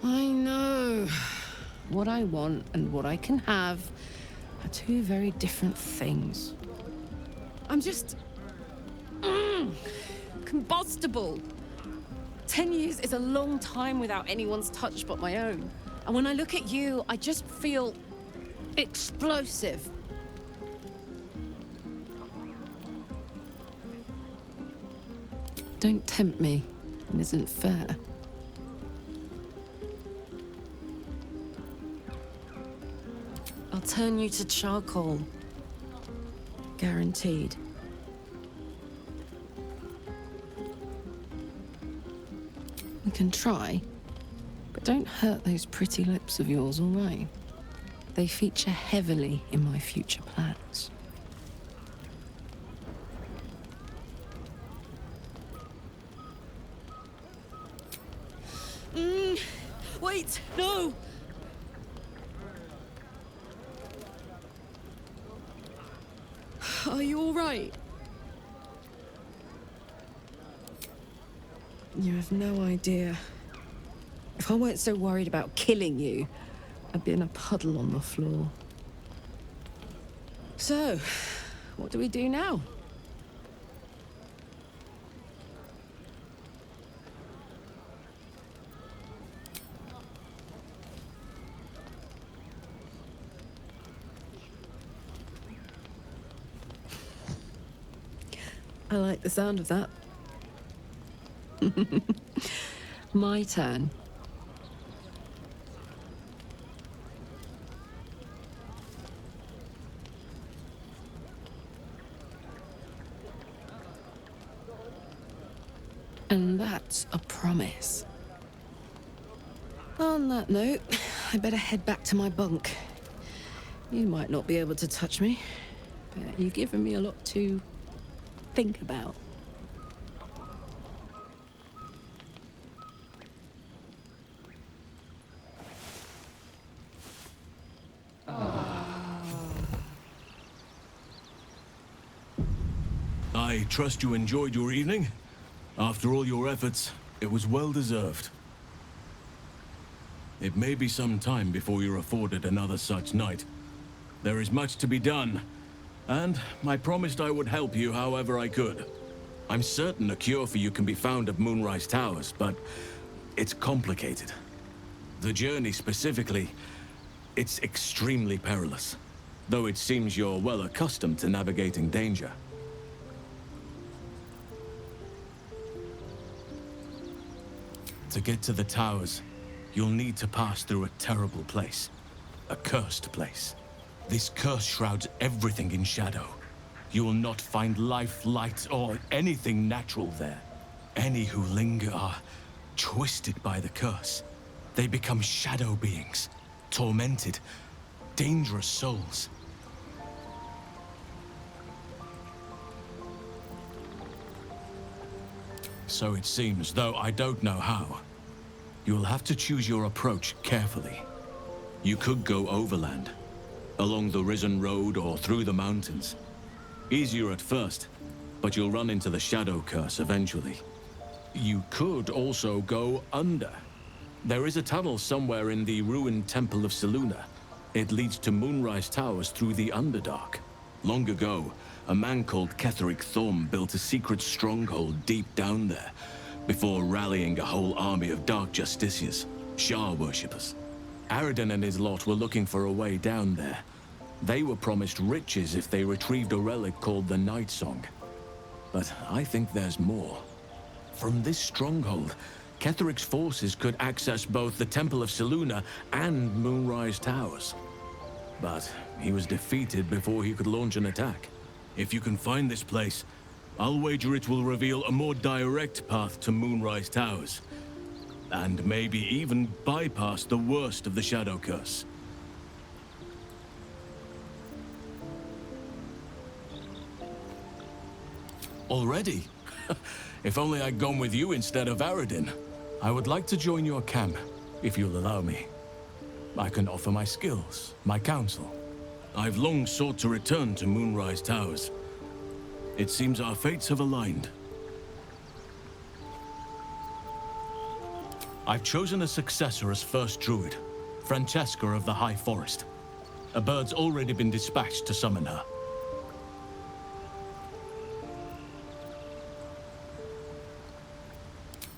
I know. What I want and what I can have are two very different things. I'm just... combustible. 10 years is a long time without anyone's touch but my own. And when I look at you, I just feel... explosive. Don't tempt me. It isn't fair. I'll turn you to charcoal. Guaranteed. We can try, but don't hurt those pretty lips of yours, all right? They feature heavily in my future plans. Wait, no! Are you all right? You have no idea. If I weren't so worried about killing you, I'd be in a puddle on the floor. So, what do we do now? I like the sound of that. My turn. And that's a promise. On that note, I better head back to my bunk. You might not be able to touch me, but you've given me a lot to think about. I trust you enjoyed your evening. After all your efforts, it was well deserved. It may be some time before you're afforded another such night. There is much to be done, and I promised I would help you however I could. I'm certain a cure for you can be found at Moonrise Towers, but it's complicated. The journey specifically, it's extremely perilous, though it seems you're well accustomed to navigating danger. To get to the towers, you'll need to pass through a terrible place. A cursed place. This curse shrouds everything in shadow. You will not find life, light, or anything natural there. Any who linger are twisted by the curse. They become shadow beings, tormented, dangerous souls. So it seems, though I don't know how. You'll have to choose your approach carefully. You could go overland, along the Risen Road or through the mountains. Easier at first, but you'll run into the Shadow Curse eventually. You could also go under. There is a tunnel somewhere in the ruined Temple of Selûne. It leads to Moonrise Towers through the Underdark. Long ago, a man called Ketheric Thorm built a secret stronghold deep down there, before rallying a whole army of Dark Justiciars, Shah worshippers. Aradin and his lot were looking for a way down there. They were promised riches if they retrieved a relic called the Night Song. But I think there's more. From this stronghold, Ketheric's forces could access both the Temple of Selûne and Moonrise Towers. But he was defeated before he could launch an attack. If you can find this place, I'll wager it will reveal a more direct path to Moonrise Towers. And maybe even bypass the worst of the Shadow Curse. Already? If only I'd gone with you instead of Aradin. I would like to join your camp, if you'll allow me. I can offer my skills, my counsel. I've long sought to return to Moonrise Towers. It seems our fates have aligned. I've chosen a successor as first druid, Francesca of the High Forest. A bird's already been dispatched to summon her.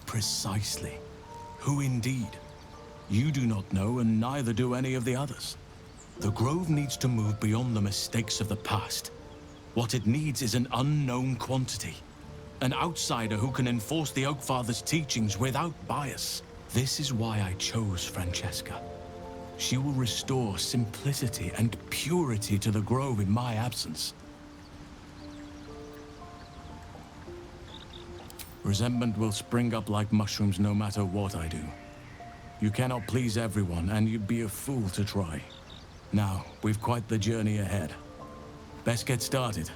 Precisely. Who indeed? You do not know, and neither do any of the others. The Grove needs to move beyond the mistakes of the past. What it needs is an unknown quantity. An outsider who can enforce the Oakfather's teachings without bias. This is why I chose Francesca. She will restore simplicity and purity to the Grove in my absence. Resentment will spring up like mushrooms no matter what I do. You cannot please everyone, and you'd be a fool to try. Now, we've quite the journey ahead. Best get started.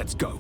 Let's go.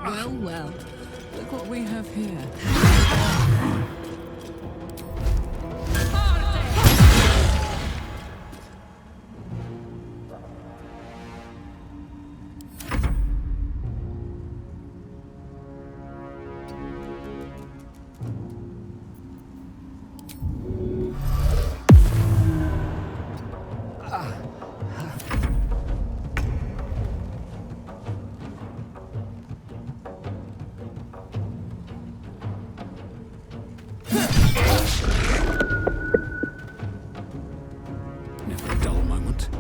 Well, well. Look what we have here. Never a dull moment.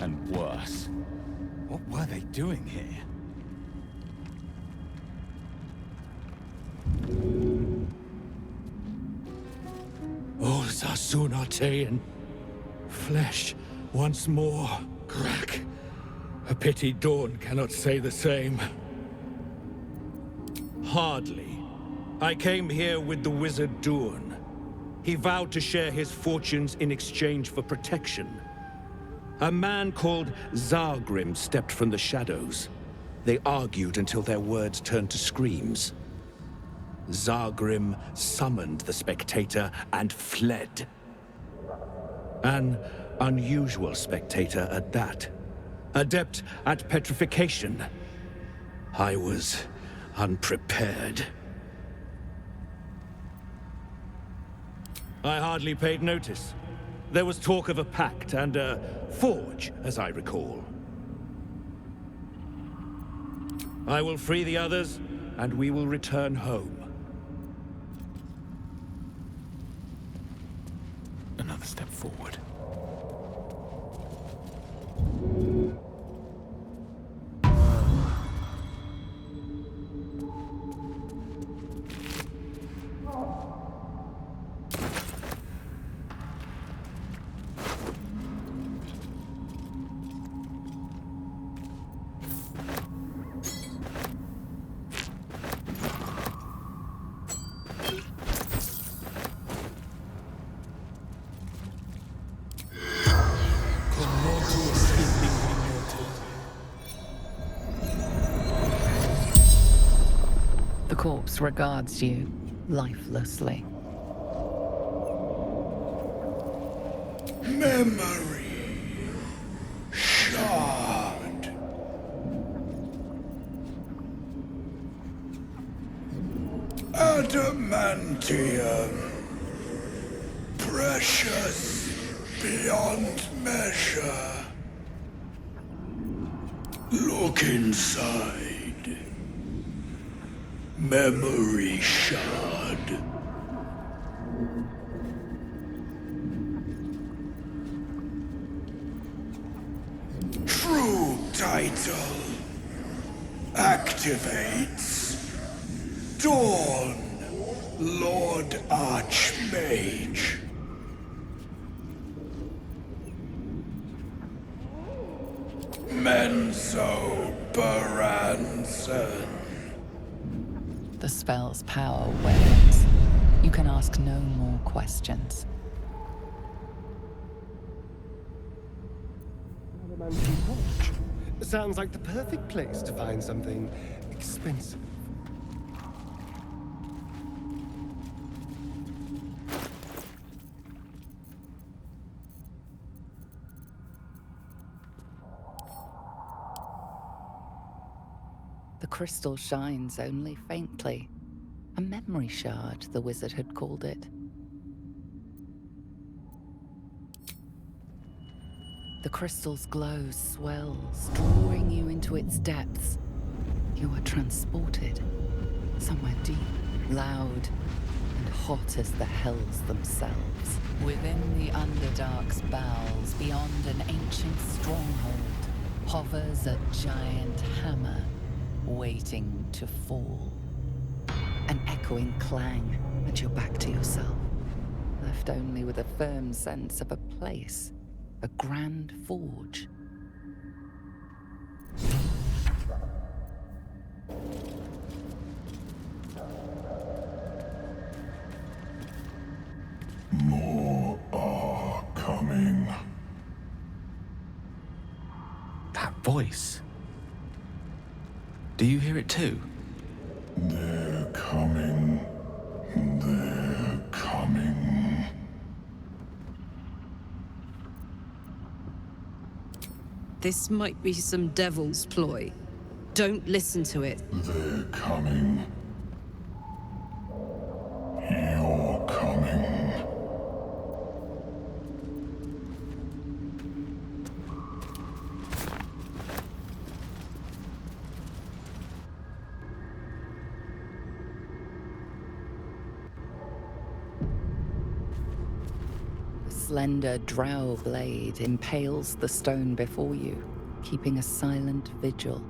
And worse. What were they doing here? All Zarsunartean. Flesh once more. Crack. A pity Dawn cannot say the same. Hardly. I came here with the wizard Dawn. He vowed to share his fortunes in exchange for protection. A man called Zargrim stepped from the shadows. They argued until their words turned to screams. Zargrim summoned the spectator and fled. An unusual spectator at that. Adept at petrification. I was unprepared. I hardly paid notice. There was talk of a pact and a forge, as I recall. I will free the others, and we will return home. Another step forward. The corpse regards you lifelessly. Memory. Shard. Adamantium. Precious beyond measure. Look inside. Memory shard. True title. Activates. Dawn. Lord Archmage. Menzo Baranson. The spell's power wanes. You can ask no more questions. Sounds like the perfect place to find something expensive. The crystal shines only faintly. A memory shard, the wizard had called it. The crystal's glow swells, drawing you into its depths. You are transported somewhere deep, loud, and hot as the hells themselves. Within the Underdark's bowels, beyond an ancient stronghold, hovers a giant hammer, waiting to fall. An echoing clang, and you're back to yourself, left only with a firm sense of a place, a grand forge. More are coming. That voice. Do you hear it too? They're coming. They're coming. This might be some devil's ploy. Don't listen to it. They're coming. You're coming. A slender drow blade impales the stone before you, keeping a silent vigil.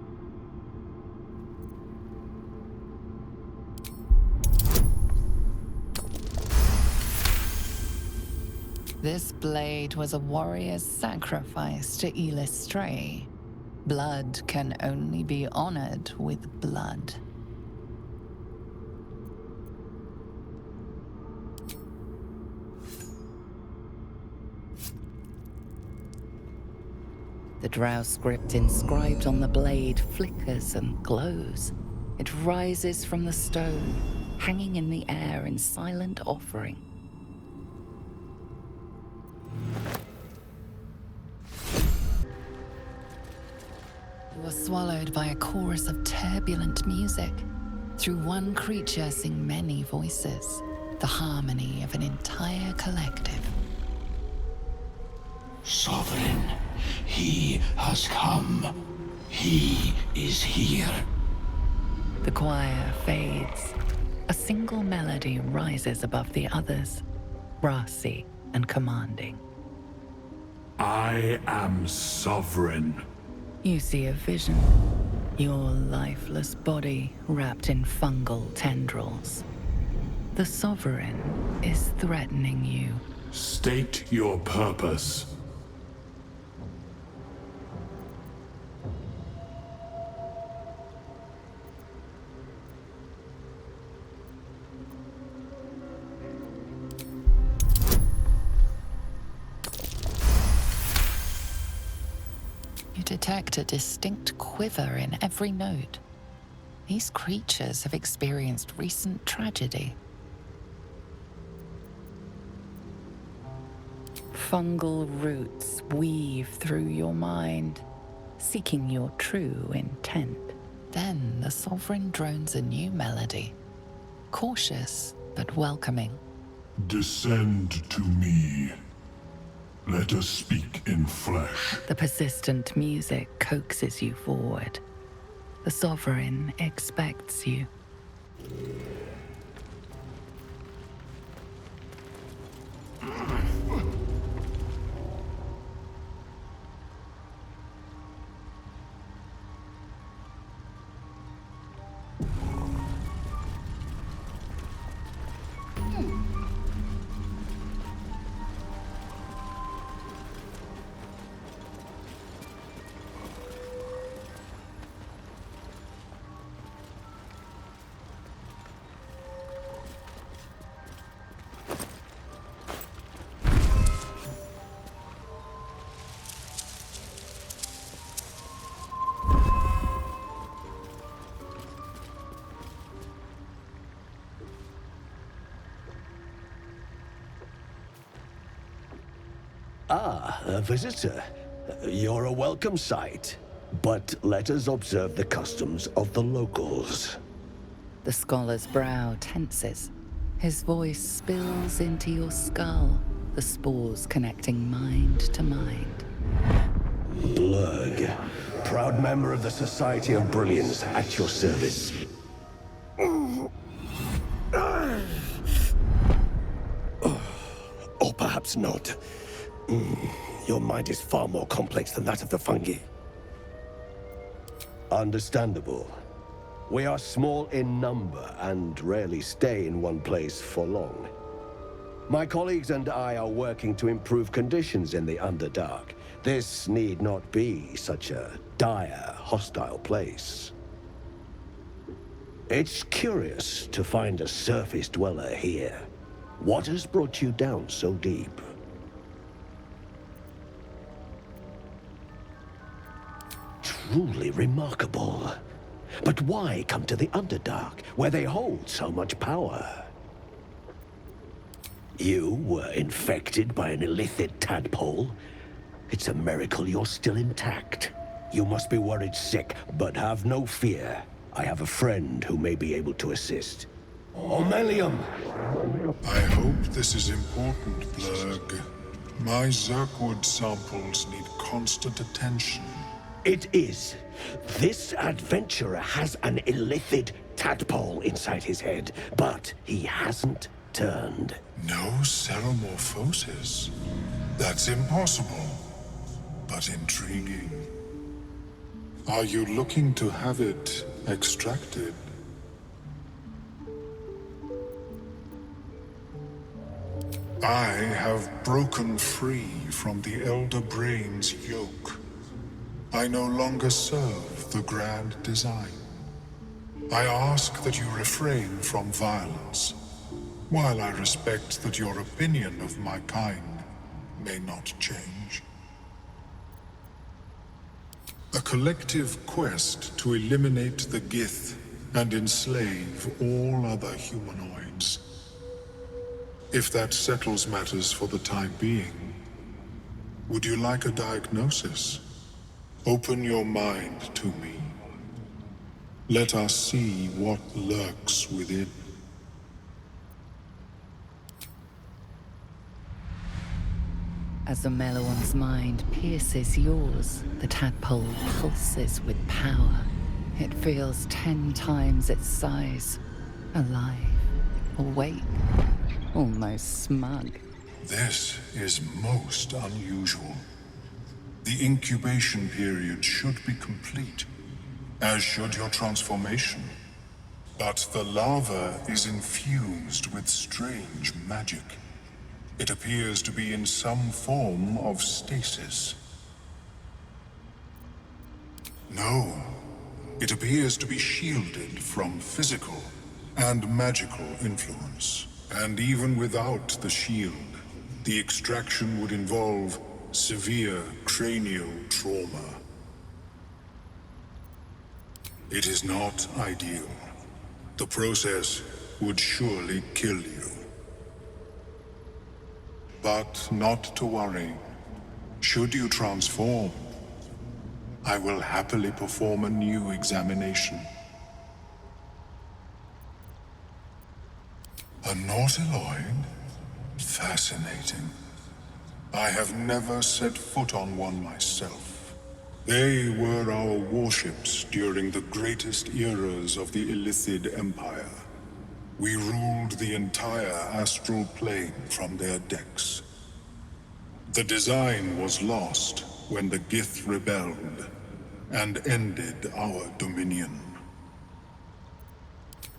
This blade was a warrior's sacrifice to Elistray. Blood can only be honored with blood. The drow script inscribed on the blade flickers and glows. It rises from the stone, hanging in the air in silent offering. You are swallowed by a chorus of turbulent music. Through one creature sing many voices, the harmony of an entire collective. Sovereign, he has come. He is here. The choir fades. A single melody rises above the others, brassy and commanding. I am sovereign. You see a vision. Your lifeless body wrapped in fungal tendrils. The Sovereign is threatening you. State your purpose. You detect a distinct quiver in every note. These creatures have experienced recent tragedy. Fungal roots weave through your mind, seeking your true intent. Then the Sovereign drones a new melody, cautious but welcoming. Descend to me. Let us speak in flesh. The persistent music coaxes you forward. The Sovereign expects you. Ah, a visitor. You're a welcome sight. But let us observe the customs of the locals. The scholar's brow tenses. His voice spills into your skull, the spores connecting mind to mind. Blurg, proud member of the Society of Brilliance, at your service. Or perhaps not. Your mind is far more complex than that of the fungi. Understandable. We are small in number and rarely stay in one place for long. My colleagues and I are working to improve conditions in the Underdark. This need not be such a dire, hostile place. It's curious to find a surface dweller here. What has brought you down so deep? Truly remarkable. But why come to the Underdark, where they hold so much power? You were infected by an illithid tadpole? It's a miracle you're still intact. You must be worried sick, but have no fear. I have a friend who may be able to assist. Omelium! I hope this is important, Blurg. My Zerkwood samples need constant attention. It is. This adventurer has an illithid tadpole inside his head, but he hasn't turned. No seromorphosis. That's impossible, but intriguing. Are you looking to have it extracted? I have broken free from the Elder Brain's yoke. I no longer serve the grand design. I ask that you refrain from violence, while I respect that your opinion of my kind may not change. A collective quest to eliminate the Gith and enslave all other humanoids. If that settles matters for the time being, would you like a diagnosis? Open your mind to me. Let us see what lurks within. As the Meloan's mind pierces yours, the tadpole pulses with power. It feels 10 times its size. Alive, awake, almost smug. This is most unusual. The incubation period should be complete, as should your transformation. But the larva is infused with strange magic. It appears to be in some form of stasis. No, it appears to be shielded from physical and magical influence. And even without the shield, the extraction would involve severe cranial trauma. It is not ideal. The process would surely kill you. But not to worry. Should you transform, I will happily perform a new examination. A Nautiloid? Fascinating. I have never set foot on one myself. They were our warships during the greatest eras of the Illithid Empire. We ruled the entire astral plane from their decks. The design was lost when the Gith rebelled and ended our dominion.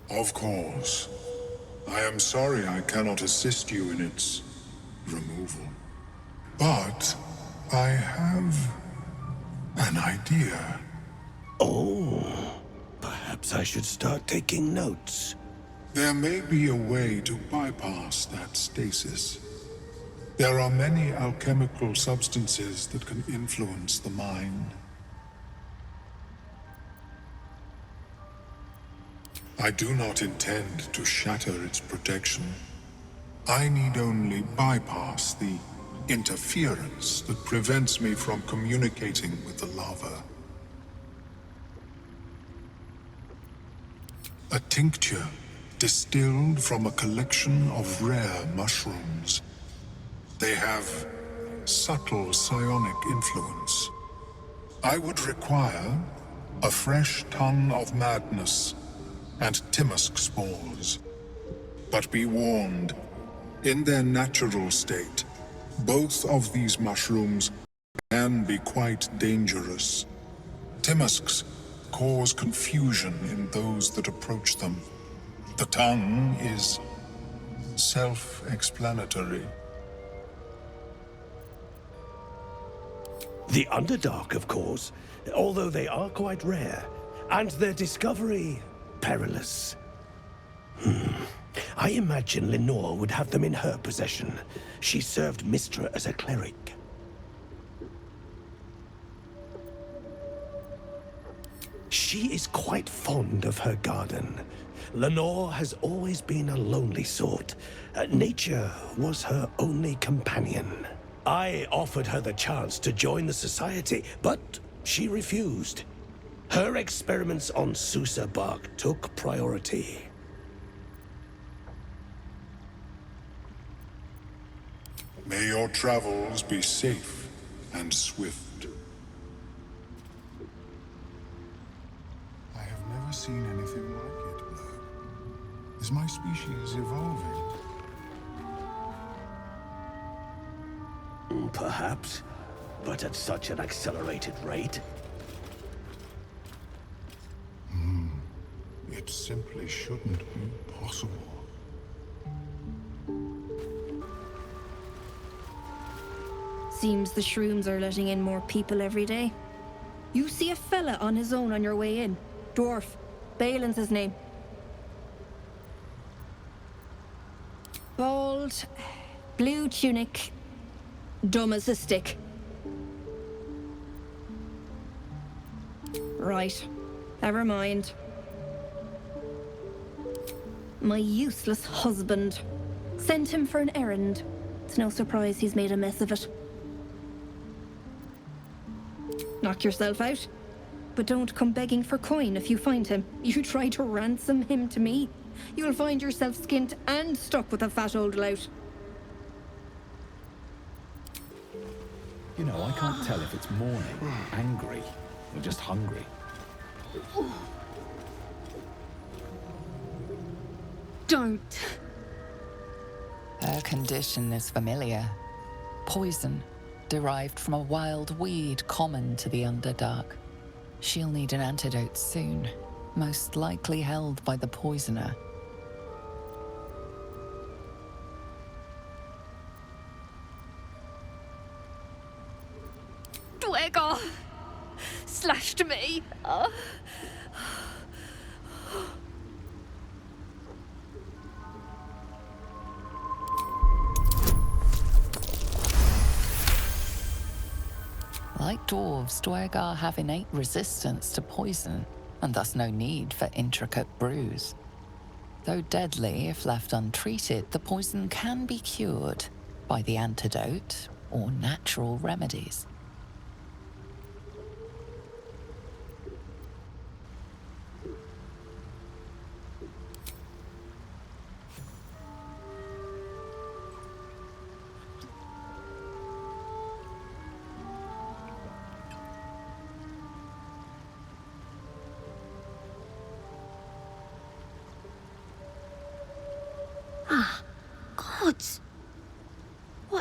Of course, I am sorry I cannot assist you in its removal. But I have an idea. Oh, perhaps I should start taking notes. There may be a way to bypass that stasis. There are many alchemical substances that can influence the mind. I do not intend to shatter its protection. I need only bypass the interference that prevents me from communicating with the lava. A tincture distilled from a collection of rare mushrooms. They have subtle psionic influence. I would require a fresh ton of madness and Timisk spores. But be warned, in their natural state, both of these mushrooms can be quite dangerous. Timisks cause confusion in those that approach them. The tongue is self-explanatory. The Underdark, of course, although they are quite rare, and their discovery perilous. I imagine Lenore would have them in her possession. She served Mistra as a cleric. She is quite fond of her garden. Lenore has always been a lonely sort. Nature was her only companion. I offered her the chance to join the society, but she refused. Her experiments on Susa bark took priority. May your travels be safe and swift. I have never seen anything like it, Blurb. Is my species evolving? Perhaps, but at such an accelerated rate. It simply shouldn't be possible. Seems the shrooms are letting in more people every day. You see a fella on his own on your way in. Dwarf. Balin's his name. Bald, blue tunic, dumb as a stick. Right. Never mind. My useless husband. Sent him for an errand. It's no surprise he's made a mess of it. Knock yourself out. But don't come begging for coin if you find him. You try to ransom him to me, you'll find yourself skint and stuck with a fat old lout. You know, I can't tell if it's mourning, angry, or just hungry. Don't. Her condition is familiar. Poison, derived from a wild weed common to the Underdark. She'll need an antidote soon, most likely held by the poisoner. Dwegor slashed me. Like dwarves, Dwergar have innate resistance to poison, and thus no need for intricate brews. Though deadly if left untreated, the poison can be cured by the antidote or natural remedies.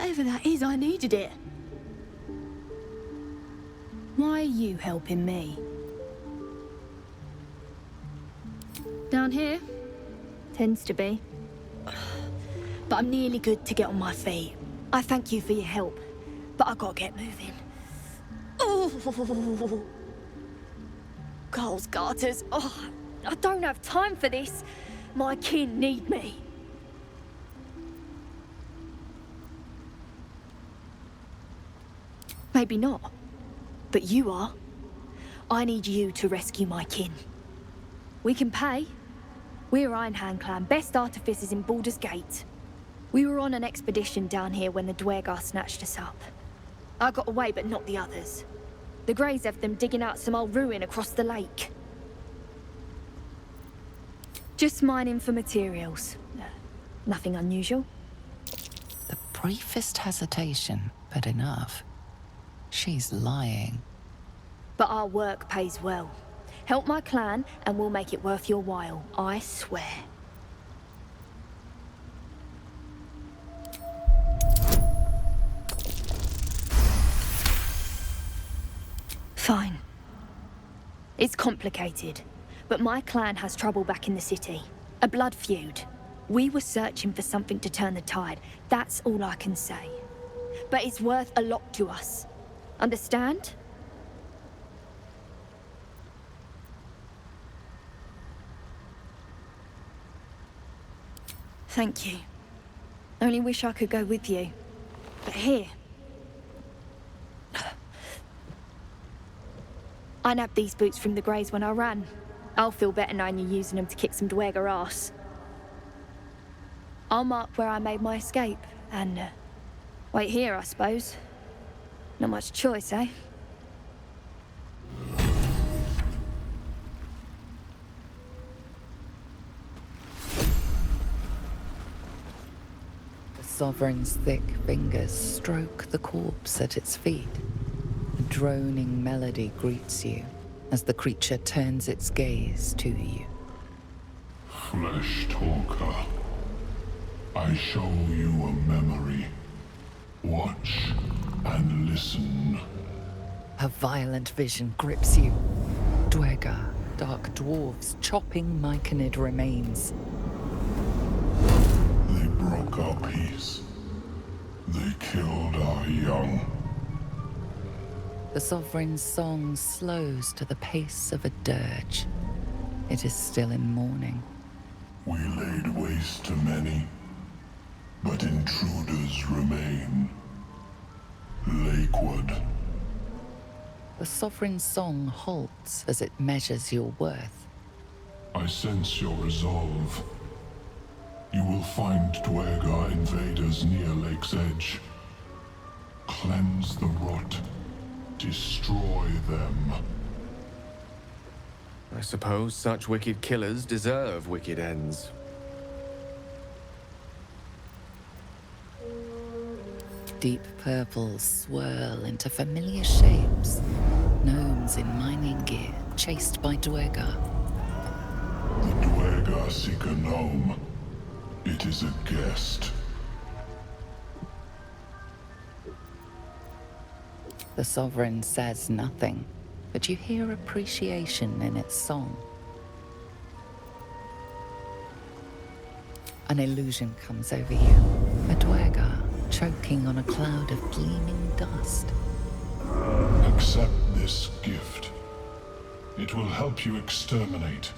Whatever that is, I needed it. Why are you helping me? Down here? Tends to be. But I'm nearly good to get on my feet. I thank you for your help, but I gotta get moving. Oh, Carl's garters. Oh, I don't have time for this. My kin need me. Maybe not, but you are. I need you to rescue my kin. We can pay. We're Iron Hand Clan, best artificers in Baldur's Gate. We were on an expedition down here when the Dwergar snatched us up. I got away, but not the others. The Greys have them digging out some old ruin across the lake. Just mining for materials. Nothing unusual. The briefest hesitation, but enough. She's lying. But our work pays well. Help my clan, and we'll make it worth your while. I swear. Fine. It's complicated, but my clan has trouble back in the city. A blood feud. We were searching for something to turn the tide. That's all I can say. But it's worth a lot to us. Understand? Thank you. Only wish I could go with you. But here... I nabbed these boots from the Greys when I ran. I'll feel better knowing you're using them to kick some Dwergar ass. I'll mark where I made my escape, and wait here, I suppose. Not much choice, eh? The Sovereign's thick fingers stroke the corpse at its feet. A droning melody greets you as the creature turns its gaze to you. Flesh talker, I show you a memory. Watch and listen. A violent vision grips you. Dwergar, dark dwarves chopping myconid remains. They broke our peace. They killed our young. The Sovereign's song slows to the pace of a dirge. It is still in mourning. We laid waste to many, but intruders remain. Lakewood. The Sovereign's song halts as it measures your worth. I sense your resolve. You will find Dwergar invaders near Lake's Edge. Cleanse the rot. Destroy them. I suppose such wicked killers deserve wicked ends. Deep purples swirl into familiar shapes. Gnomes in mining gear, chased by Dwergar. The Dwergar seek a gnome. It is a guest. The Sovereign says nothing, but you hear appreciation in its song. An illusion comes over you. A Dwergar choking on a cloud of gleaming dust. Accept this gift. It will help you exterminate.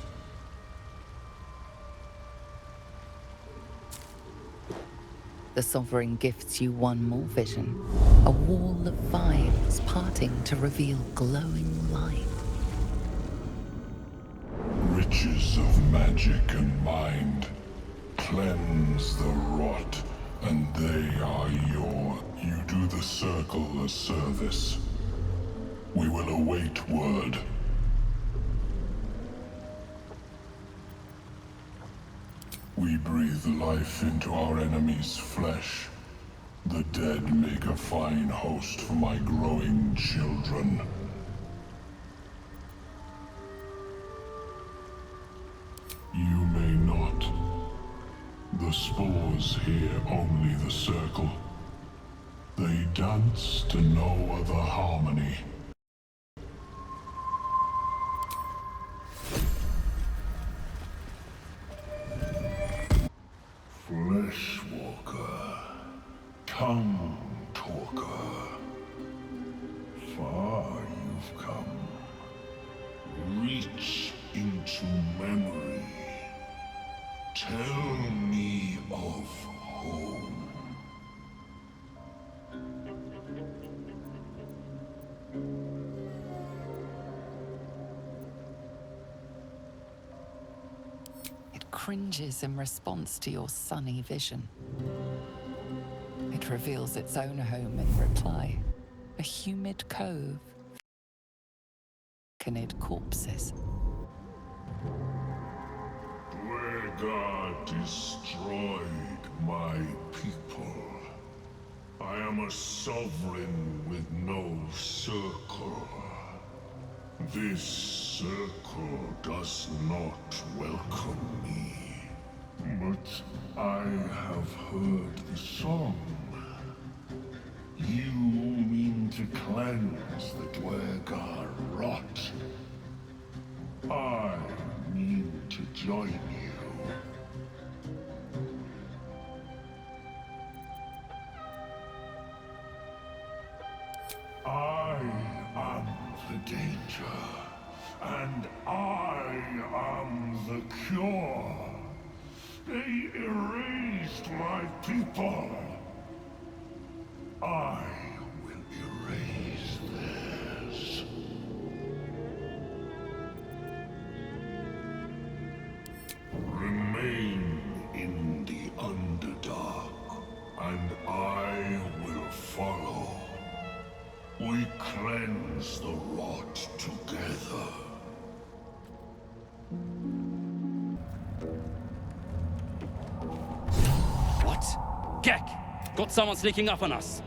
The Sovereign gifts you one more vision. A wall of vines parting to reveal glowing light. Riches of magic and mind. Cleanse the rot, and they are your. You do the circle a service. We will await word. We breathe life into our enemy's flesh. The dead make a fine host for my growing children. You may not. The spores hear only the circle. dance to no other harmony. Fleshwalker, tongue talker, far you've come. Reach into memory. Tell me of home. It cringes in response to your sunny vision. It reveals its own home in reply. A humid cove. Canid corpses. Dwergar destroyed my people. I am a sovereign with no circle. This circle does not welcome me. But I have heard the song. You mean to cleanse the Dwergar rot. I mean to join you. I am the danger, and I am the cure. They erased my people. I will erase theirs. Remain in the Underdark, and I will follow. We cleanse the rot together. What? Gek! Got someone sneaking up on us.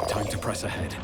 Time to press ahead.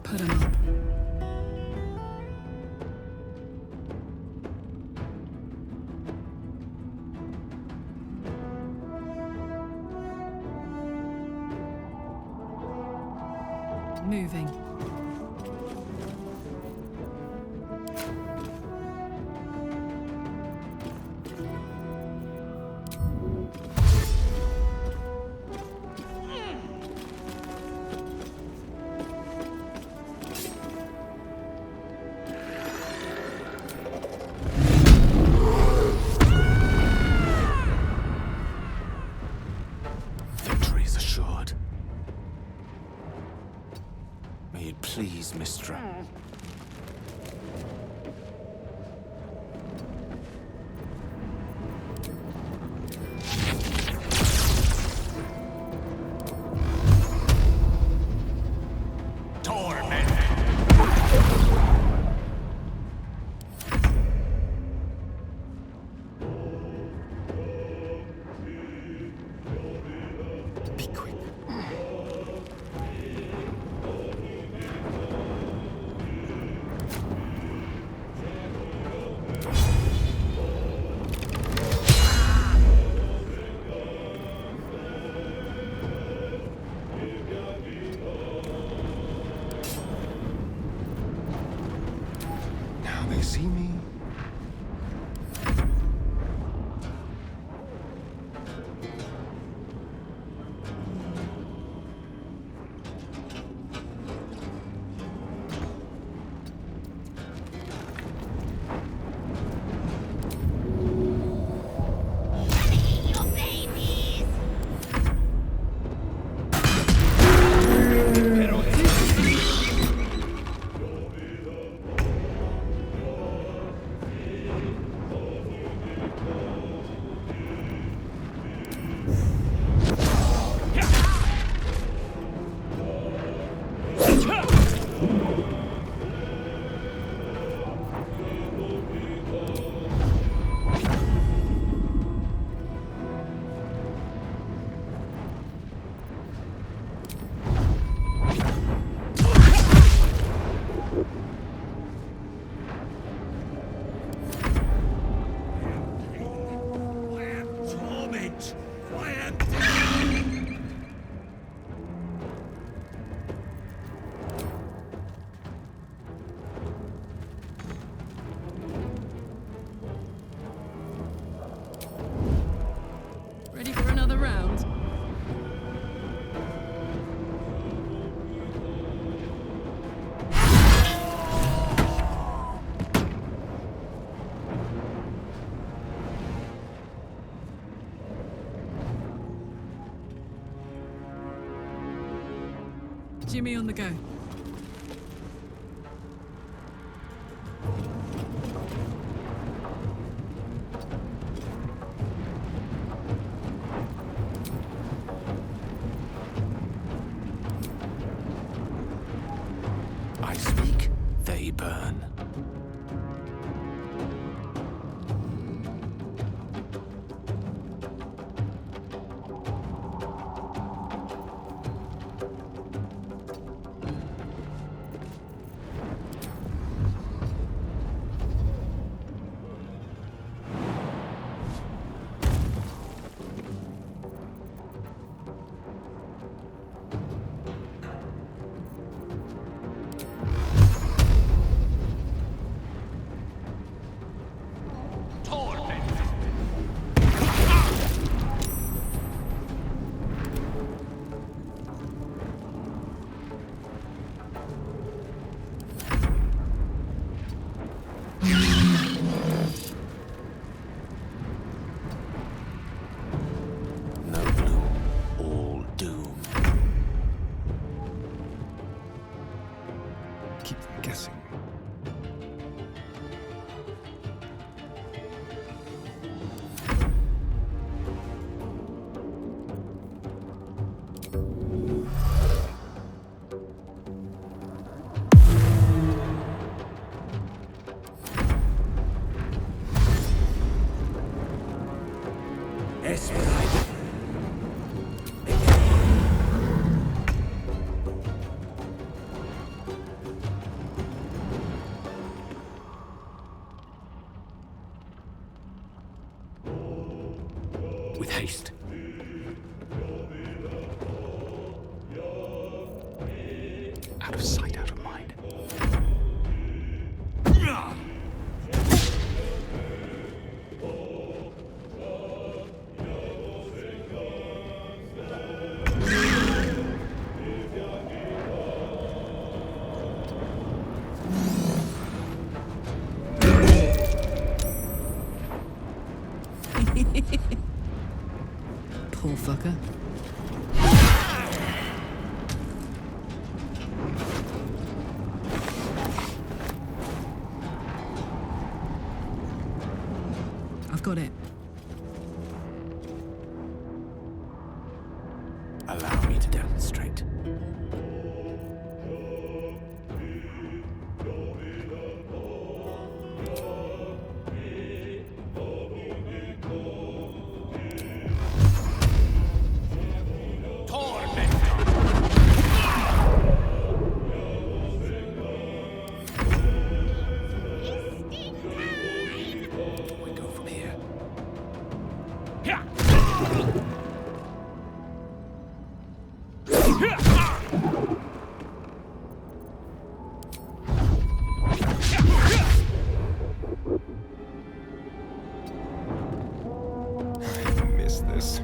Put him up. Moving. Victory's assured. May it please, Mistra. Jimmy on the go. I speak, they burn. Guessing. With haste. Out of sight, out of mind. Poor fucker. I've got it. Allow me to demonstrate. Miss this.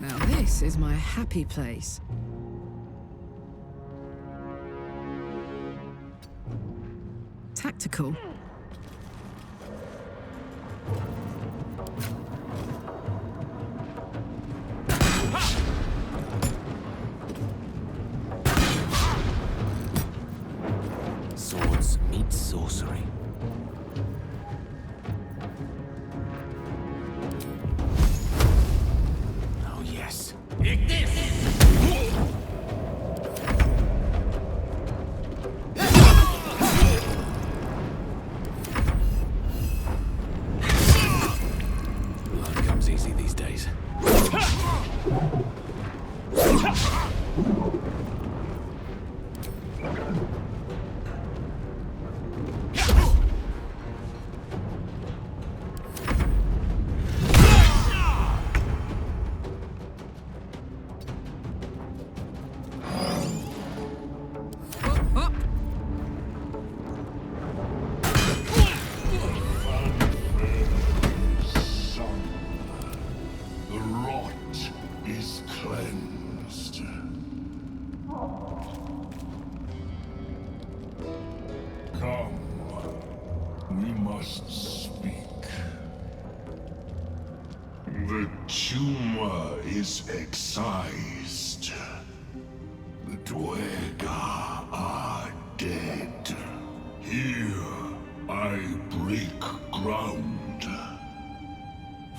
Now this is my happy place. Tactical. Swords meet sorcery. Oh, yes. Blood comes easy these days. is excised. The Dwerga are dead. Here, I break ground.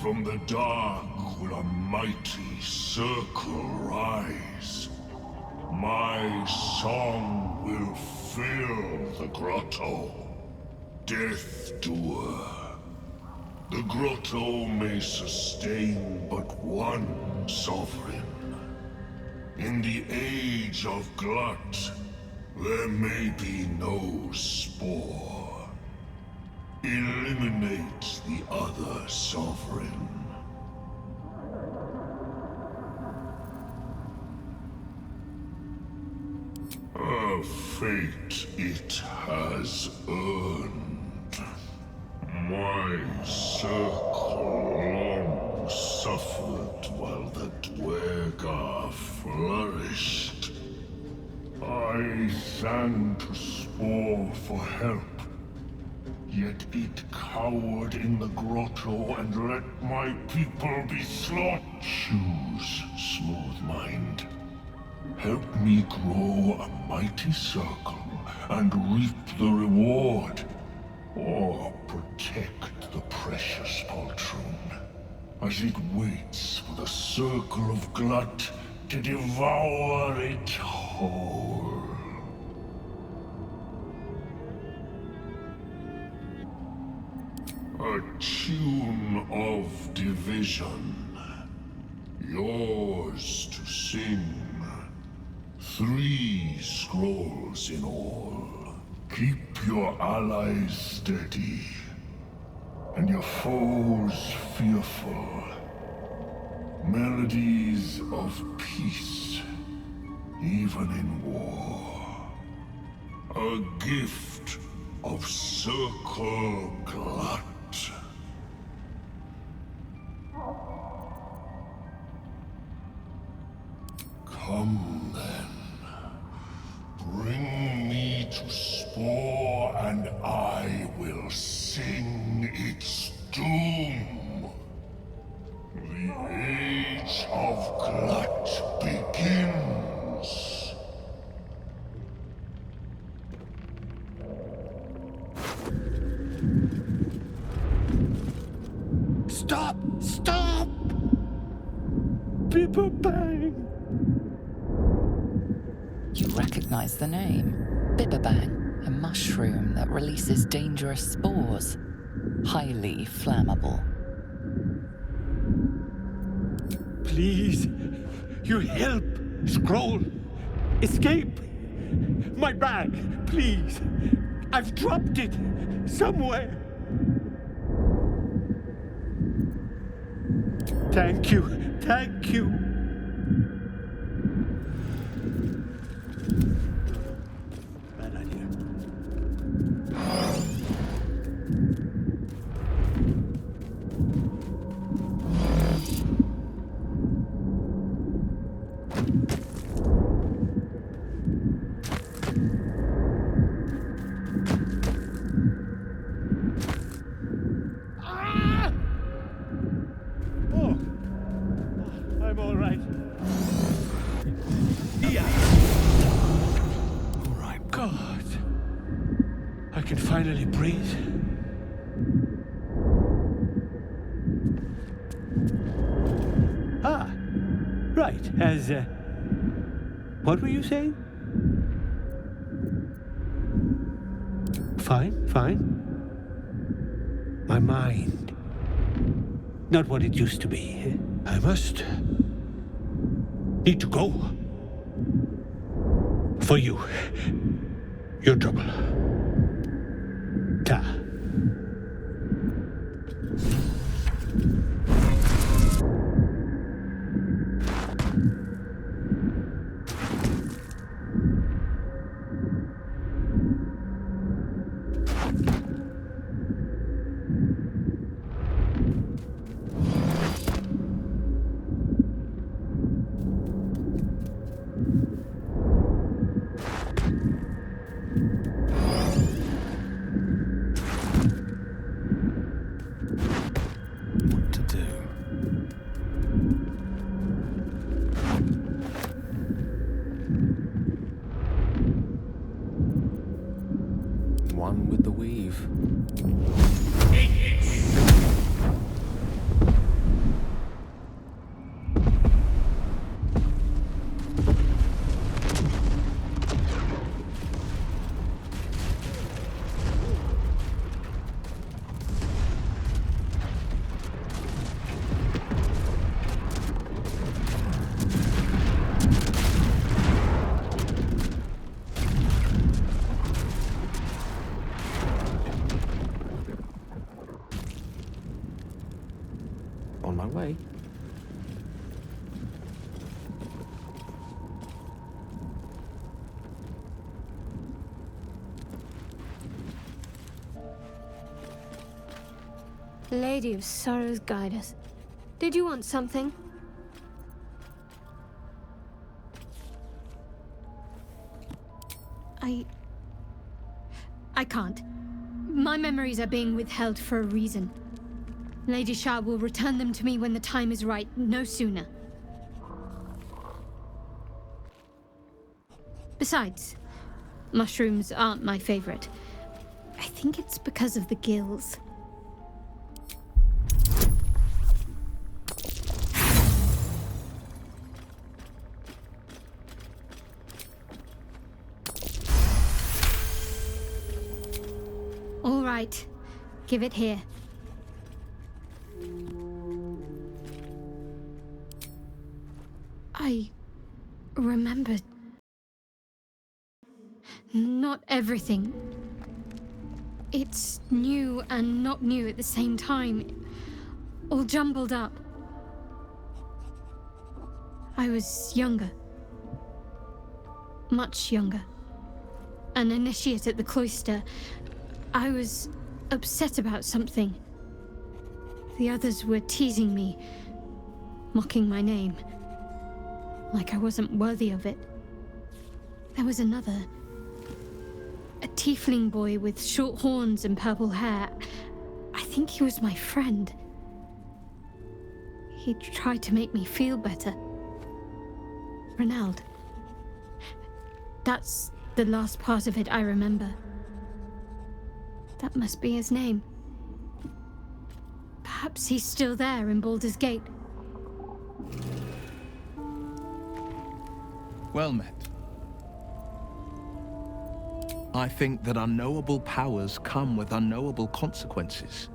From the dark will a mighty circle rise. My song will fill the grotto. Death Doer. The grotto may sustain but one sovereign. In the age of Glut, there may be no spore. Eliminate the other sovereign. A fate it has earned. My circle long suffered while the Dwerga flourished. I sang to Spore for help, yet it cowered in the grotto and let my people be slaughtered. Choose, Smooth Mind. Help me grow a mighty circle and reap the reward. Or protect the precious poltroon, as it waits for the circle of Glut to devour it whole. A tune of division, yours to sing. 3 scrolls in all. Keep your allies steady, and your foes fearful. Melodies of peace, even in war. A gift of Circle Glut. Come then. Bring me to Spore, and I will sing its doom. The Age of Glut begins. Stop! Stop! Bibba Bang! You recognize the name. Bibberbang, a mushroom that releases dangerous spores. Highly flammable. Please, your help! Scroll! Escape! My bag, please! I've dropped it somewhere! Thank you, thank you! Bad idea. I'm all right. Yeah. All right, God. I can finally breathe. Ah, right. As what were you saying? Fine, fine. My mind. Not what it used to be. I must need to go. For you. Your trouble. Ta. On my way. Lady of Sorrows, guide us. Did you want something? I can't. My memories are being withheld for a reason. Lady Shah will return them to me when the time is right, no sooner. Besides, mushrooms aren't my favorite. I think it's because of the gills. All right, give it here. I remembered. Not everything. It's new and not new at the same time. All jumbled up. I was younger. Much younger. An initiate at the cloister. I was upset about something. The others were teasing me, mocking my name. Like I wasn't worthy of it. There was another. A tiefling boy with short horns and purple hair. I think he was my friend. He tried to make me feel better. Ronald. That's the last part of it I remember. That must be his name. Perhaps he's still there in Baldur's Gate. Well met. I think that unknowable powers come with unknowable consequences.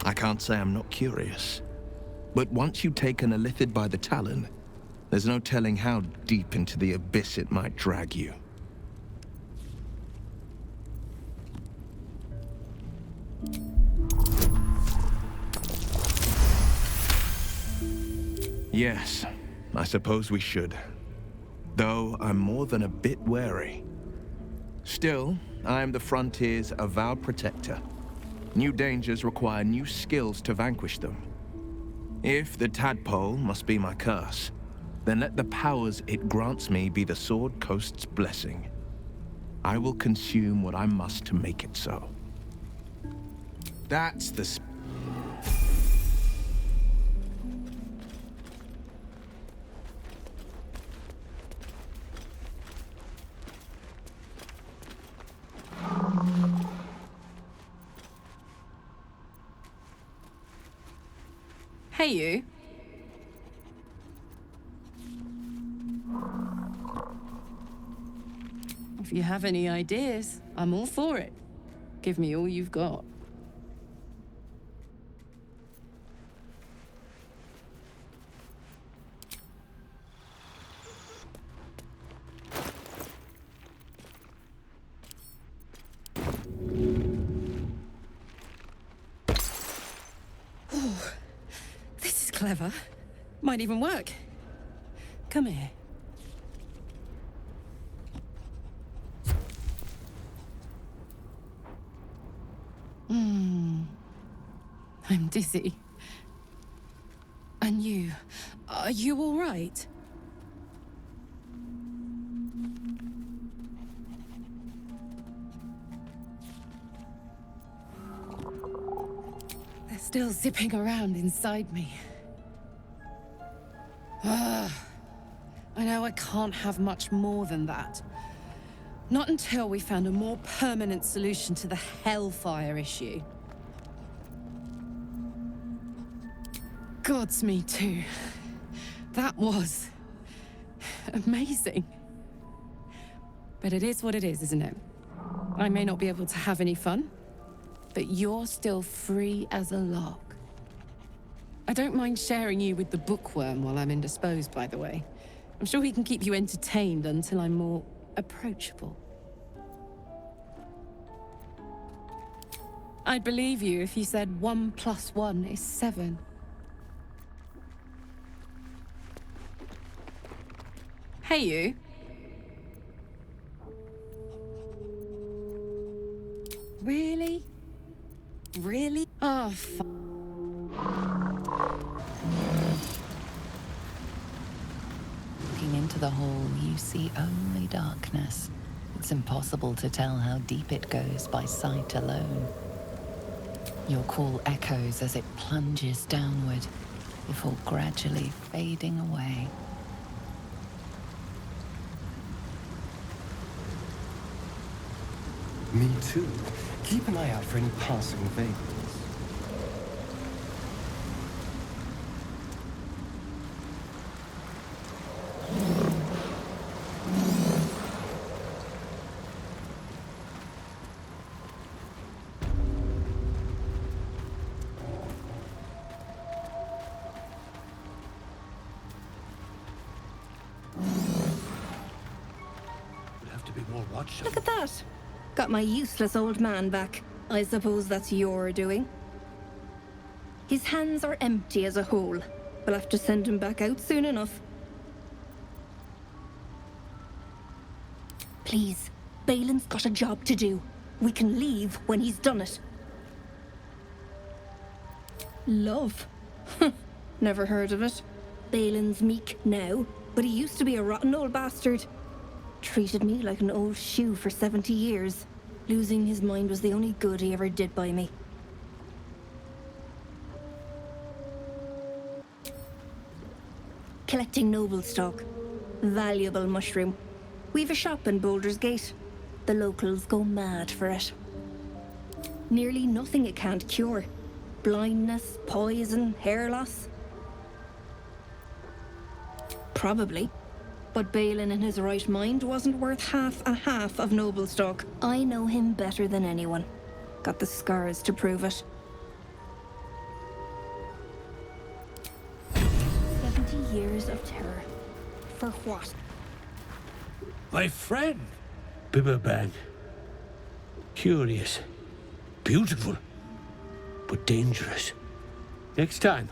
I can't say I'm not curious, but once you've taken a Illithid by the talon, there's no telling how deep into the abyss it might drag you. Yes, I suppose we should. Though I'm more than a bit wary. Still, I am the Frontier's avowed protector. New dangers require new skills to vanquish them. If the tadpole must be my curse, then let the powers it grants me be the Sword Coast's blessing. I will consume what I must to make it so. That's the Hey, you. If you have any ideas, I'm all for it. Give me all you've got. Clever. Might even work. Come here. I'm dizzy. And you? Are you all right? They're still zipping around inside me. I know I can't have much more than that. Not until we found a more permanent solution to the Hellfire issue. Gods, me too. That was... amazing. But it is what it is, isn't it? I may not be able to have any fun, but you're still free as a lark. I don't mind sharing you with the bookworm while I'm indisposed, by the way. I'm sure he can keep you entertained until I'm more approachable. I'd believe you if you said 1 + 1 is 7. Hey, you. Really? Really? Oh, Looking into the hole, you see only darkness. It's impossible to tell how deep it goes by sight alone. Your call echoes as it plunges downward, before gradually fading away. Me too. Keep an eye out for any passing vapors. We'll have to be more watchful. Look at that. Got my useless old man back. I suppose that's your doing. His hands are empty as a whole. We'll have to send him back out soon enough. Please, Balin's got a job to do. We can leave when he's done it. Love? Never heard of it. Balin's meek now, but he used to be a rotten old bastard. Treated me like an old shoe for 70 years. Losing his mind was the only good he ever did by me. Collecting noble stock. Valuable mushroom. We've a shop in Boulder's Gate. The locals go mad for it. Nearly nothing it can't cure. Blindness, poison, hair loss. Probably. But Balin in his right mind wasn't worth half of noble stock. I know him better than anyone. Got the scars to prove it. 70 years of terror. For what? My friend, Bibberban. Curious, beautiful, but dangerous. Next time,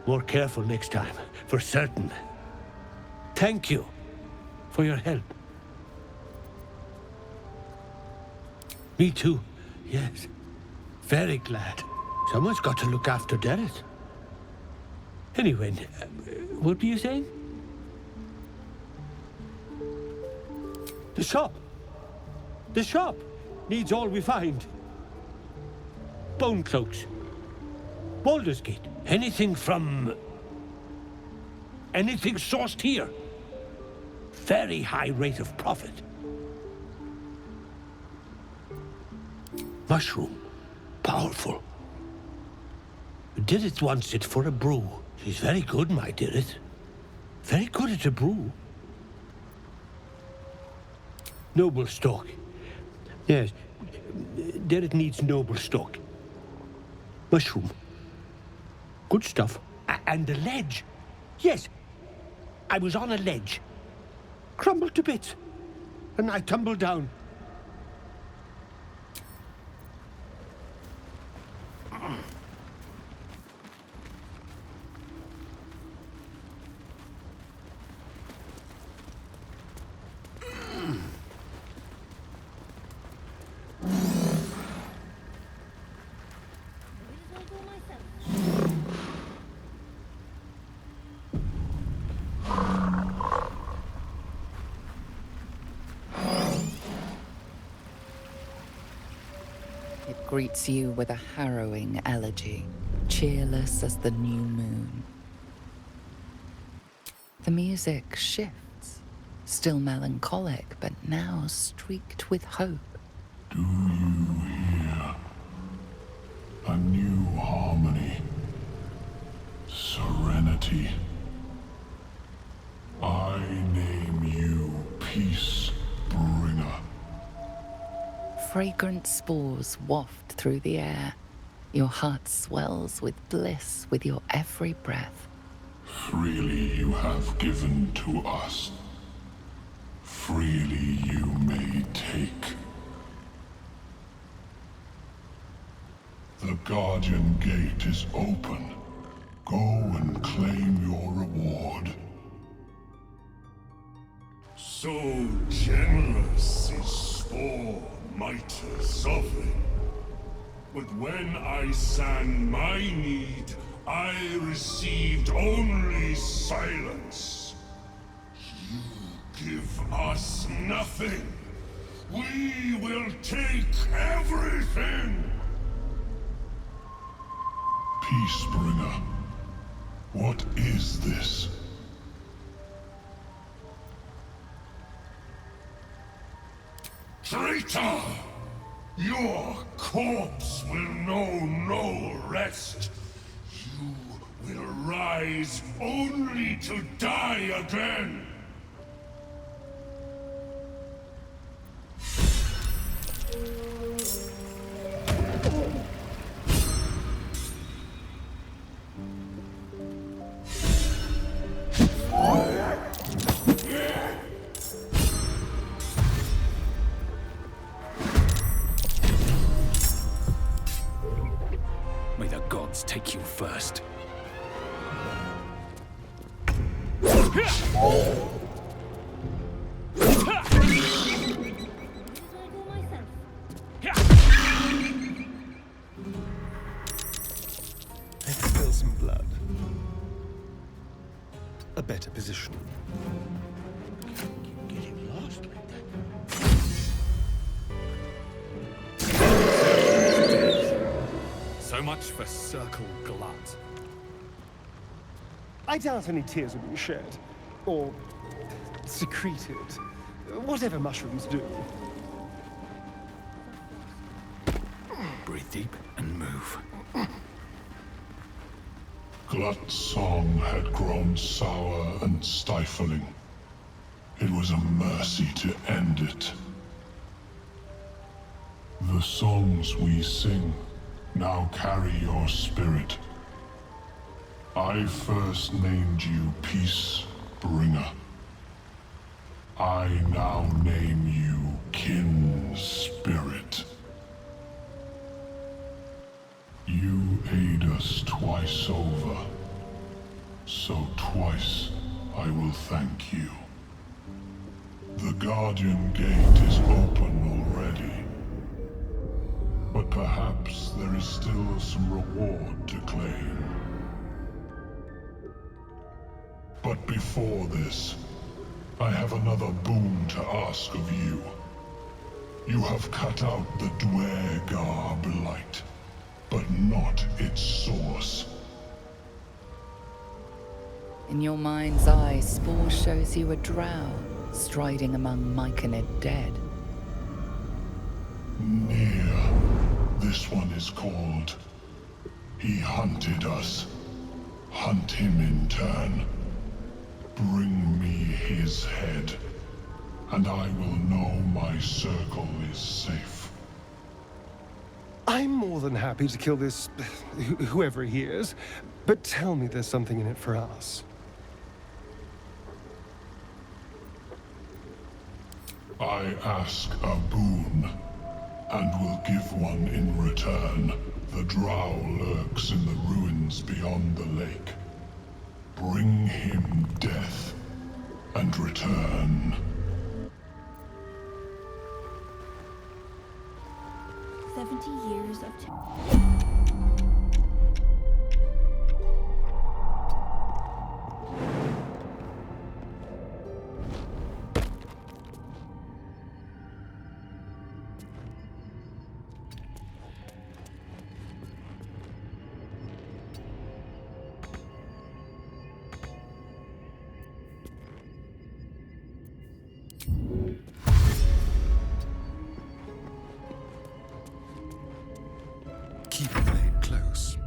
more careful next time, for certain. Thank you for your help. Me too, yes. Very glad. Someone's got to look after Derek. Anyway, what were you saying? The shop. The shop needs all we find. Bone cloaks. Baldur's Gate. Anything sourced here. Very high rate of profit. Mushroom. Powerful. Dirith wants it for a brew. She's very good, my Dirith. Very good at a brew. Noble stock. Yes. Dirith needs noble stock. Mushroom. Good stuff. And the ledge. Yes. I was on a ledge. Crumbled to bits. And I tumbled down. It greets you with a harrowing elegy, cheerless as the new moon. The music shifts, Still melancholic, but now streaked with hope. Do you hear? A new harmony. Serenity. I name you Peace Bringer. Fragrant spores waft through the air. Your heart swells with bliss with your every breath. Freely you have given to us. Freely you may take. The Guardian Gate is open. Go and claim your reward. So generous is Spore, mighty sovereign. But when I sang my need, I received only silence. You give us nothing. We will take everything. Peacebringer, what is this? Traitor! Your corpse will know no rest. You will rise only to die again. May the gods take you first. Let's spill some blood. A better position. Get him lost like that. So much for Circle Glut. I doubt any tears have been shed. Or secreted. Whatever mushrooms do. Breathe deep and move. Glut's song had grown sour and stifling. It was a mercy to end it. The songs we sing now carry your spirit. I first named you Peace Bringer. I now name you Kin Spirit. You aid us twice over, so twice I will thank you. The Guardian Gate is open already, but perhaps there is still some reward to claim. But before this, I have another boon to ask of you. You have cut out the Dwergar blight, but not its source. In your mind's eye, Spore shows you a drow striding among Myconid dead. Near. This one is called. He hunted us. Hunt him in turn. Bring me his head, and I will know my circle is safe. I'm more than happy to kill this... whoever he is. But tell me there's something in it for us. I ask a boon, and will give one in return. The drow lurks in the ruins beyond the lake. Bring him death, and return. 70 years of Keep the blade close.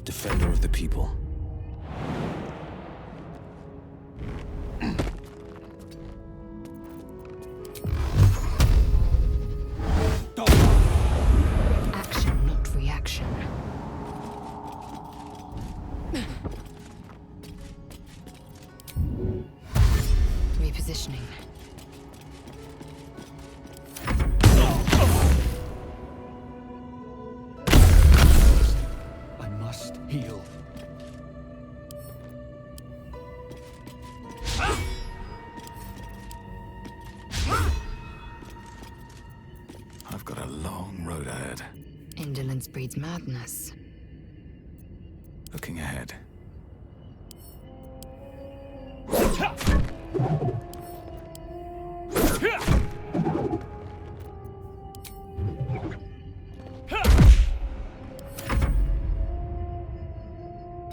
Defender of the people. Action, not reaction. Repositioning. I must heal. I've got a long road ahead. Indolence breeds madness. Looking ahead.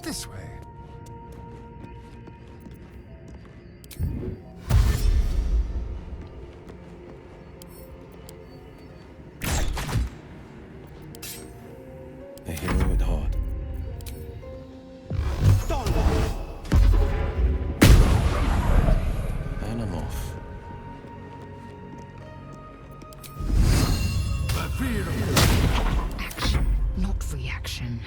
This way. A hero at heart. And I'm off. Action, not reaction.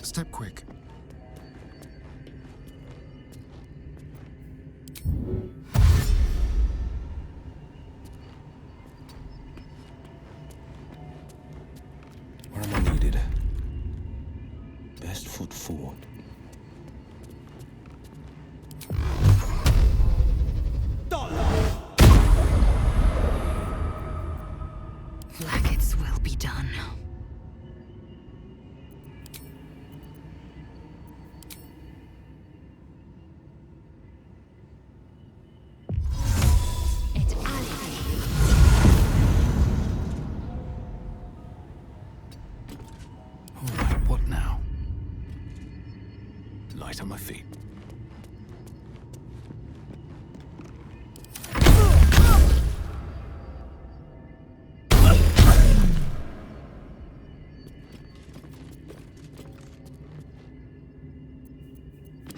Step quick. Where am I needed? Best foot forward. Blackets will be done. All right, what now? Light on my feet.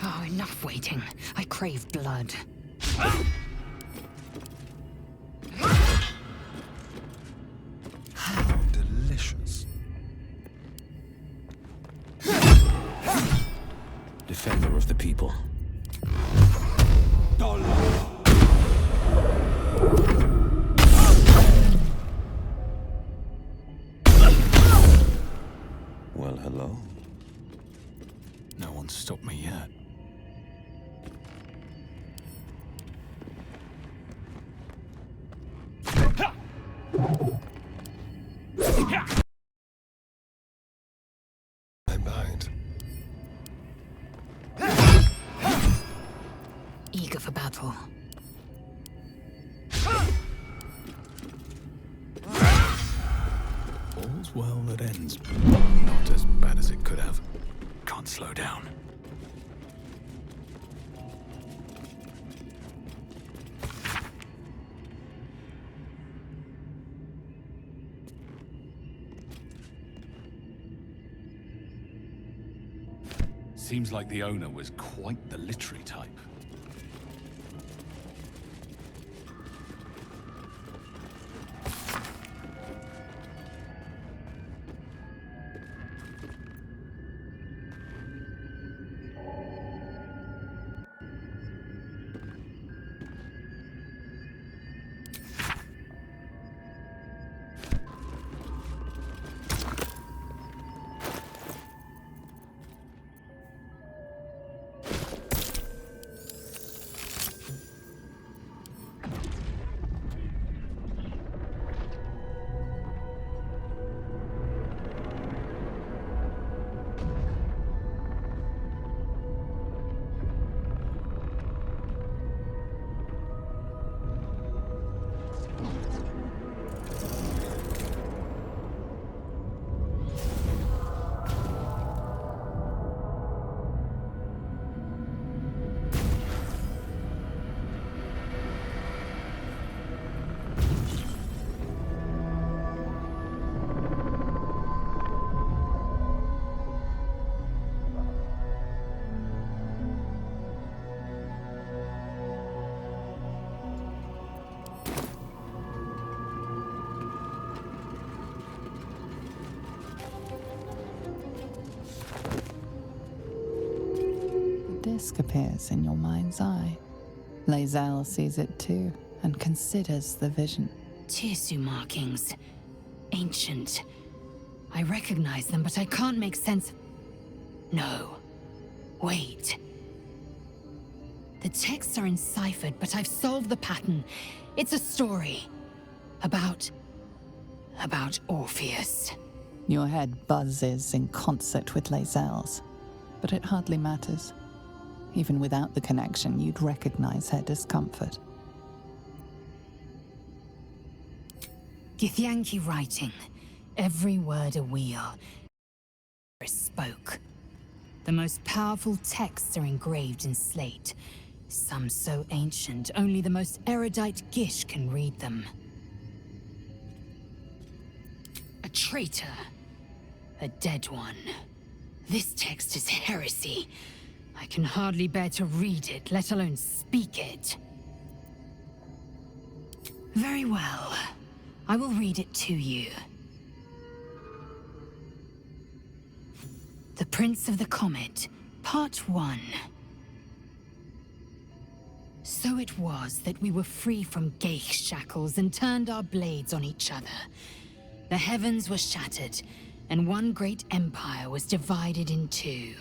Oh, enough waiting. I crave blood. How delicious. Defender of the people. Well, hello. No one's stopped me yet. I'm behind. Eager for battle. All's well that ends. Not as bad as it could have. Can't slow down. Seems like the owner was quite the literary type. disc appears in your mind's eye. Lae'zel sees it too, and considers the vision. Tirsu markings. Ancient. I recognize them, but I can't make sense. No. Wait. The texts are enciphered, but I've solved the pattern. It's a story. About Orpheus. Your head buzzes in concert with Lae'zel's, but it hardly matters. Even without the connection, you'd recognize her discomfort. Githyanki writing. Every word a wheel. Spoke. The most powerful texts are engraved in slate. Some so ancient, only the most erudite Gish can read them. A traitor. A dead one. This text is heresy. I can hardly bear to read it, let alone speak it. Very well. I will read it to you. The Prince of the Comet, Part 1. So it was that we were free from Geich shackles and turned our blades on each other. The heavens were shattered, and one great empire was divided in two.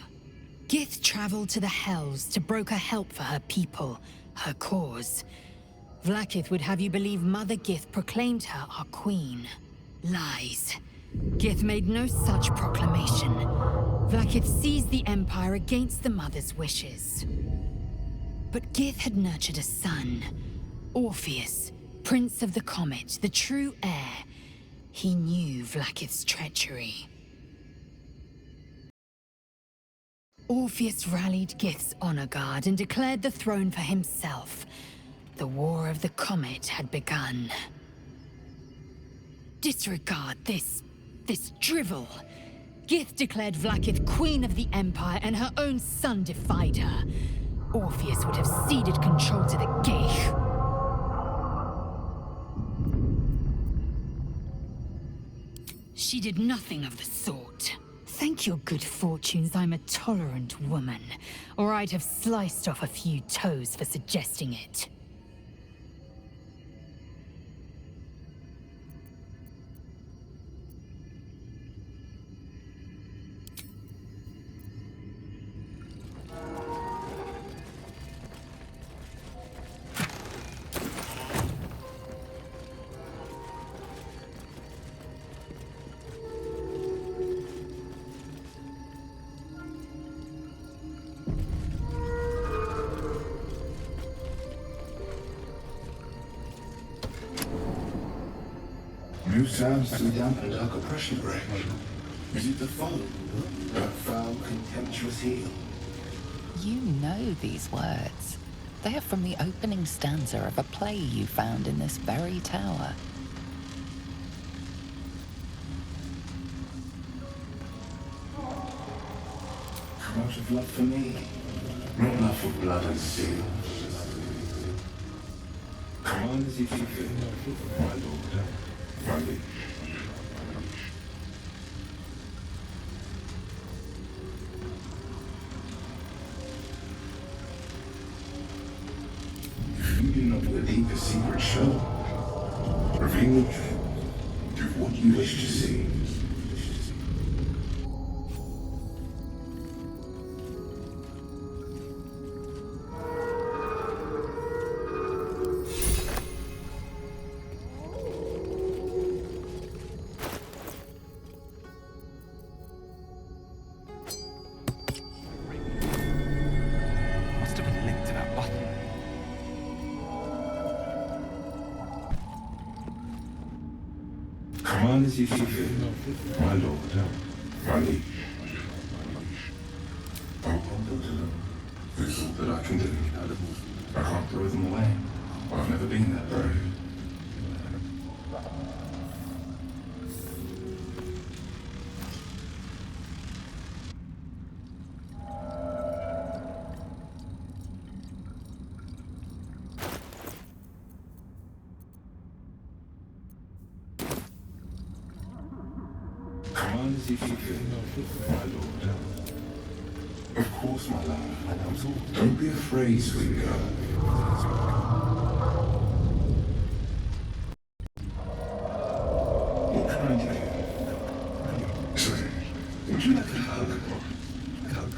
Gith traveled to the Hells to broker help for her people, her cause. Vlaakith would have you believe Mother Gith proclaimed her our queen. Lies. Gith made no such proclamation. Vlaakith seized the Empire against the Mother's wishes. But Gith had nurtured a son, Orpheus, Prince of the Comet, the true heir. He knew Vlaakith's treachery. Orpheus rallied Gith's honor guard and declared the throne for himself. The War of the Comet had begun. Disregard this drivel. Gith declared Vlaakith queen of the Empire, and her own son defied her. Orpheus would have ceded control to the Geich. She did nothing of the sort. Thank your good fortunes I'm a tolerant woman, or I'd have sliced off a few toes for suggesting it. New sounds to dampen dark oppression break. Is it the foe? That foul, contemptuous heel? You know these words. They are from the opening stanza of a play you found in this very tower. Out of love for me, not love for blood and steel. Command as if you feel, my lord, my liege. If you do not believe the secret show, reveal the truth. Do what you wish to see. Must have been linked to that button. Command as you see fit, my lord, my liege. Oh, hold them. There's all that I can do. I can't throw them away. I've never been that brave. Command as you see fit, my lord. Of course, my love. My love's all. Don't be afraid, sweet girl. What can I do? Sorry, would you like a hug? A hug?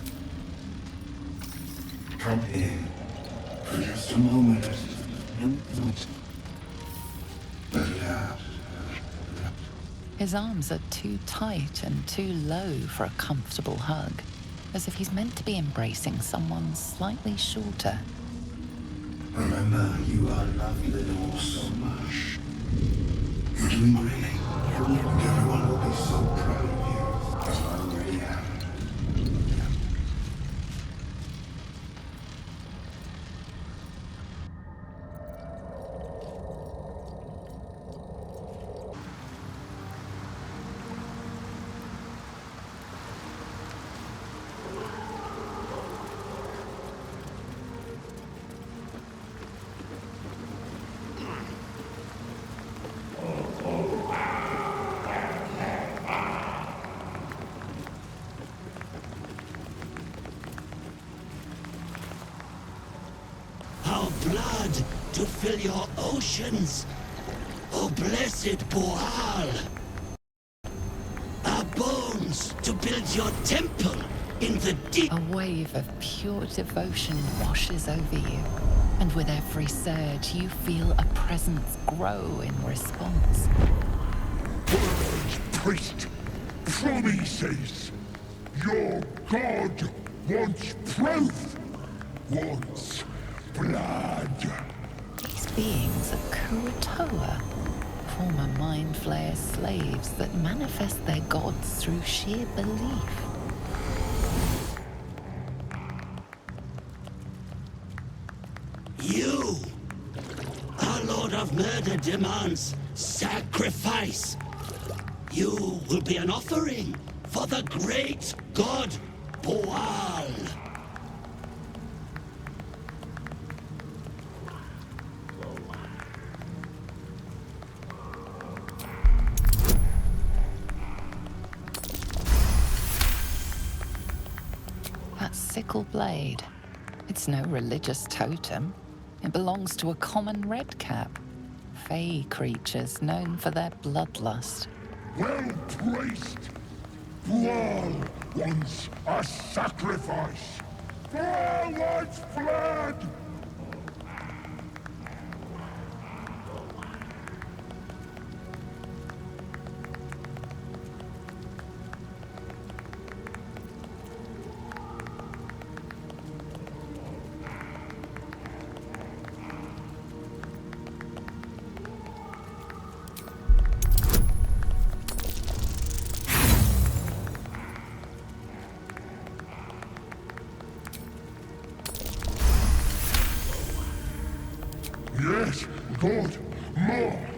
Come in for just a moment. Let it out. His arms are too tight and too low for a comfortable hug, as if he's meant to be embracing someone slightly shorter. Remember, you are loved little so much. You're doing great. Everyone will be so proud of you, as I already am. Blood to fill your oceans. O blessed Boal. Our bones to build your temple in the deep. A wave of pure devotion washes over you, and with every surge, you feel a presence grow in response. Purge, priest! Promises! Your god wants proof! Wants blood! These beings are Kuratoa, former Mind Flayer slaves that manifest their gods through sheer belief. You, our Lord of Murder, demands sacrifice. You will be an offering for the great god Boal. That sickle blade, it's no religious totem. It belongs to a common redcap. Fey creatures known for their bloodlust. Well placed! Boal wants a sacrifice! Boal wants blood! Yes, God, more!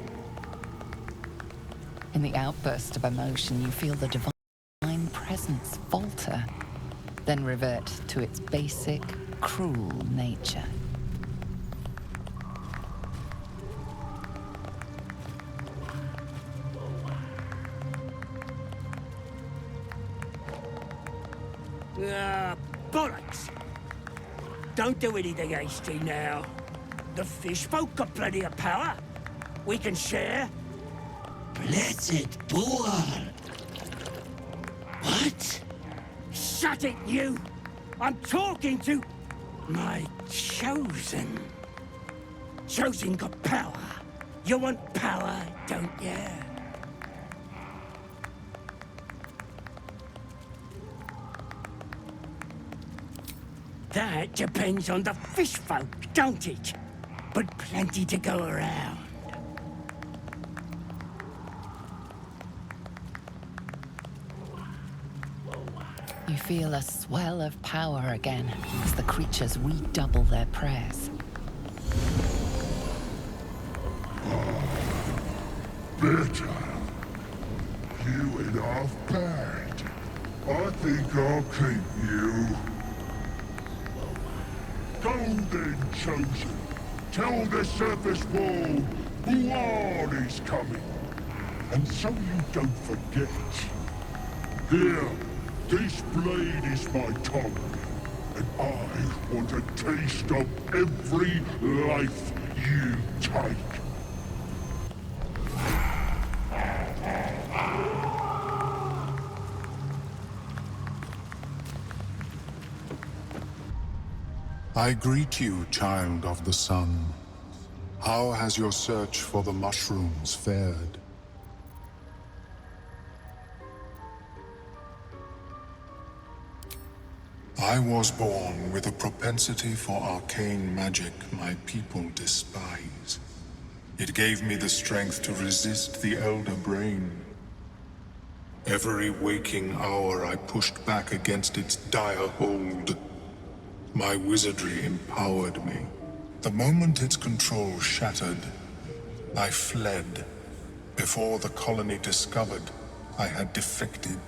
In the outburst of emotion, you feel the divine presence falter, then revert to its basic, cruel nature. Bollocks! Don't do anything hasty now. The fish folk got plenty of power. We can share. Blessed Boal. What? Shut it, you! I'm talking to my chosen. Chosen got power. You want power, don't you? That depends on the fish folk, don't it? But plenty to go around. You feel a swell of power again as the creatures redouble their prayers. Better. You enough bad. I think I'll keep you. Go then, chosen. Tell the surface wall Boal is coming. And so you don't forget. Here, this blade is my tongue. And I want a taste of every life you take. I greet you, child of the sun. How has your search for the mushrooms fared? I was born with a propensity for arcane magic my people despise. It gave me the strength to resist the Elder Brain. Every waking hour I pushed back against its dire hold. My wizardry empowered me. The moment its control shattered, I fled. Before the colony discovered I had defected.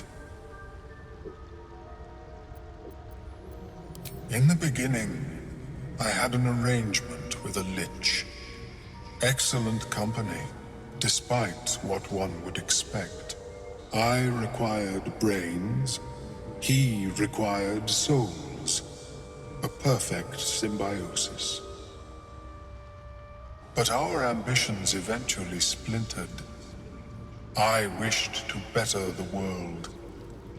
In the beginning, I had an arrangement with a lich. Excellent company, despite what one would expect. I required brains, he required souls. A perfect symbiosis. But our ambitions eventually splintered. I wished to better the world,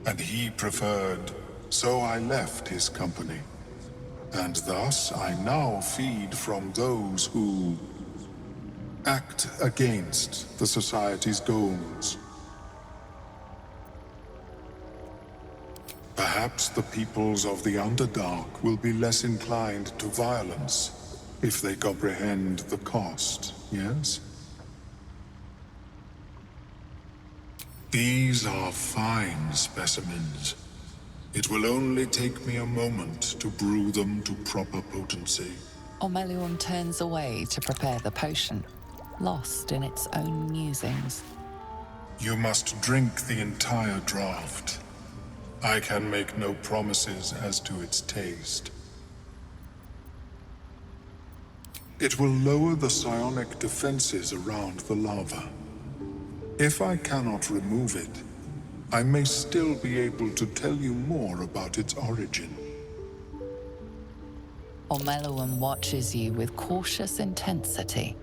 and he preferred, so I left his company. And thus I now feed from those who act against the society's goals. Perhaps the peoples of the Underdark will be less inclined to violence if they comprehend the cost, yes? These are fine specimens. It will only take me a moment to brew them to proper potency. Omeluum turns away to prepare the potion, lost in its own musings. You must drink the entire draught. I can make no promises as to its taste. It will lower the psionic defenses around the lava. If I cannot remove it, I may still be able to tell you more about its origin. Omeluum watches you with cautious intensity.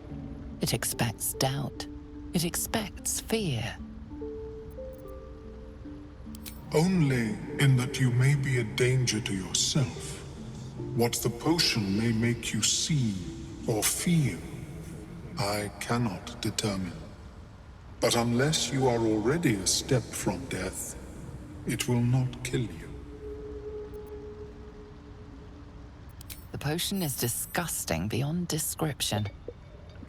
It expects doubt. It expects fear. Only in that you may be a danger to yourself. What the potion may make you see or feel, I cannot determine. But unless you are already a step from death, it will not kill you. The potion is disgusting beyond description.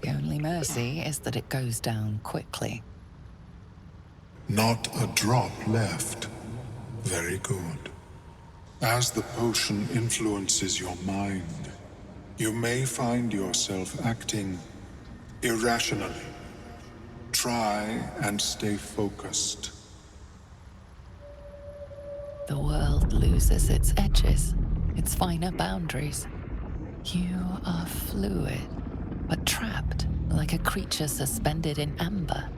The only mercy is that it goes down quickly. Not a drop left. Very good. As the potion influences your mind, you may find yourself acting irrationally. Try and stay focused. The world loses its edges, its finer boundaries. You are fluid, but trapped like a creature suspended in amber.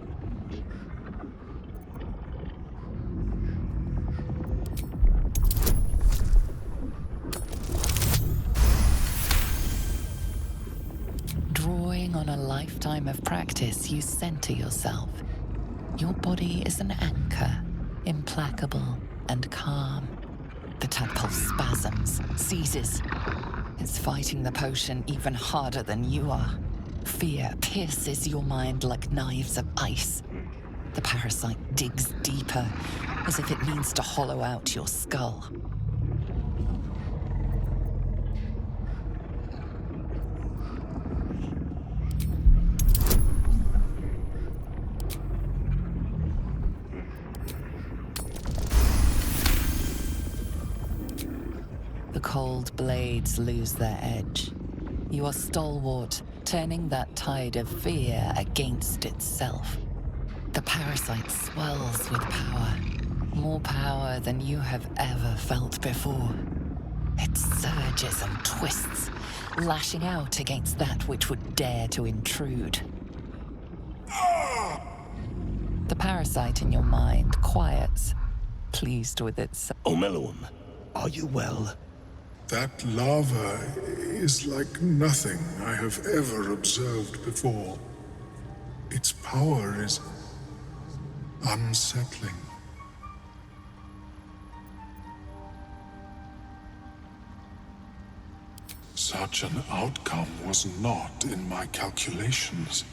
Drawing on a lifetime of practice, you center yourself. Your body is an anchor, implacable and calm. The tadpole spasms, seizes. It's fighting the potion even harder than you are. Fear pierces your mind like knives of ice. The parasite digs deeper, as if it means to hollow out your skull. The cold blades lose their edge. You are stalwart, turning that tide of fear against itself. The parasite swells with power. More power than you have ever felt before. It surges and twists, lashing out against that which would dare to intrude. The parasite in your mind quiets, pleased with itself. Omeluum, are you well? That lava is like nothing I have ever observed before. Its power is unsettling. Such an outcome was not in my calculations.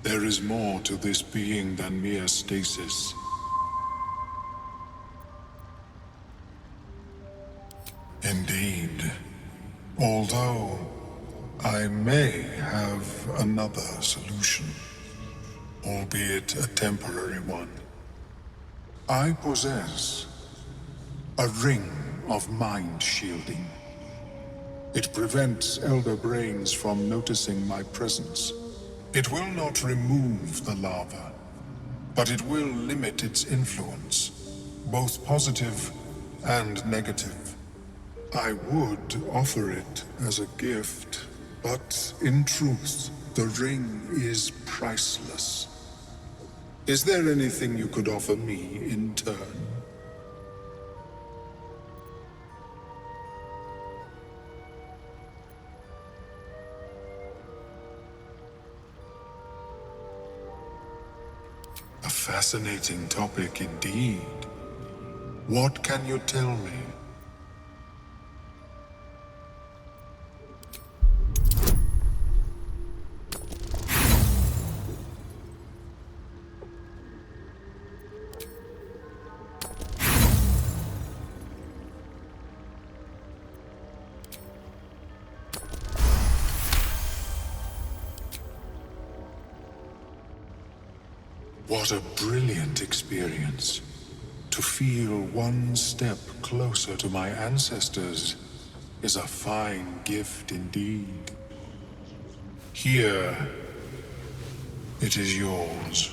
There is more to this being than mere stasis. Indeed. Although I may have another solution, albeit a temporary one. I possess a ring of mind shielding. It prevents elder brains from noticing my presence. It will not remove the lava, but it will limit its influence, both positive and negative. I would offer it as a gift, but in truth, the ring is priceless. Is there anything you could offer me in turn? A fascinating topic indeed. What can you tell me? What a brilliant experience. To feel one step closer to my ancestors is a fine gift indeed. Here, it is yours.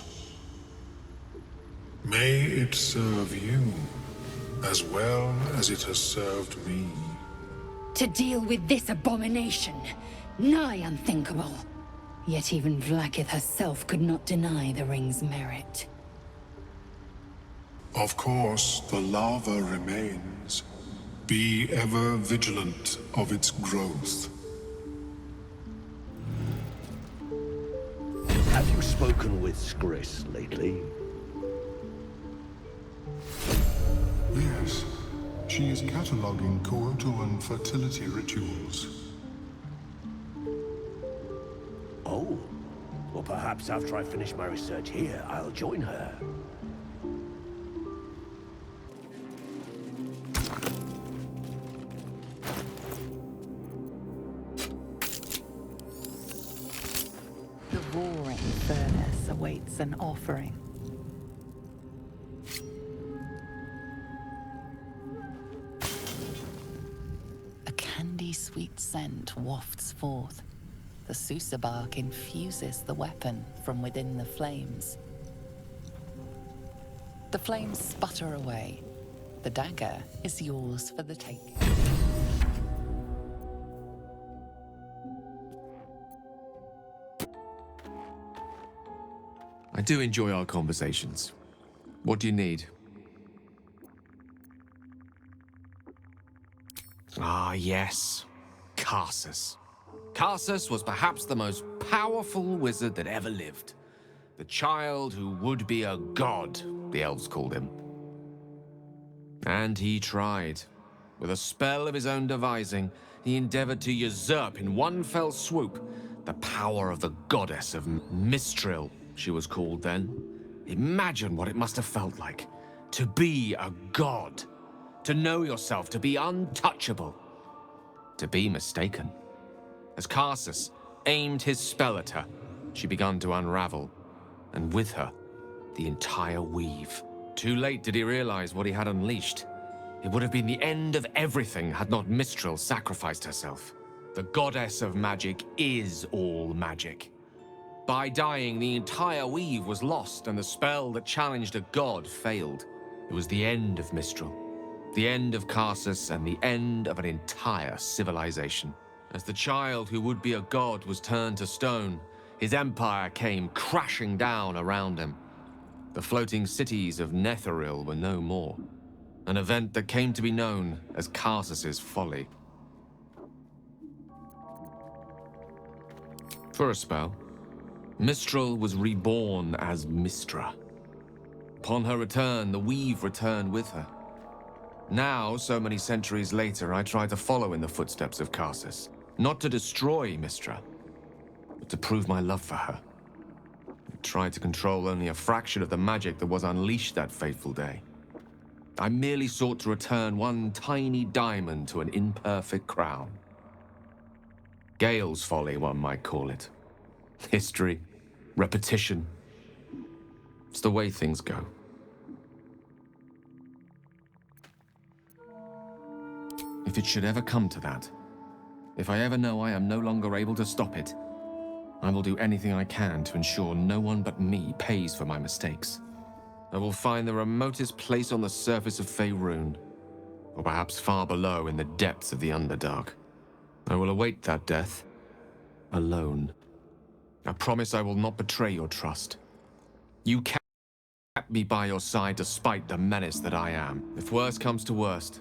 May it serve you as well as it has served me. To deal with this abomination, nigh unthinkable. Yet even Vlaakith herself could not deny the ring's merit. Of course, the lava remains. Be ever vigilant of its growth. Have you spoken with Skris lately? Yes, she is cataloging Coatoan fertility rituals. Oh, well perhaps after I finish my research here, I'll join her. The roaring furnace awaits an offering. A candy-sweet scent wafts forth. The Susa bark infuses the weapon from within the flames. The flames sputter away. The dagger is yours for the taking. I do enjoy our conversations. What do you need? Ah, yes. Karsus. Karsus was perhaps the most powerful wizard that ever lived. The child who would be a god, the elves called him. And he tried. With a spell of his own devising, he endeavored to usurp in one fell swoop the power of the goddess of Mistral, she was called then. Imagine what it must have felt like to be a god, to know yourself, to be untouchable, to be mistaken. As Karsus aimed his spell at her, she began to unravel, and with her, the entire weave. Too late did he realize what he had unleashed. It would have been the end of everything had not Mistral sacrificed herself. The goddess of magic is all magic. By dying, the entire weave was lost, and the spell that challenged a god failed. It was the end of Mistral, the end of Karsus, and the end of an entire civilization. As the child who would be a god was turned to stone, his empire came crashing down around him. The floating cities of Netheril were no more, an event that came to be known as Karsus's folly. For a spell. Mistral was reborn as Mistra. Upon her return, the weave returned with her. Now, so many centuries later, I try to follow in the footsteps of Karsus. Not to destroy Mistra, but to prove my love for her. I tried to control only a fraction of the magic that was unleashed that fateful day. I merely sought to return one tiny diamond to an imperfect crown. Gale's folly, one might call it. History, repetition. It's the way things go. If it should ever come to that, if I ever know I am no longer able to stop it, I will do anything I can to ensure no one but me pays for my mistakes. I will find the remotest place on the surface of Faerun, or perhaps far below in the depths of the Underdark. I will await that death, alone. I promise I will not betray your trust. You kept me by your side despite the menace that I am. If worst comes to worst,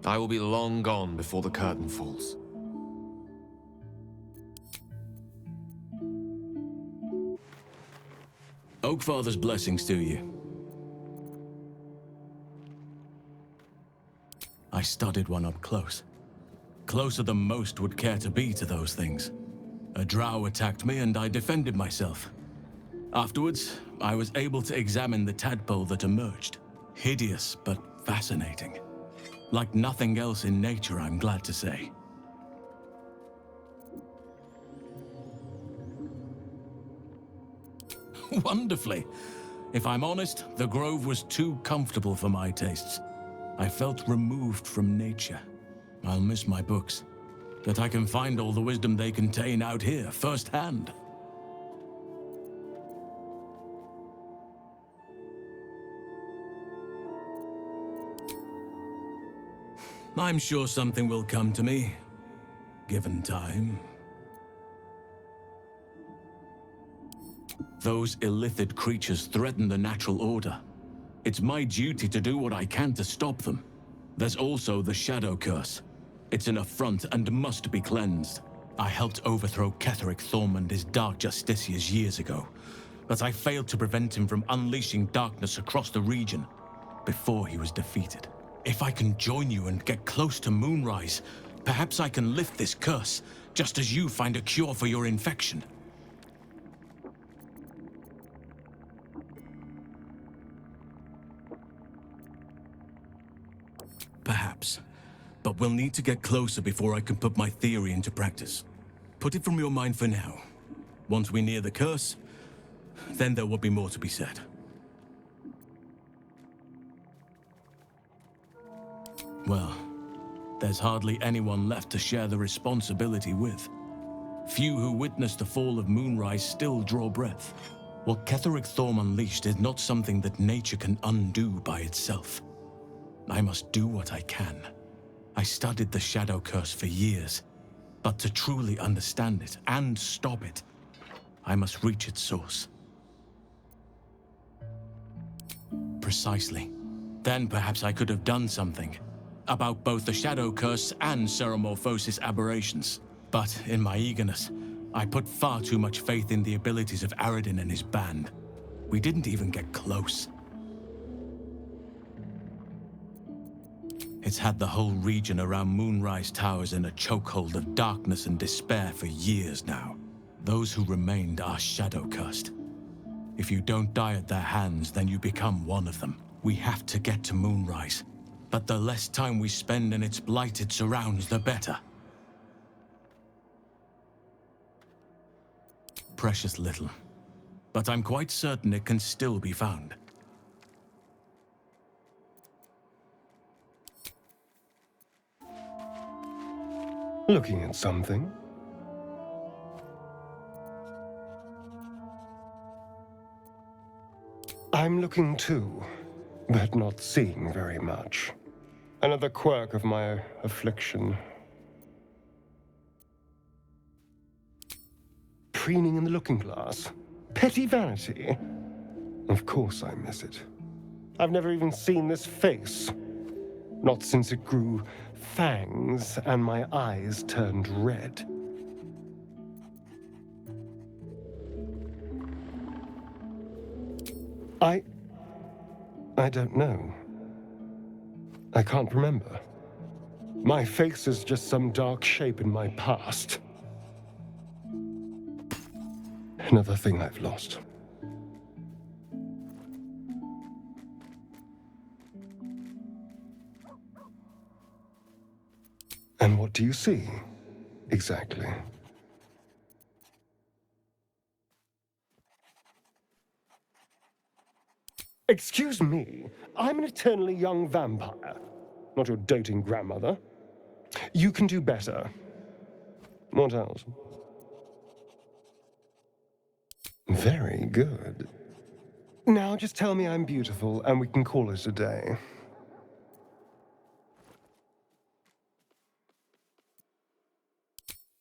I will be long gone before the curtain falls. Oakfather's blessings to you. I studied one up close. Closer than most would care to be to those things. A drow attacked me and I defended myself. Afterwards, I was able to examine the tadpole that emerged. Hideous, but fascinating. Like nothing else in nature, I'm glad to say. Wonderfully. If I'm honest, the grove was too comfortable for my tastes. I felt removed from nature. I'll miss my books, but I can find all the wisdom they contain out here, firsthand. I'm sure something will come to me, given time. Those illithid creatures threaten the natural order. It's my duty to do what I can to stop them. There's also the Shadow Curse. It's an affront and must be cleansed. I helped overthrow Ketheric Thorm and his Dark Justiciars years ago, but I failed to prevent him from unleashing darkness across the region before he was defeated. If I can join you and get close to Moonrise, perhaps I can lift this curse, just as you find a cure for your infection. Perhaps. But we'll need to get closer before I can put my theory into practice. Put it from your mind for now. Once we near the curse, then there will be more to be said. Well, there's hardly anyone left to share the responsibility with. Few who witnessed the fall of Moonrise still draw breath. What Ketheric Thorm unleashed is not something that nature can undo by itself. I must do what I can. I studied the Shadow Curse for years, but to truly understand it and stop it, I must reach its source. Precisely. Then perhaps I could have done something about both the Shadow Curse and Ceremorphosis aberrations. But in my eagerness, I put far too much faith in the abilities of Aradin and his band. We didn't even get close. It's had the whole region around Moonrise Towers in a chokehold of darkness and despair for years now. Those who remained are shadow-cursed. If you don't die at their hands, then you become one of them. We have to get to Moonrise, but the less time we spend in its blighted surrounds, the better. Precious little, but I'm quite certain it can still be found. Looking at something? I'm looking too, but not seeing very much. Another quirk of my affliction. Preening in the looking glass? Petty vanity? Of course I miss it. I've never even seen this face. Not since it grew fangs and my eyes turned red. I don't know. I can't remember. My face is just some dark shape in my past. Another thing I've lost. And what do you see, exactly? Excuse me, I'm an eternally young vampire, not your doting grandmother. You can do better. What else? Very good. Now just tell me I'm beautiful and we can call it a day.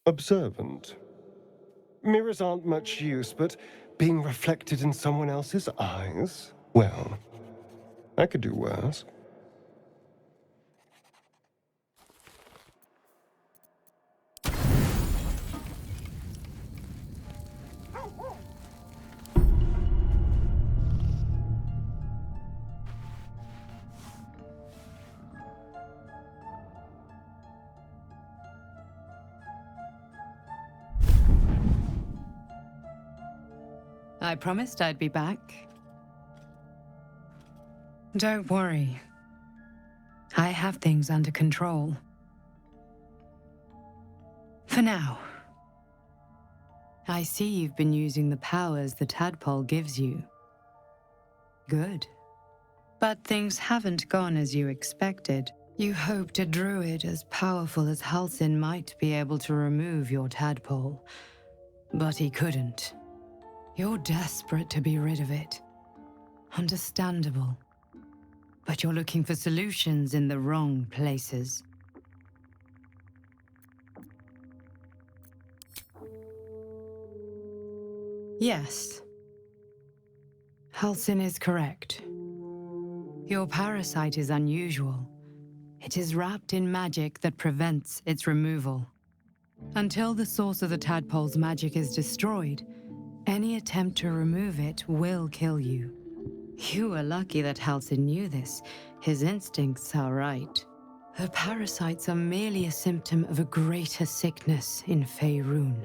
Observant. Mirrors aren't much use, but being reflected in someone else's eyes? Well, I could do worse. I promised I'd be back. Don't worry. I have things under control. For now. I see you've been using the powers the tadpole gives you. Good. But things haven't gone as you expected. You hoped a druid as powerful as Halsin might be able to remove your tadpole. But he couldn't. You're desperate to be rid of it. Understandable. But you're looking for solutions in the wrong places. Yes. Halsin is correct. Your parasite is unusual. It is wrapped in magic that prevents its removal. Until the source of the tadpole's magic is destroyed, any attempt to remove it will kill you. You were lucky that Halsin knew this. His instincts are right. The parasites are merely a symptom of a greater sickness in Faerun.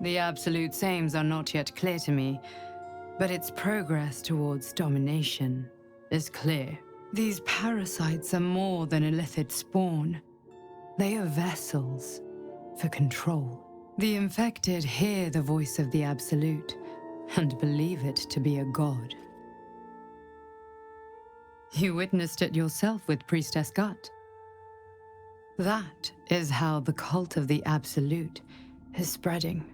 The absolute aims are not yet clear to me, but its progress towards domination is clear. These parasites are more than a illithid spawn. They are vessels for control. The infected hear the voice of the Absolute and believe it to be a god. You witnessed it yourself with Priestess Gut. That is how the cult of the Absolute is spreading.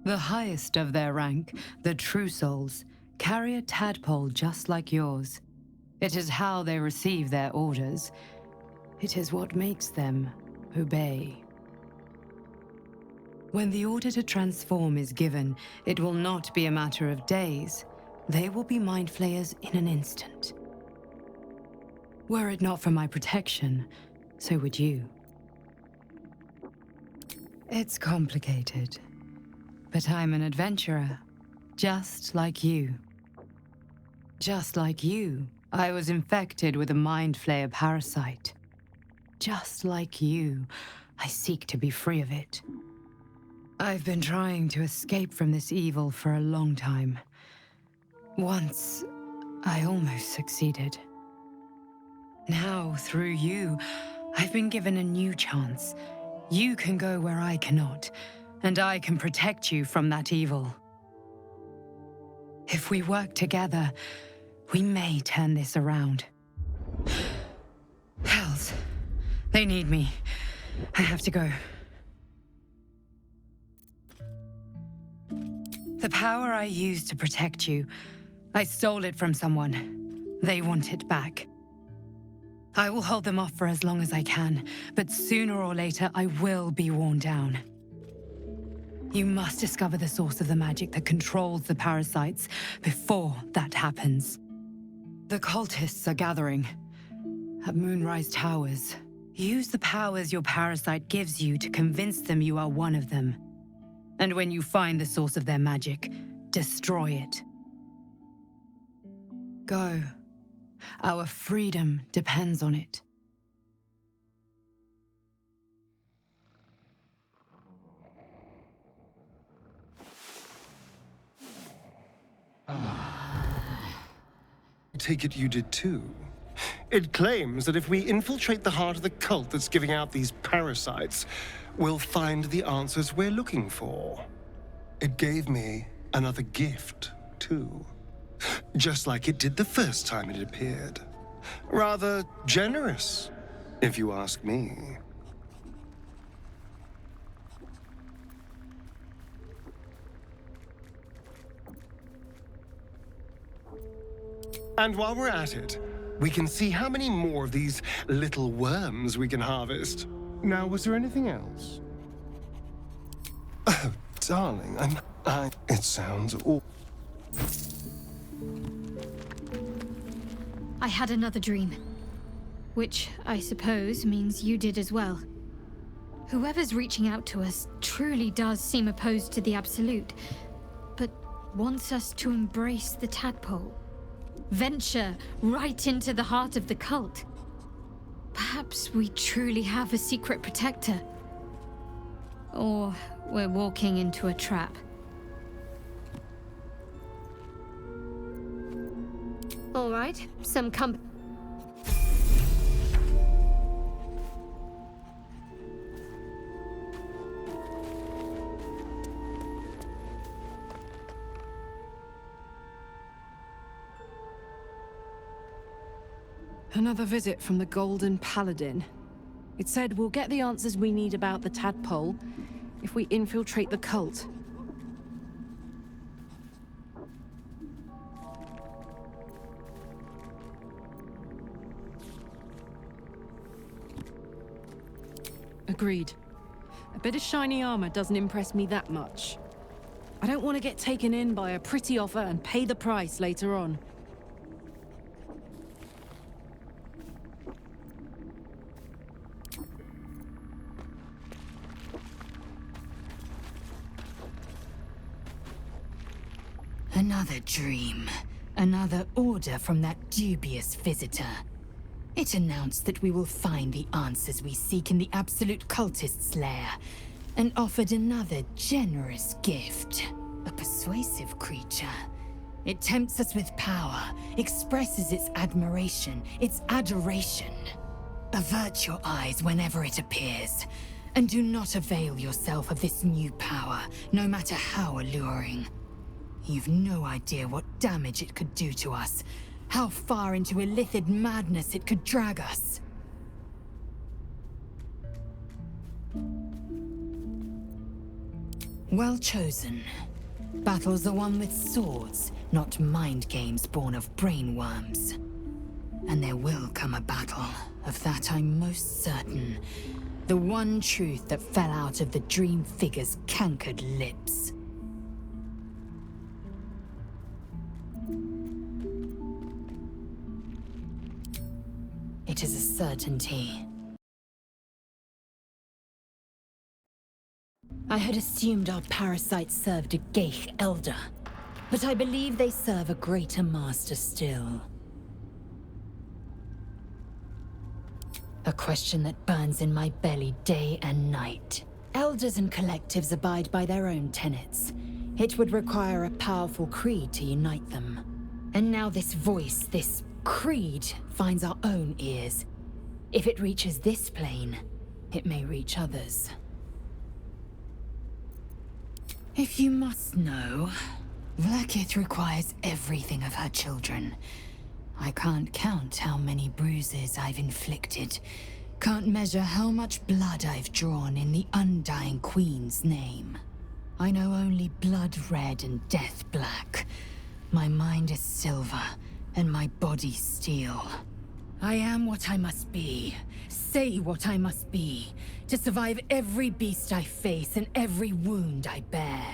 The highest of their rank, the True Souls, carry a tadpole just like yours. It is how they receive their orders. It is what makes them obey. When the order to transform is given, it will not be a matter of days. They will be mind flayers in an instant. Were it not for my protection, so would you. It's complicated, but I'm an adventurer, just like you. Just like you, I was infected with a mind flayer parasite. Just like you, I seek to be free of it. I've been trying to escape from this evil for a long time. Once, I almost succeeded. Now, through you, I've been given a new chance. You can go where I cannot, and I can protect you from that evil. If we work together, we may turn this around. Hells, they need me. I have to go. The power I used to protect you, I stole it from someone. They want it back. I will hold them off for as long as I can, but sooner or later I will be worn down. You must discover the source of the magic that controls the parasites before that happens. The cultists are gathering at Moonrise Towers. Use the powers your parasite gives you to convince them you are one of them. And when you find the source of their magic, destroy it. Go. Our freedom depends on it. I take it you did too. It claims that if we infiltrate the heart of the cult that's giving out these parasites, we'll find the answers we're looking for. It gave me another gift, too. Just like it did the first time it appeared. Rather generous, if you ask me. And while we're at it, we can see how many more of these little worms we can harvest. Now, was there anything else? Oh, darling, it sounds awful. I had another dream. Which, I suppose, means you did as well. Whoever's reaching out to us truly does seem opposed to the Absolute, but wants us to embrace the tadpole. Venture right into the heart of the cult. Perhaps we truly have a secret protector. Or we're walking into a trap. All right, some Another visit from the Golden Paladin. It said we'll get the answers we need about the tadpole if we infiltrate the cult. Agreed. A bit of shiny armor doesn't impress me that much. I don't want to get taken in by a pretty offer and pay the price later on. Another dream. Another order from that dubious visitor. It announced that we will find the answers we seek in the Absolute Cultist's lair, and offered another generous gift. A persuasive creature. It tempts us with power, expresses its admiration, its adoration. Avert your eyes whenever it appears, and do not avail yourself of this new power, no matter how alluring. You've no idea what damage it could do to us, how far into illithid madness it could drag us. Well chosen. Battles are won with swords, not mind games born of brainworms. And there will come a battle, of that I'm most certain. The one truth that fell out of the dream figure's cankered lips. It is a certainty. I had assumed our parasites served a Geich elder, but I believe they serve a greater master still. A question that burns in my belly day and night. Elders and collectives abide by their own tenets. It would require a powerful creed to unite them. And now this voice, this creed, finds our own ears. If it reaches this plane, it may reach others. If you must know, Vlaakith requires everything of her children. I can't count how many bruises I've inflicted. Can't measure how much blood I've drawn in the Undying Queen's name. I know only blood red and death black. My mind is silver, and my body steel. I am what I must be, say what I must be, to survive every beast I face and every wound I bear.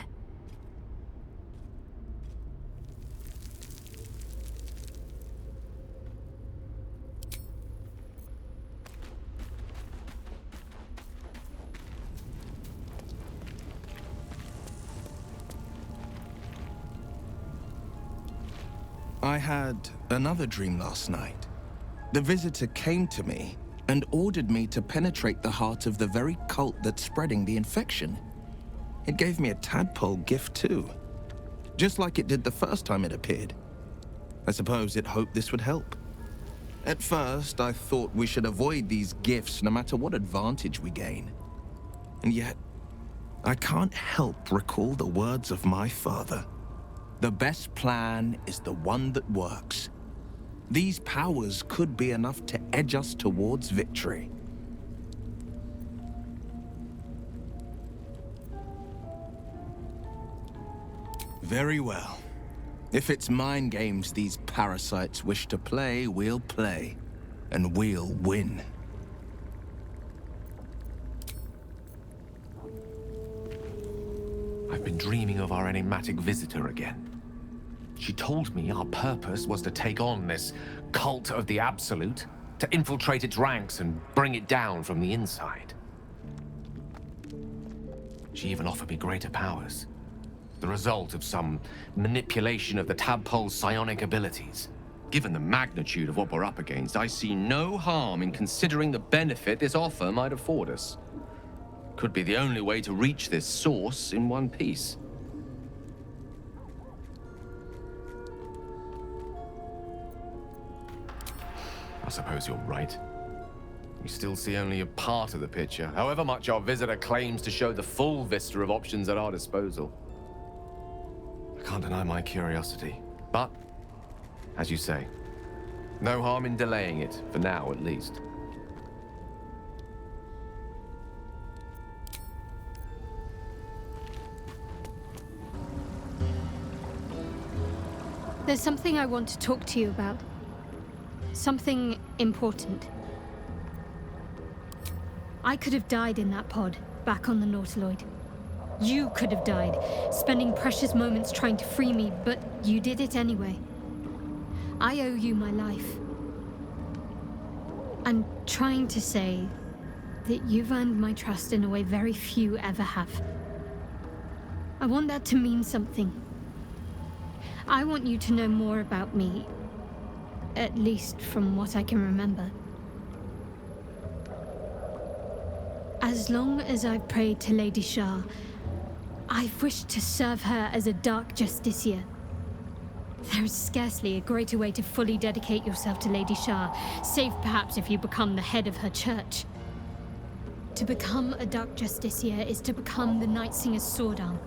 I had another dream last night. The visitor came to me and ordered me to penetrate the heart of the very cult that's spreading the infection. It gave me a tadpole gift too, just like it did the first time it appeared. I suppose it hoped this would help. At first, I thought we should avoid these gifts no matter what advantage we gain. And yet, I can't help recall the words of my father. The best plan is the one that works. These powers could be enough to edge us towards victory. Very well. If it's mind games these parasites wish to play, we'll play. And we'll win. I've been dreaming of our enigmatic visitor again. She told me our purpose was to take on this cult of the Absolute, to infiltrate its ranks and bring it down from the inside. She even offered me greater powers, the result of some manipulation of the tadpole's psionic abilities. Given the magnitude of what we're up against, I see no harm in considering the benefit this offer might afford us. Could be the only way to reach this source in one piece. I suppose you're right. We still see only a part of the picture, however much our visitor claims to show the full vista of options at our disposal. I can't deny my curiosity, but, as you say, no harm in delaying it, for now at least. There's something I want to talk to you about. Something important. I could have died in that pod, back on the Nautiloid. You could have died, spending precious moments trying to free me, but you did it anyway. I owe you my life. I'm trying to say that you've earned my trust in a way very few ever have. I want that to mean something. I want you to know more about me, at least from what I can remember. As long as I've prayed to Lady Shah, I've wished to serve her as a Dark Justiciar. There is scarcely a greater way to fully dedicate yourself to Lady Shah, save perhaps if you become the head of her church. To become a Dark Justiciar is to become the Night Singer's sword arm,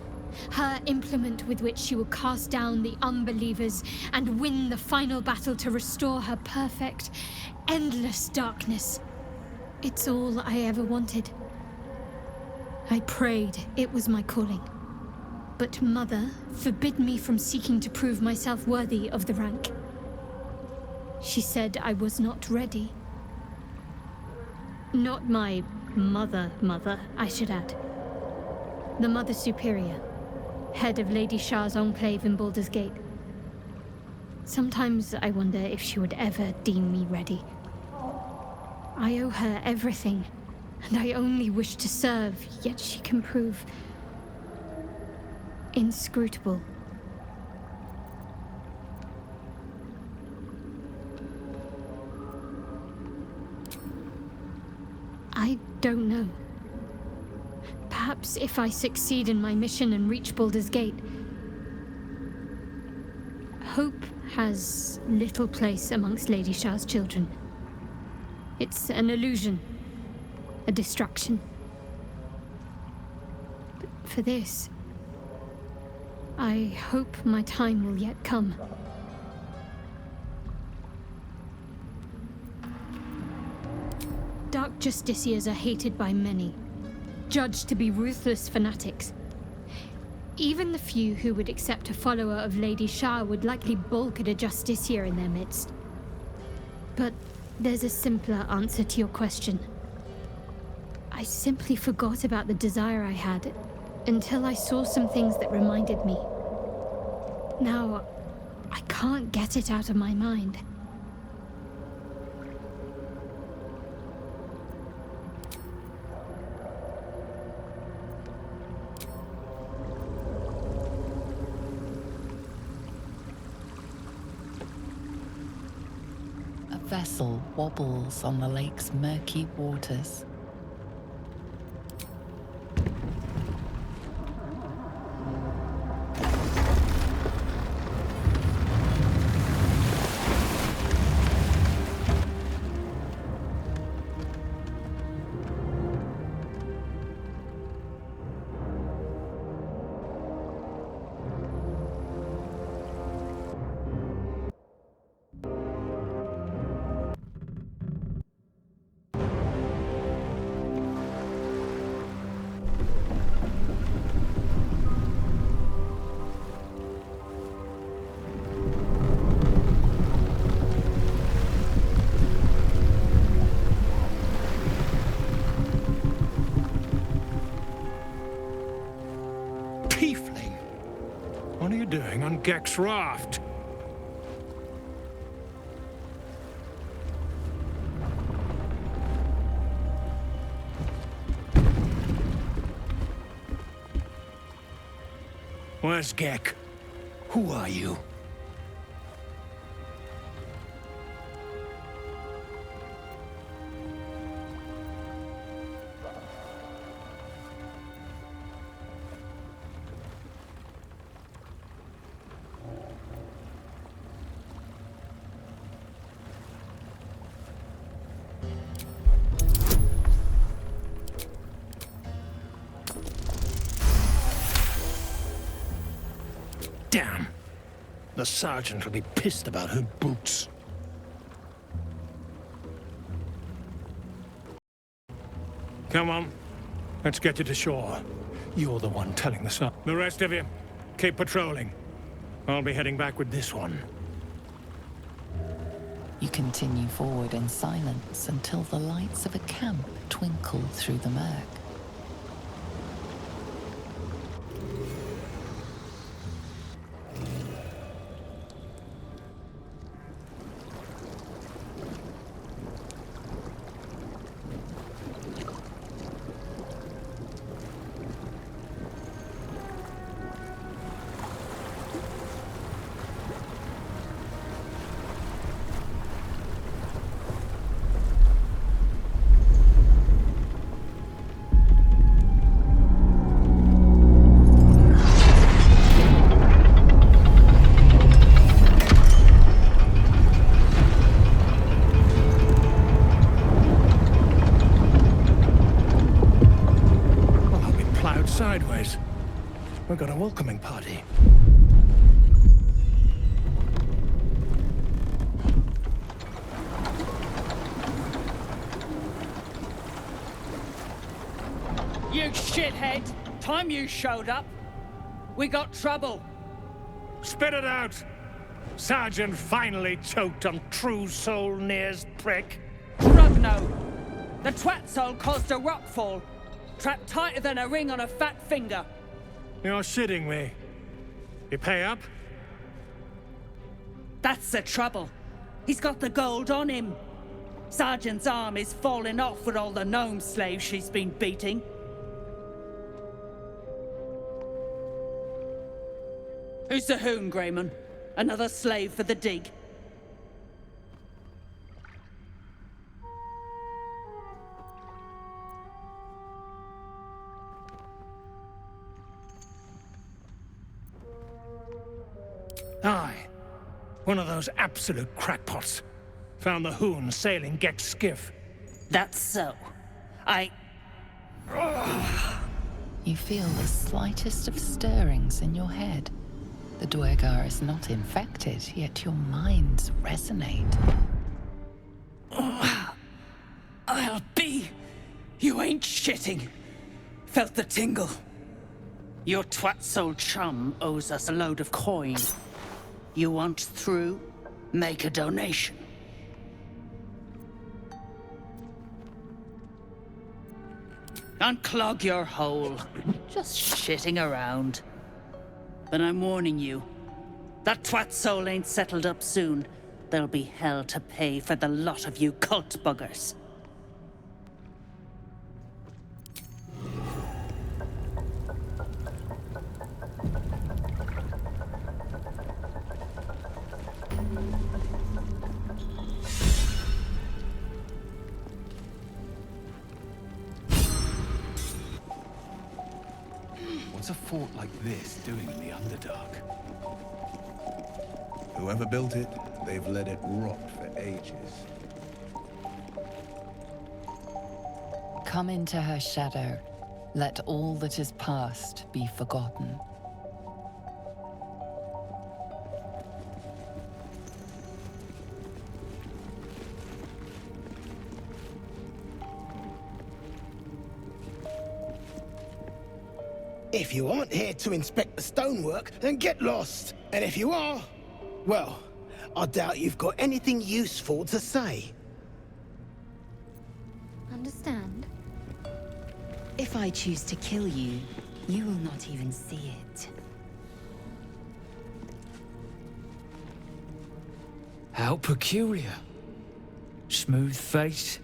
her implement with which she will cast down the unbelievers and win the final battle to restore her perfect, endless darkness. It's all I ever wanted. I prayed it was my calling. But Mother forbid me from seeking to prove myself worthy of the rank. She said I was not ready. Not my mother, I should add. The Mother Superior, head of Lady Shah's enclave in Baldur's Gate. Sometimes I wonder if she would ever deem me ready. I owe her everything, and I only wish to serve, yet she can prove inscrutable. I don't know. Perhaps if I succeed in my mission and reach Baldur's Gate. Hope has little place amongst Lady Shah's children. It's an illusion, a distraction. But for this, I hope my time will yet come. Dark Justiciars are hated by many, judged to be ruthless fanatics. Even the few who would accept a follower of Lady Shah would likely balk at a Justiciar in their midst. But there's a simpler answer to your question. I simply forgot about the desire I had until I saw some things that reminded me. Now, I can't get it out of my mind. vessel wobbles on the lake's murky waters. Tiefling! What are you doing on Gek's raft? Where's Gek? Who are you? Damn. The sergeant will be pissed about her boots. Come on. Let's get you to shore. You're the one telling the sergeant. The rest of you, keep patrolling. I'll be heading back with this one. You continue forward in silence until the lights of a camp twinkle through the murk. Sideways. We've got a welcoming party. You shithead! Time you showed up, we got trouble. Spit it out! Sergeant finally choked on True Soul Near's prick. Rugno! The twat soul caused a rockfall. Trapped tighter than a ring on a fat finger. You're shitting me. You pay up? That's the trouble. He's got the gold on him. Sergeant's arm is falling off with all the gnome slaves she's been beating. Who's the hoon, Greyman? Another slave for the dig? Aye. One of those absolute crackpots. Found the hoon sailing Gek's skiff. That's so. You feel the slightest of stirrings in your head. The Duergar is not infected, yet your minds resonate. I'll be. You ain't shitting. Felt the tingle. Your twat-soul chum owes us a load of coin. You want through? Make a donation. Unclog your hole. Just shitting around. But I'm warning you. That twat soul ain't settled up soon. There'll be hell to pay for the lot of you cult buggers. What's a fort like this doing in the Underdark? Whoever built it, they've let it rot for ages. Come into her shadow. Let all that is past be forgotten. If you aren't here to inspect the stonework, then get lost. And if you are, well, I doubt you've got anything useful to say. Understand? If I choose to kill you, you will not even see it. How peculiar. Smooth face,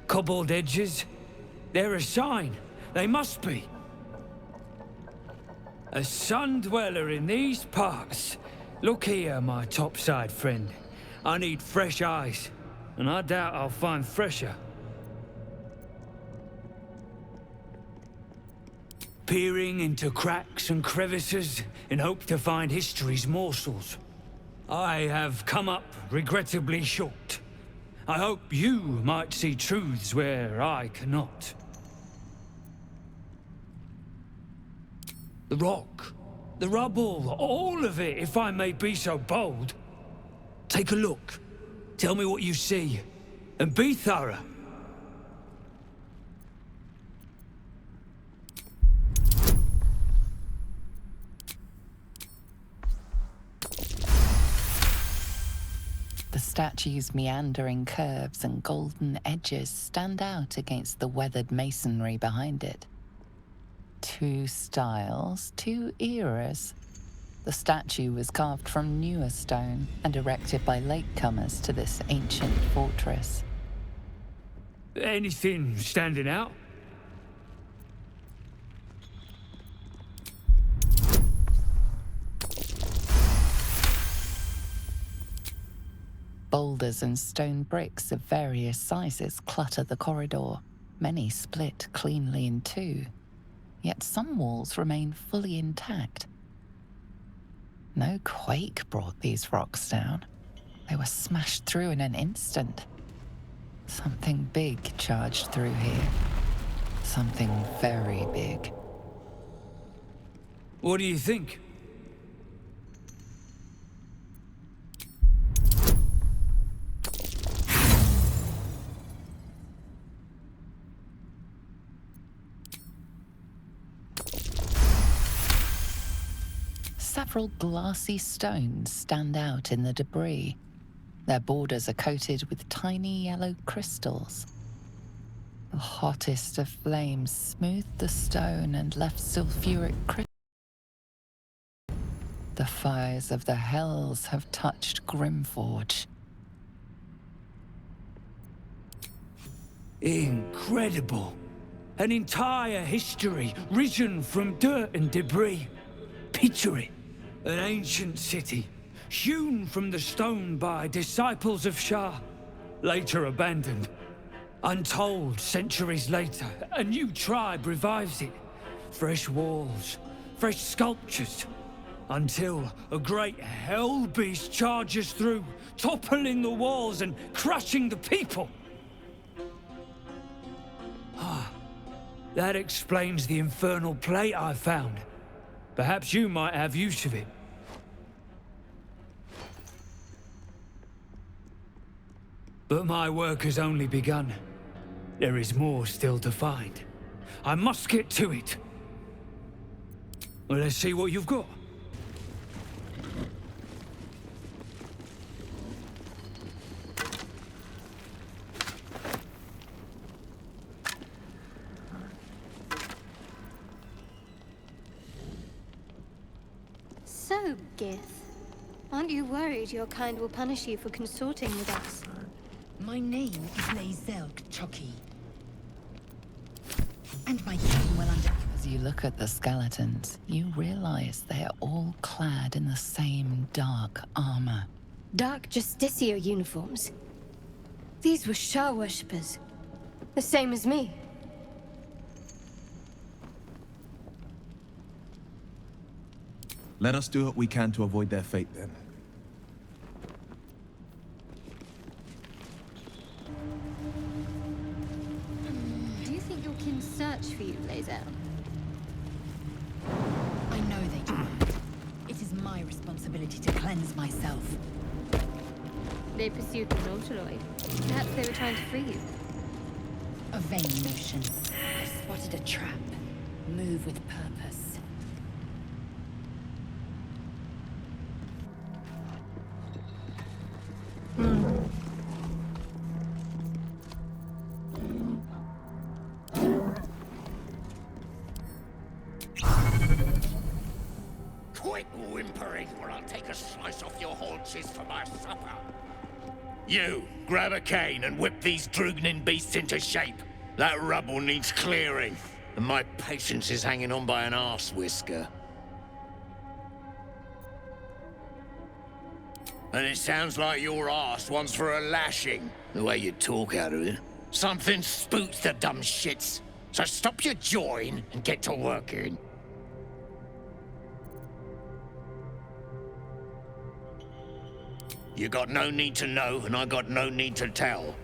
cobbled edges. They're a sign. They must be. A sun dweller in these parts. Look here, my topside friend. I need fresh eyes, and I doubt I'll find fresher. Peering into cracks and crevices in hope to find history's morsels. I have come up regrettably short. I hope you might see truths where I cannot. The rock, the rubble, all of it, if I may be so bold. Take a look. Tell me what you see, and be thorough. The statue's meandering curves and golden edges stand out against the weathered masonry behind it. Two styles, two eras. The statue was carved from newer stone and erected by latecomers to this ancient fortress. Anything standing out? Boulders and stone bricks of various sizes clutter the corridor, many split cleanly in two. Yet some walls remain fully intact. No quake brought these rocks down. They were smashed through in an instant. Something big charged through here. Something very big. What do you think? Several glassy stones stand out in the debris. Their borders are coated with tiny yellow crystals. The hottest of flames smoothed the stone and left sulfuric crystals. The fires of the hells have touched Grimforge. Incredible. An entire history risen from dirt and debris. Picture it. An ancient city, hewn from the stone by disciples of Shah, later abandoned. Untold centuries later, a new tribe revives it. Fresh walls, fresh sculptures, until a great hell beast charges through, toppling the walls and crushing the people. That explains the infernal plate I found. Perhaps you might have use of it. But my work has only begun. There is more still to find. I must get to it. Well, let's see what you've got. So, Gith, aren't you worried your kind will punish you for consorting with us? My name is Lae'zel Chucky. And my king will under... As you look at the skeletons, you realize they are all clad in the same dark armor. Dark Justicia uniforms. These were Shah worshippers. The same as me. Let us do what we can to avoid their fate, then. Do you think your kin search for you, Blazel? I know they do. It is my responsibility to cleanse myself. They pursued the Nautiloid. Perhaps they were trying to free you. A vain notion. I spotted a trap. Move with purpose. Quit whimpering, or I'll take a slice off your haunches for my supper. You, grab a cane and whip these droognin beasts into shape. That rubble needs clearing, and my patience is hanging on by an arse whisker. And it sounds like your arse wants for a lashing, the way you talk out of it. Something spooks the dumb shits, so stop your jawing and get to working. You got no need to know, and I got no need to tell.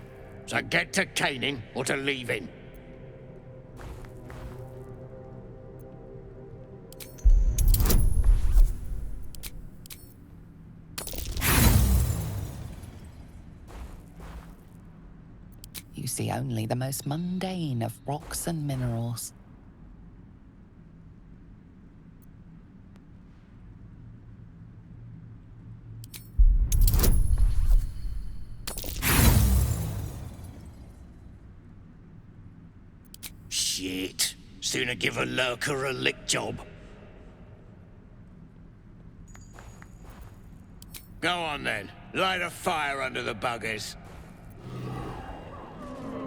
So get to caning or to leaving. You see only the most mundane of rocks and minerals. Shit. Sooner give a lurker a lick job. Go on then. Light a fire under the buggers.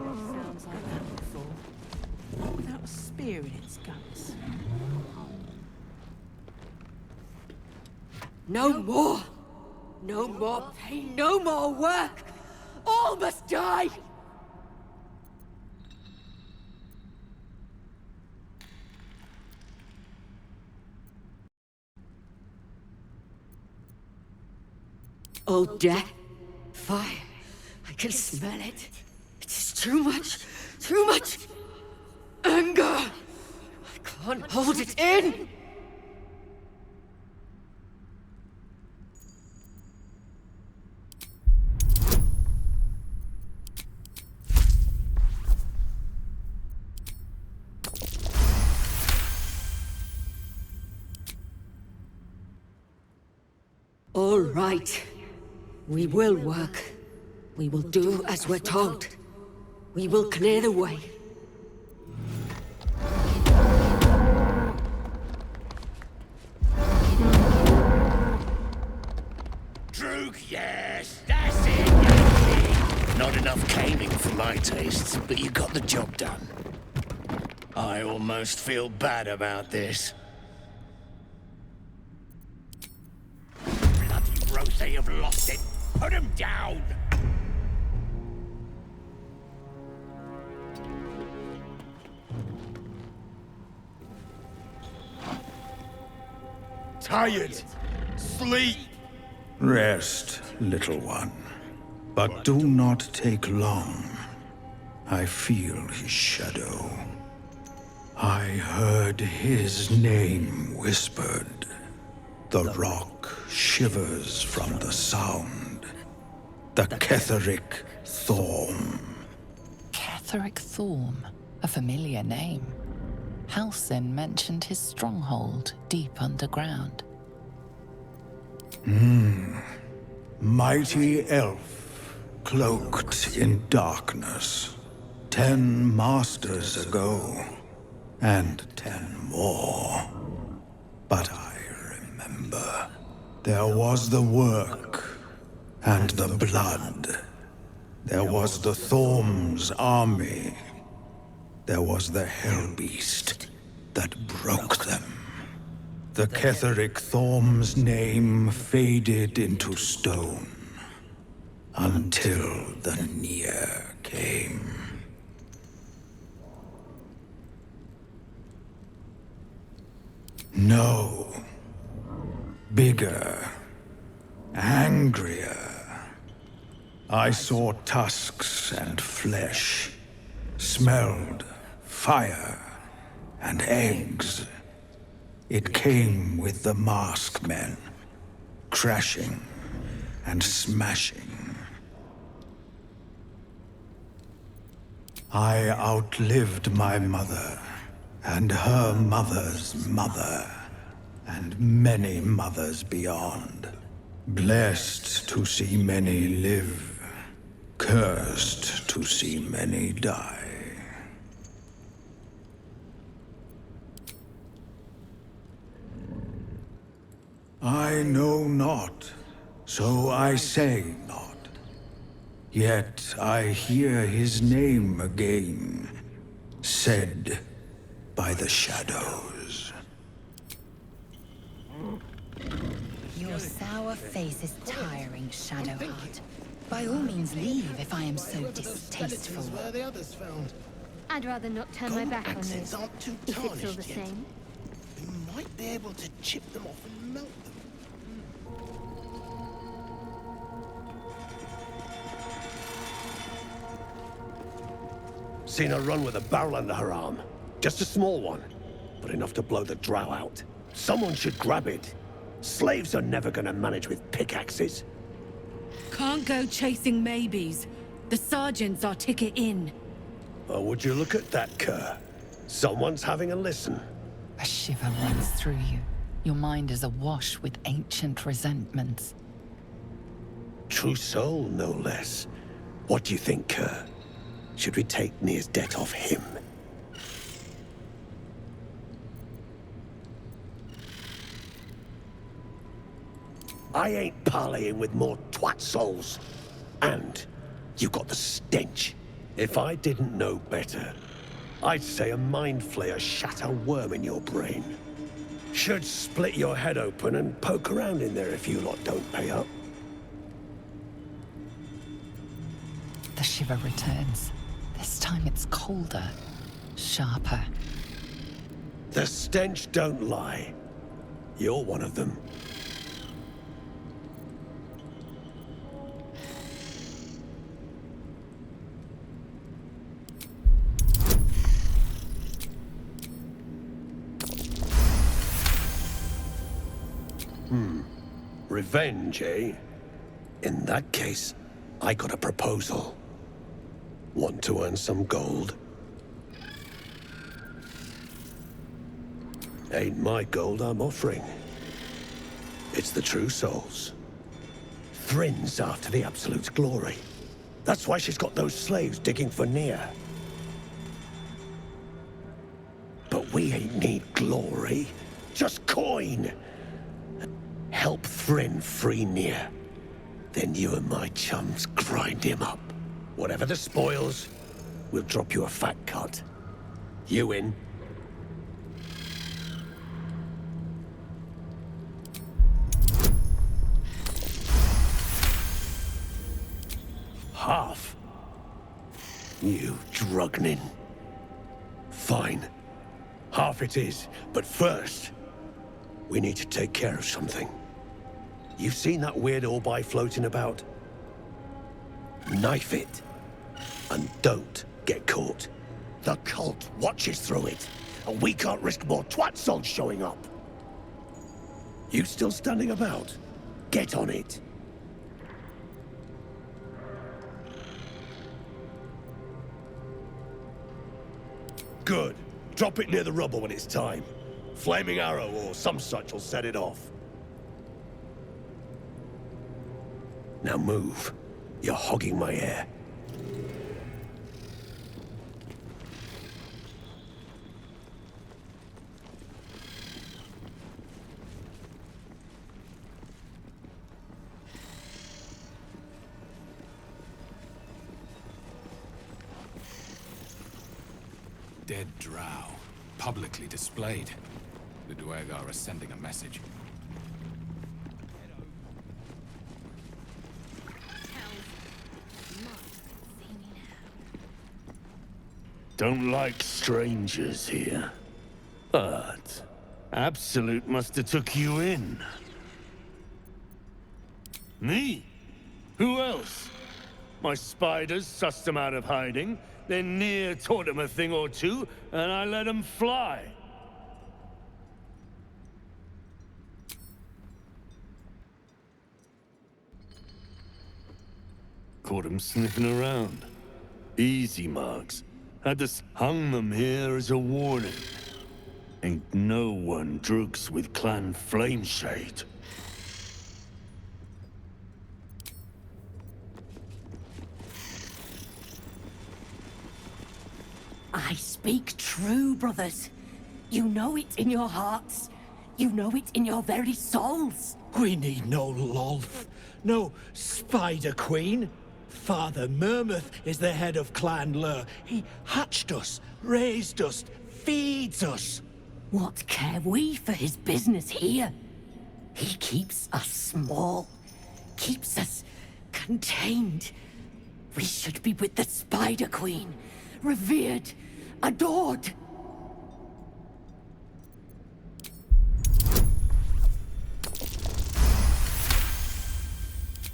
Sounds like that before. Without a spear in its guts. No more! No more pain, no more work! All must die! Oh, death. Fire. I can smell it. It is too much. Too much. Anger. I can't hold it in. All right. We will work. We will do as we're told. We will clear the way. Droog, yes, that's it, that's it. Not enough caning for my tastes, but you got the job done. I almost feel bad about this. Bloody Rose, they have lost it. Put him down! Tired. Sleep. Rest, little one. But do not take long. I feel his shadow. I heard his name whispered. The rock shivers from the sound. The Ketheric Thorm. Ketheric Thorm, a familiar name. Halsin mentioned his stronghold deep underground. Mighty elf, cloaked in darkness. 10 masters ago, and 10 more. But I remember. There was the work, and the blood. There was the Thorm's army. There was the Hellbeast that broke them. The Ketheric Thorm's name faded into stone. Until the Nier came. No. Bigger. Angrier. I saw tusks and flesh. Smelled fire and eggs. It came with the masked men. Crashing and smashing. I outlived my mother, and her mother's mother, and many mothers beyond. Blessed to see many live, cursed to see many die. I know not, so I say not. Yet I hear his name again, said by the shadows. Your sour face is tiring, Shadowheart. By all means leave if I am so distasteful. Where the others found. I'd rather not turn my back on you, Accents aren't too if it's all tarnished the yet. same. We might be able to chip them off and melt them. Seen her run with a barrel under her arm. Just a small one, but enough to blow the drow out. Someone should grab it. Slaves are never gonna manage with pickaxes. Can't go chasing maybes. The sergeant's our ticket in. Oh, would you look at that, Kerr? Someone's having a listen. A shiver runs through you. Your mind is awash with ancient resentments. True soul, no less. What do you think, Kerr? Should we take Nir's debt off him? I ain't parleying with more twat souls. And you got the stench. If I didn't know better, I'd say a mind flayer shat a worm in your brain. Should split your head open and poke around in there if you lot don't pay up. The shiver returns. This time it's colder, sharper. The stench don't lie. You're one of them. Revenge, eh? In that case, I got a proposal. Want to earn some gold? Ain't my gold I'm offering. It's the true souls. Thrin's after the Absolute's glory. That's why she's got those slaves digging for Nir. But we ain't need glory, just coin. Help Thryn free Nir. Then you and my chums grind him up. Whatever the spoils, we'll drop you a fat cut. You in? Half? You drugnin. Fine. Half it is, but first, we need to take care of something. You've seen that weird orbi floating about? Knife it. And don't get caught. The cult watches through it, and we can't risk more twat souls showing up. You still standing about? Get on it. Good. Drop it near the rubble when it's time. Flaming arrow or some such will set it off. Now move. You're hogging my air. Dead drow, publicly displayed. The Duergar are sending a message. Don't like strangers here. But Absolute must have took you in. Me? Who else? My spiders sussed them out of hiding, then Near taught them a thing or two, and I let them fly. Caught them sniffing around. Easy marks. Had to hung them here as a warning. Ain't no one drugs with Clan Flameshade. I speak true, brothers. You know it in your hearts. You know it in your very souls. We need no Lolth, no Spider Queen. Father Mermouth is the head of Clan Lur. He hatched us, raised us, feeds us. What care we for his business here? He keeps us small, keeps us contained. We should be with the Spider Queen, revered, adored.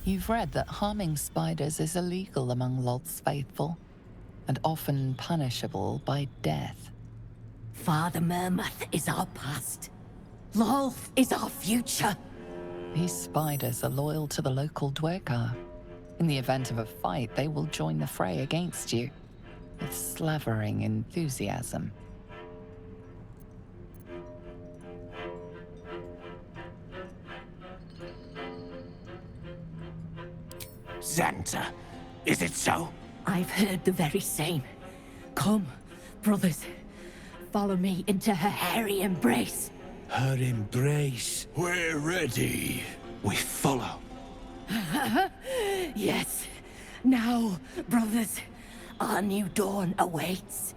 You've read that harming spiders is illegal among Lolth's faithful, and often punishable by death. Father Mermouth is our past. Lolth is our future. These spiders are loyal to the local Dwergar. In the event of a fight, they will join the fray against you, with slavering enthusiasm. Xanta, is it so? I've heard the very same. Come, brothers, follow me into her hairy embrace. Her embrace. We're ready. We follow. Yes. Now, brothers, our new dawn awaits.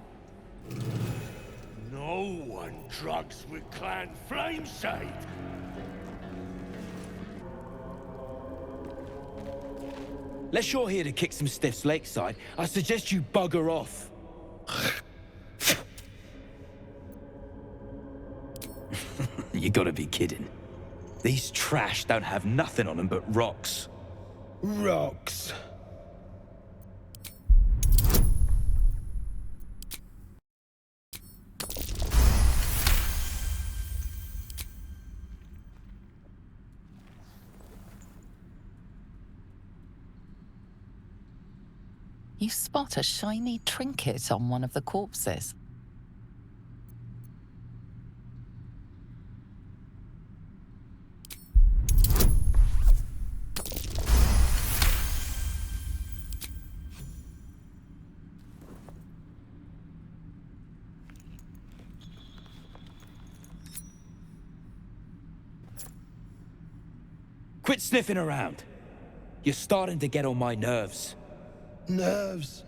No one drugs with Clan Flameshade. Unless you're here to kick some stiffs lakeside, I suggest you bugger off. You gotta be kidding. These trash don't have nothing on them but rocks. Rocks. You spot a shiny trinket on one of the corpses. Quit sniffing around. You're starting to get on my nerves. Nerves.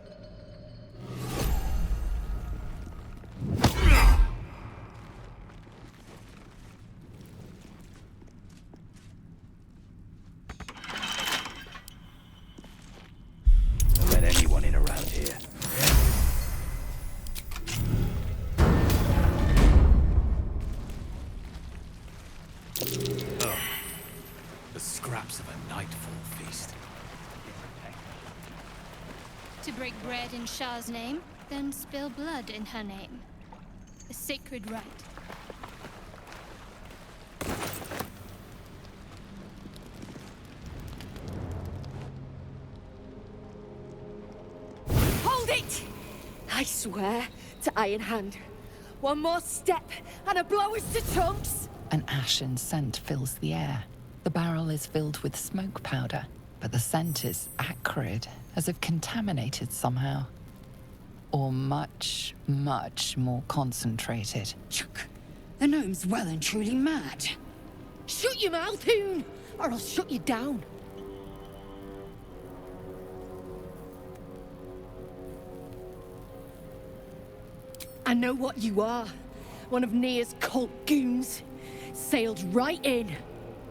Don't let anyone in around here. Oh. The scraps of a nightfall feast. To break bread in Shah's name, then spill blood in her name. A sacred rite. Hold it! I swear to Iron Hand. One more step, and a blow us to chunks! An ashen scent fills the air. The barrel is filled with smoke powder, but the scent is acrid, as if contaminated somehow. Or much, much more concentrated. The gnome's well and truly mad. Shut your mouth, Hoon, or I'll shut you down. I know what you are. One of Near's cult goons. Sailed right in.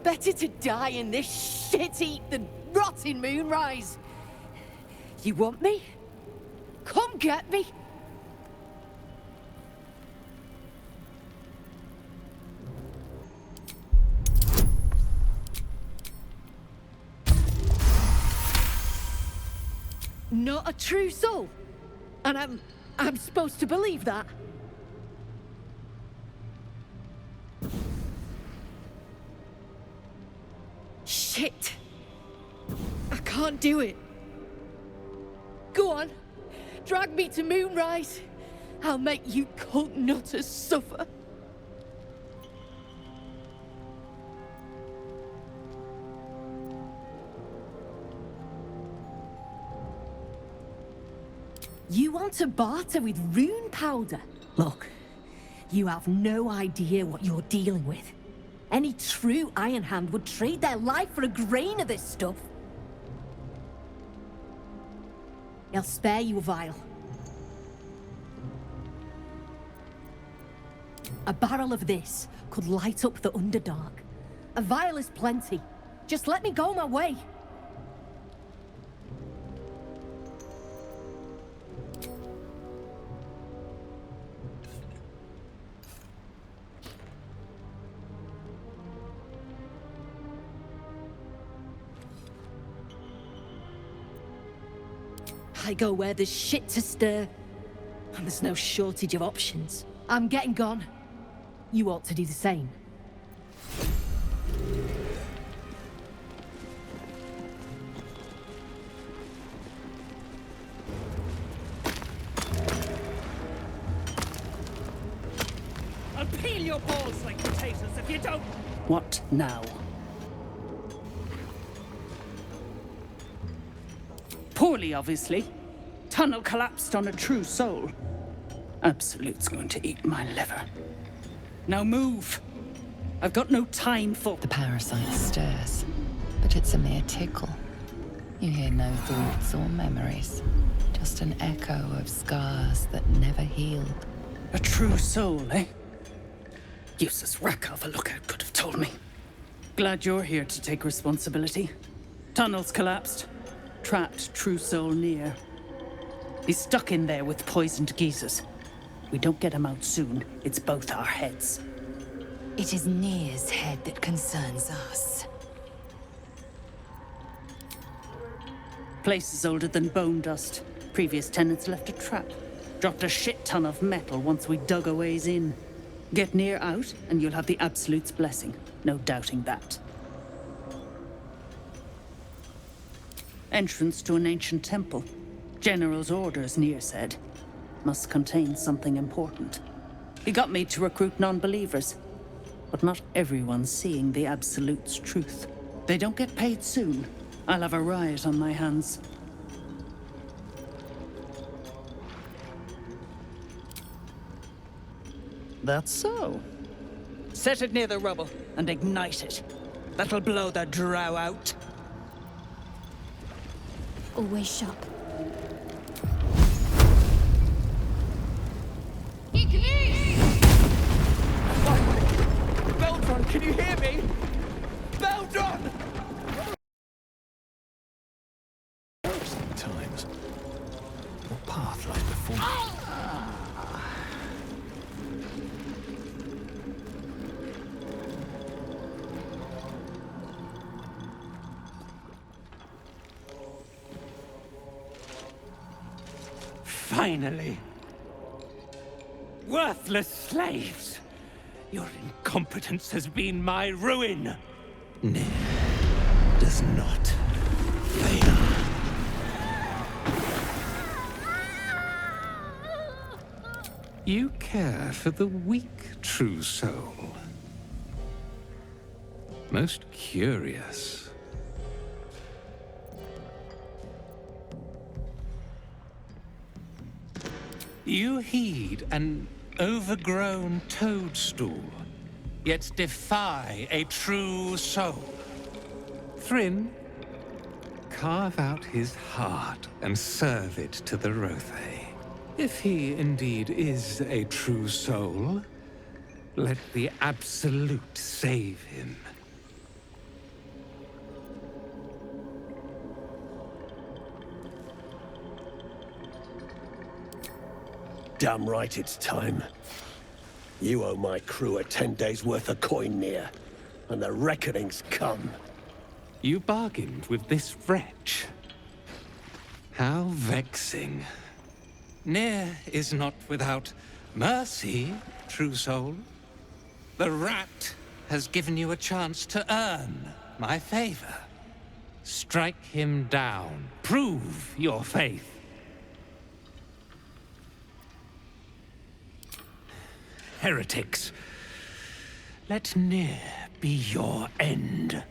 Better to die in this shit-heap than rot in Moonrise. You want me? Come get me. not a true soul. And I'm supposed to believe that. Shit. I can't do it. Go on. Drag me to Moonrise. I'll make you cult nutters suffer. You want to barter with rune powder? Look, you have no idea what you're dealing with. Any true Iron Hand would trade their life for a grain of this stuff. I'll spare you a vial. A barrel of this could light up the Underdark. A vial is plenty. Just let me go my way. I go where there's shit to stir, and there's no shortage of options. I'm getting gone. You ought to do the same. I'll peel your balls like potatoes if you don't... What now? Poorly, obviously. Tunnel collapsed on a true soul. Absolute's going to eat my liver. Now move! I've got no time for... The parasite stirs, but it's a mere tickle. You hear no thoughts or memories, just an echo of scars that never healed. A true soul, eh? Useless wreck of a lookout could have told me. Glad you're here to take responsibility. Tunnel's collapsed. Trapped true soul near. He's stuck in there with poisoned geezers. We don't get him out soon, it's both our heads. It is Nir's head that concerns us. Place is older than bone dust. Previous tenants left a trap. Dropped a shit ton of metal once we dug a ways in. Get Nir out, and you'll have the Absolute's blessing. No doubting that. Entrance to an ancient temple. General's orders, Nir said. Must contain something important. He got me to recruit non-believers. But not everyone's seeing the Absolute's truth. They don't get paid soon. I'll have a riot on my hands. That's so. Set it near the rubble and ignite it. That'll blow the drow out. Always sharp. Beldron, can you hear me? Beldron! Sometimes. What path lies before me? Finally! Worthless slaves! Your incompetence has been my ruin! Nir does not fail. You care for the weak, true soul. Most curious. You heed an overgrown toadstool, yet defy a true soul. Thryn, carve out his heart and serve it to the Rothe. If he indeed is a true soul, let the Absolute save him. Damn right it's time. You owe my crew a 10 days' worth of coin, Nir, and the reckoning's come. You bargained with this wretch. How vexing. Near is not without mercy, true soul. The rat has given you a chance to earn my favor. Strike him down. Prove your faith. Heretics. Let Near be your end.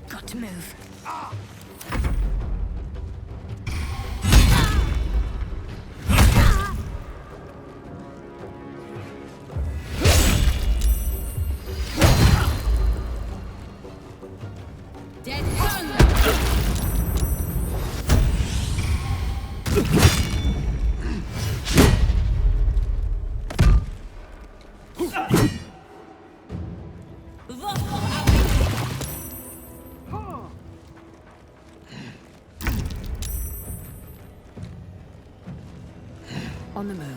Got to move. Dead On the move.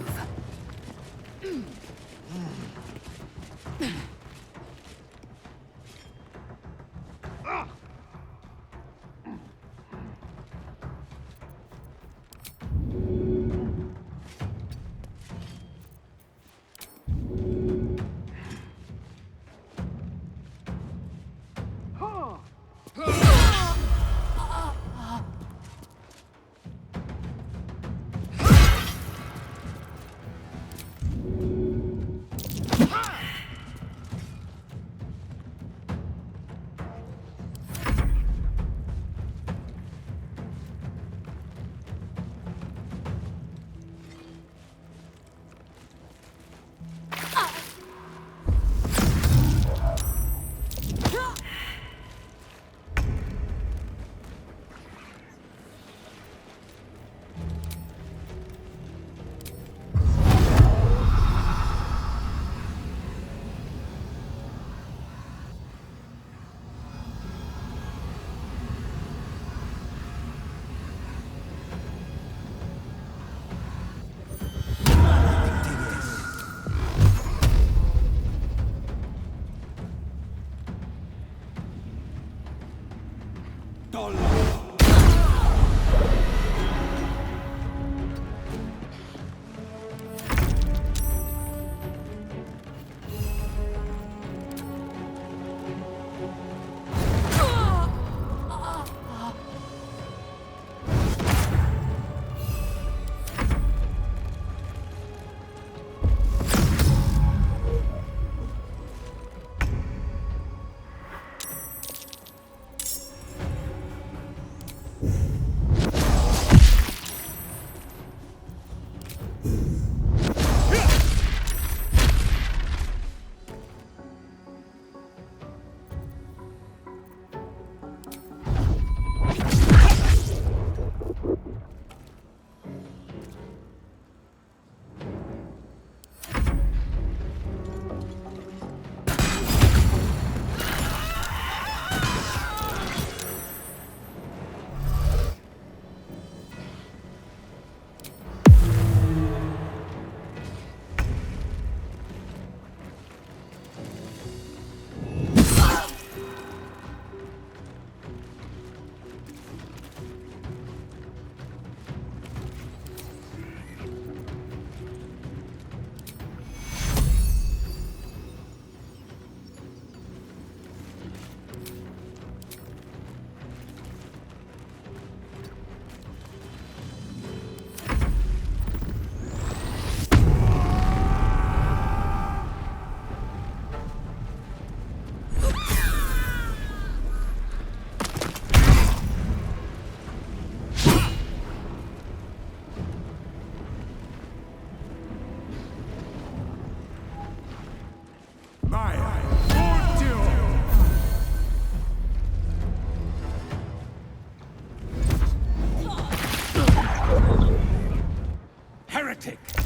Heretic! You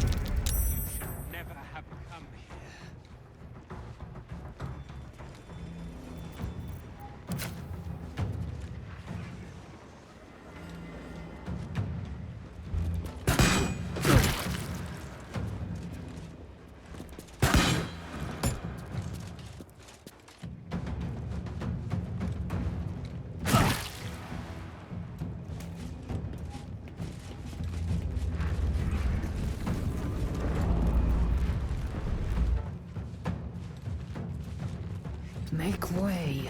should never have come here. Make way.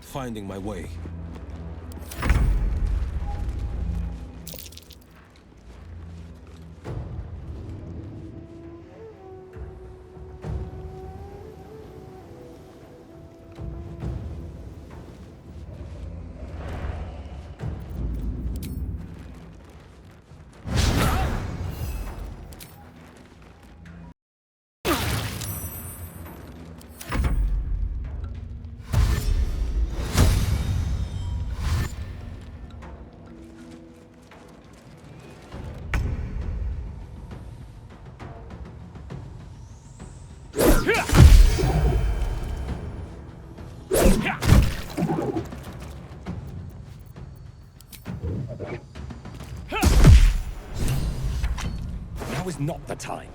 Finding my way. Now is not the time.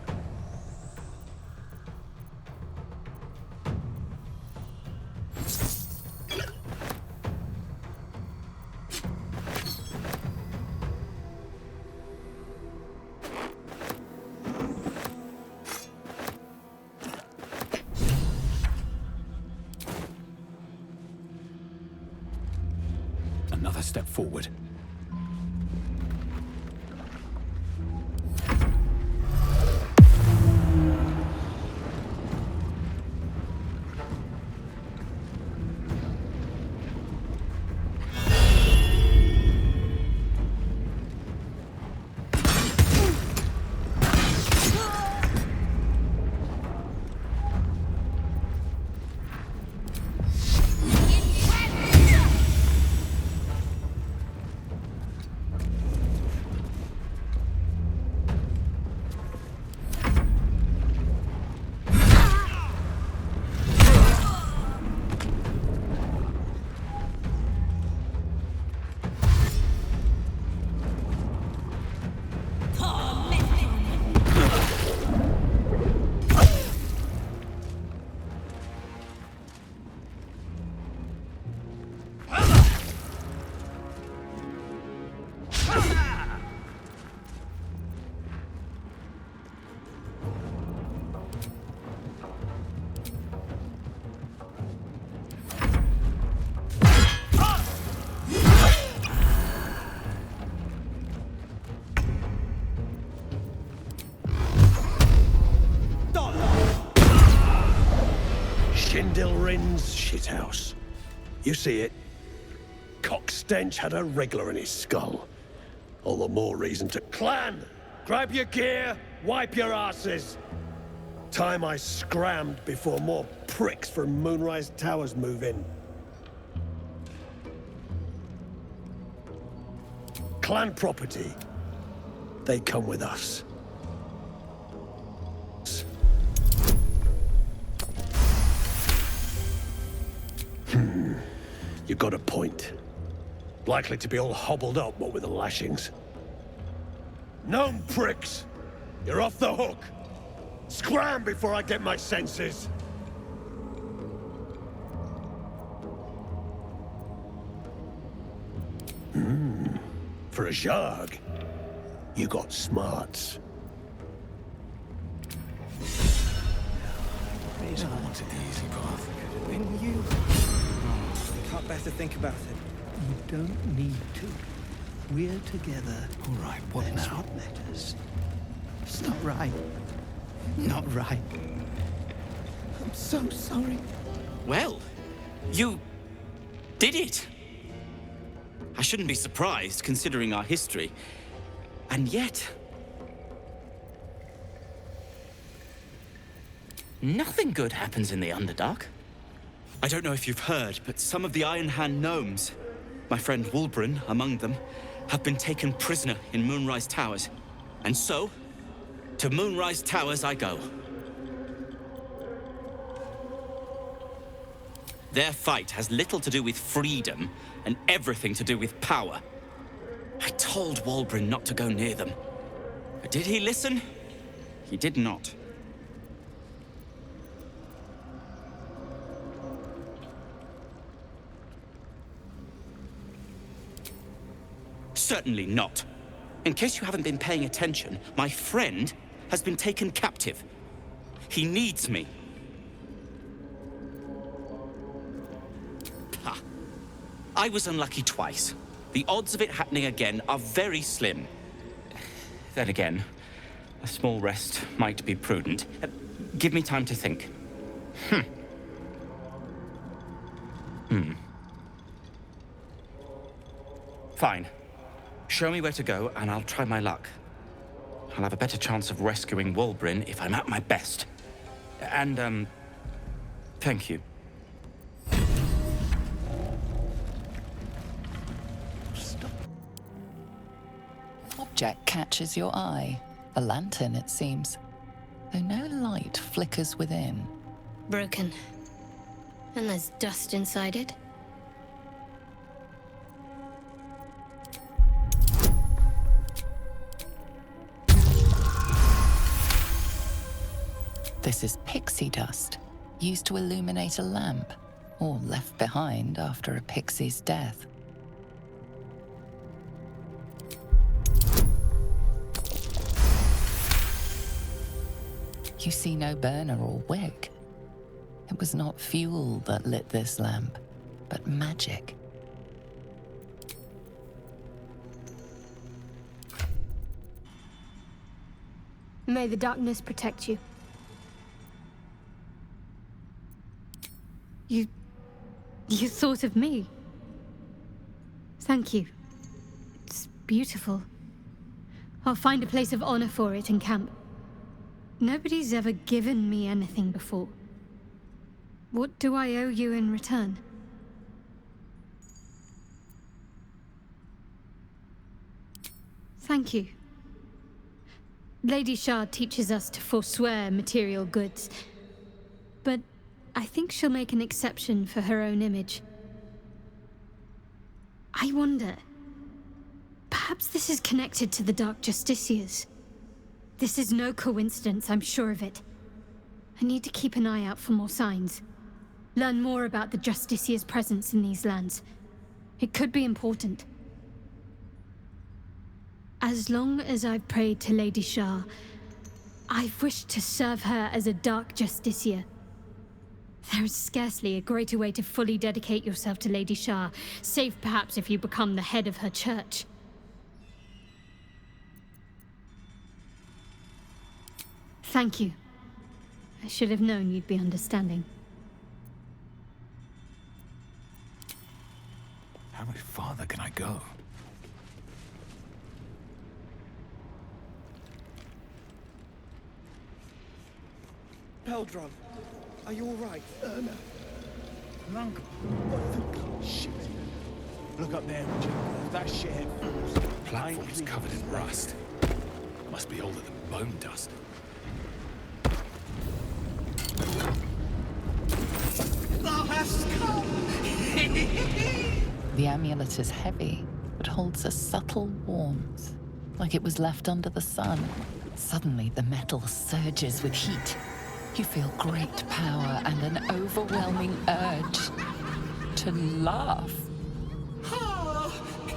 Another step forward. Shindilrin's shithouse. You see it? Cockstench had a wriggler in his skull. All the more reason to clan! Grab your gear, wipe your asses! Time I scrammed before more pricks from Moonrise Towers move in. Clan property. They come with us. You got a point. Likely to be all hobbled up, what with the lashings. Gnome pricks! You're off the hook! Scram before I get my senses! For a Zharg, you got smarts. He's wanted the easy path. When you... Can't bear to think about it. You don't need to. We're together. All right, what That's now? what matters. It's not right. Not right. I'm so sorry. Well, you did it. I shouldn't be surprised, considering our history. And yet... nothing good happens in the Underdark. I don't know if you've heard, but some of the Iron Hand gnomes, my friend Wulbren among them, have been taken prisoner in Moonrise Towers. And so, to Moonrise Towers I go. Their fight has little to do with freedom and everything to do with power. I told Wulbren not to go near them. But did he listen? He did not. Certainly not. In case you haven't been paying attention, my friend has been taken captive. He needs me. Ha. I was unlucky twice. The odds of it happening again are very slim. Then again, a small rest might be prudent. Give me time to think. Fine. Show me where to go, and I'll try my luck. I'll have a better chance of rescuing Wulbren if I'm at my best. And, thank you. Object catches your eye. A lantern, it seems. Though no light flickers within. Broken. And there's dust inside it. This is pixie dust, used to illuminate a lamp, or left behind after a pixie's death. You see no burner or wick. It was not fuel that lit this lamp, but magic. May the darkness protect you. You thought of me. Thank you. It's beautiful. I'll find a place of honor for it in camp. Nobody's ever given me anything before. What do I owe you in return? Thank you. Lady Shard teaches us to forswear material goods, but I think she'll make an exception for her own image. I wonder, perhaps this is connected to the Dark Justiciars. This is no coincidence, I'm sure of it. I need to keep an eye out for more signs. Learn more about the Justiciars' presence in these lands. It could be important. As long as I've prayed to Lady Shah, I've wished to serve her as a Dark Justiciar. There is scarcely a greater way to fully dedicate yourself to Lady Shah, save perhaps if you become the head of her church. Thank you. I should have known you'd be understanding. How much farther can I go? Peldron, are you all right? No. Monk. Shit. Look up there, would you? That shithead falls. The platform's covered in rust. Must be older than bone dust. Thou hast come! The amulet is heavy, but holds a subtle warmth, like it was left under the sun. Suddenly, the metal surges with heat. You feel great power and an overwhelming urge to laugh.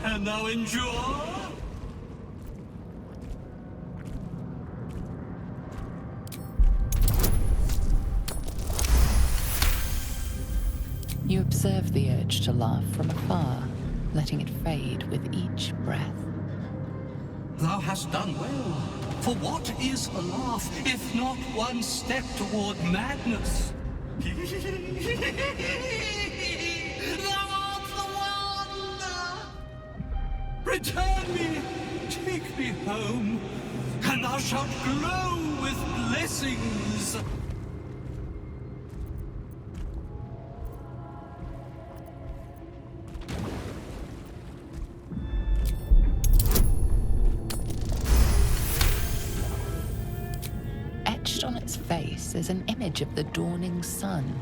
can thou endure? You observe the urge to laugh from afar, letting it fade with each breath. Thou hast done well. For what is a laugh, if not one step toward madness? Thou art the one! Return me, take me home, and thou shalt glow with blessings. Etched on its face is an image of the dawning sun.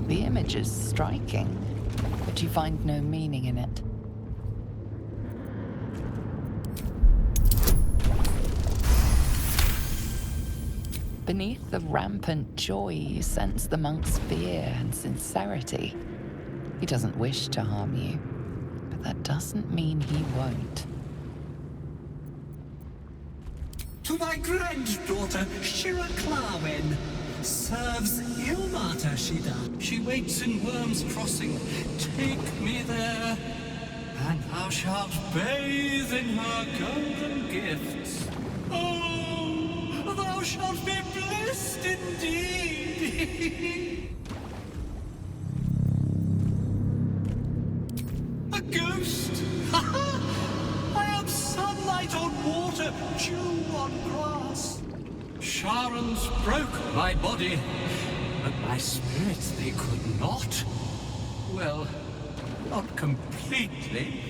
The image is striking, but you find no meaning in it. Beneath the rampant joy, you sense the monk's fear and sincerity. He doesn't wish to harm you, but that doesn't mean he won't. To my granddaughter, Shira Clarwen. Serves Ilmata, she does. She waits in Worm's Crossing. Take me there, and thou shalt bathe in her golden gifts. Oh, thou shalt be blessed indeed. A ghost? I am sunlight on water, dew on grass. Sharons broke my body, but my spirit they could not. Well, not completely.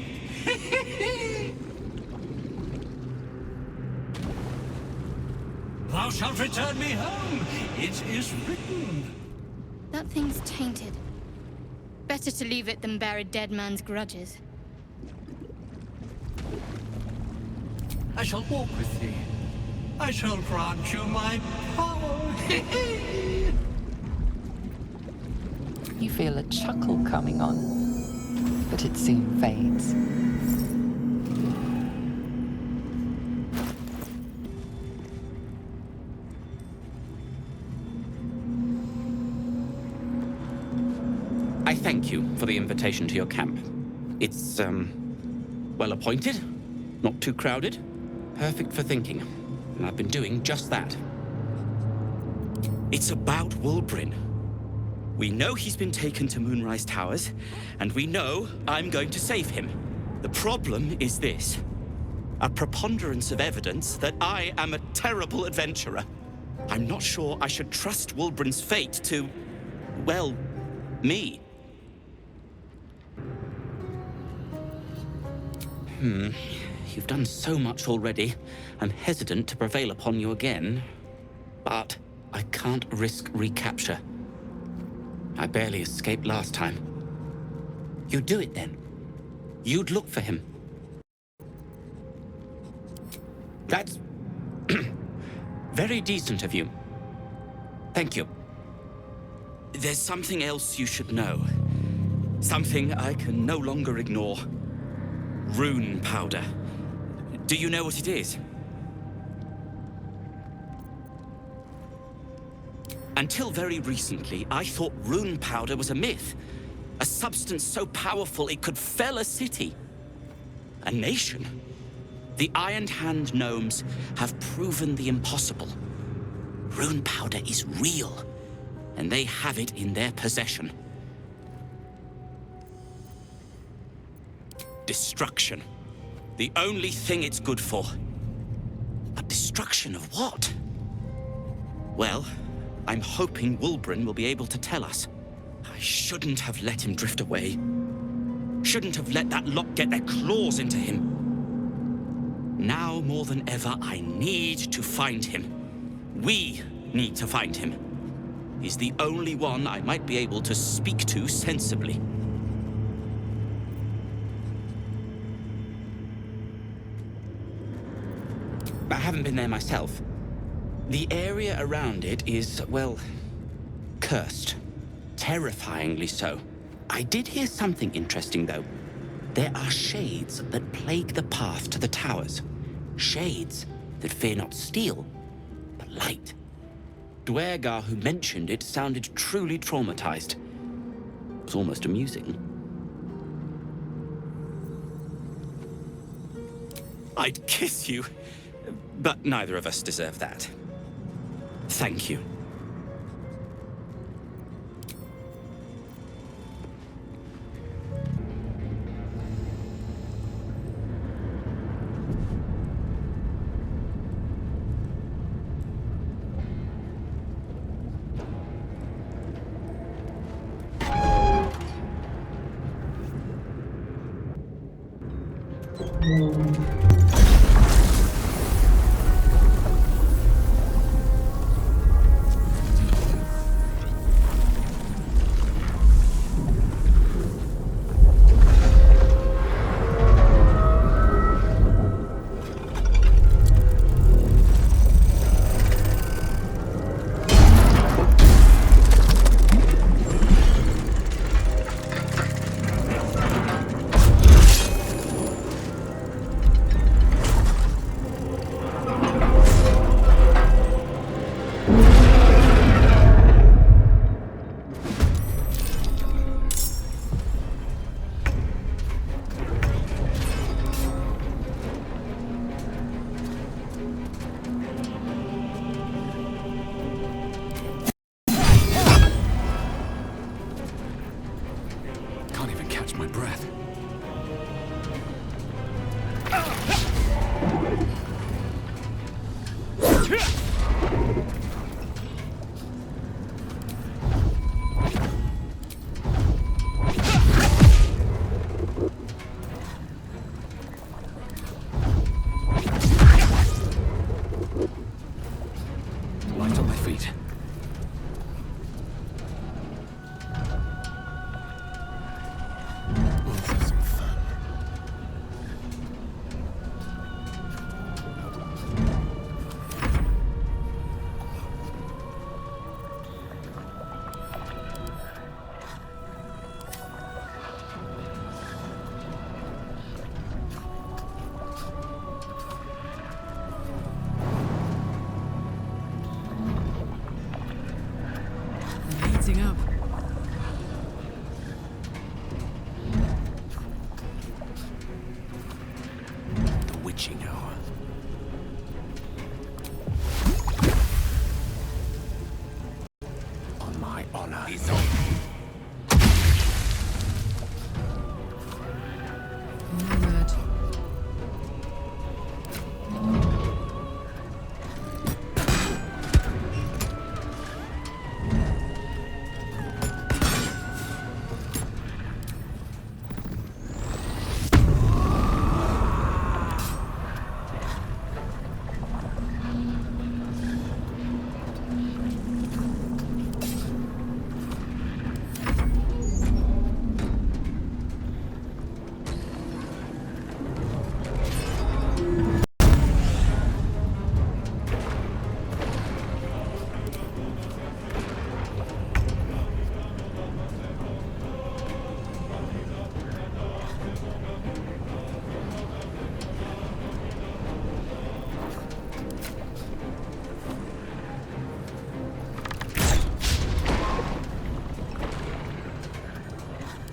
Thou shalt return me home. It is written. That thing's tainted. Better to leave it than bear a dead man's grudges. I shall walk with thee. I shall grant you my power. You feel a chuckle coming on, but it soon fades. I thank you for the invitation to your camp. It's, well appointed, not too crowded, perfect for thinking. And I've been doing just that. It's about Wulbrin. We know he's been taken to Moonrise Towers, and we know I'm going to save him. The problem is this. A preponderance of evidence that I am a terrible adventurer. I'm not sure I should trust Wulbrin's fate to, well, me. You've done so much already. I'm hesitant to prevail upon you again. But I can't risk recapture. I barely escaped last time. You'd do it then. You'd look for him. That's very decent of you. Thank you. There's something else you should know. Something I can no longer ignore. Rune powder. Do you know what it is? Until very recently, I thought rune powder was a myth. A substance so powerful it could fell a city. A nation. The Iron Hand gnomes have proven the impossible. Rune powder is real, and they have it in their possession. Destruction. The only thing it's good for. But destruction of what? Well, I'm hoping Wulbrin will be able to tell us. I shouldn't have let him drift away. Shouldn't have let that lot get their claws into him. Now more than ever, I need to find him. We need to find him. He's the only one I might be able to speak to sensibly. I haven't been there myself. The area around it is, well, cursed. Terrifyingly so. I did hear something interesting, though. There are shades that plague the path to the towers. Shades that fear not steel, but light. Dwergar, who mentioned it, sounded truly traumatized. It was almost amusing. I'd kiss you, but neither of us deserve that. Thank you. Up. The witching hour. On my honor. He's on.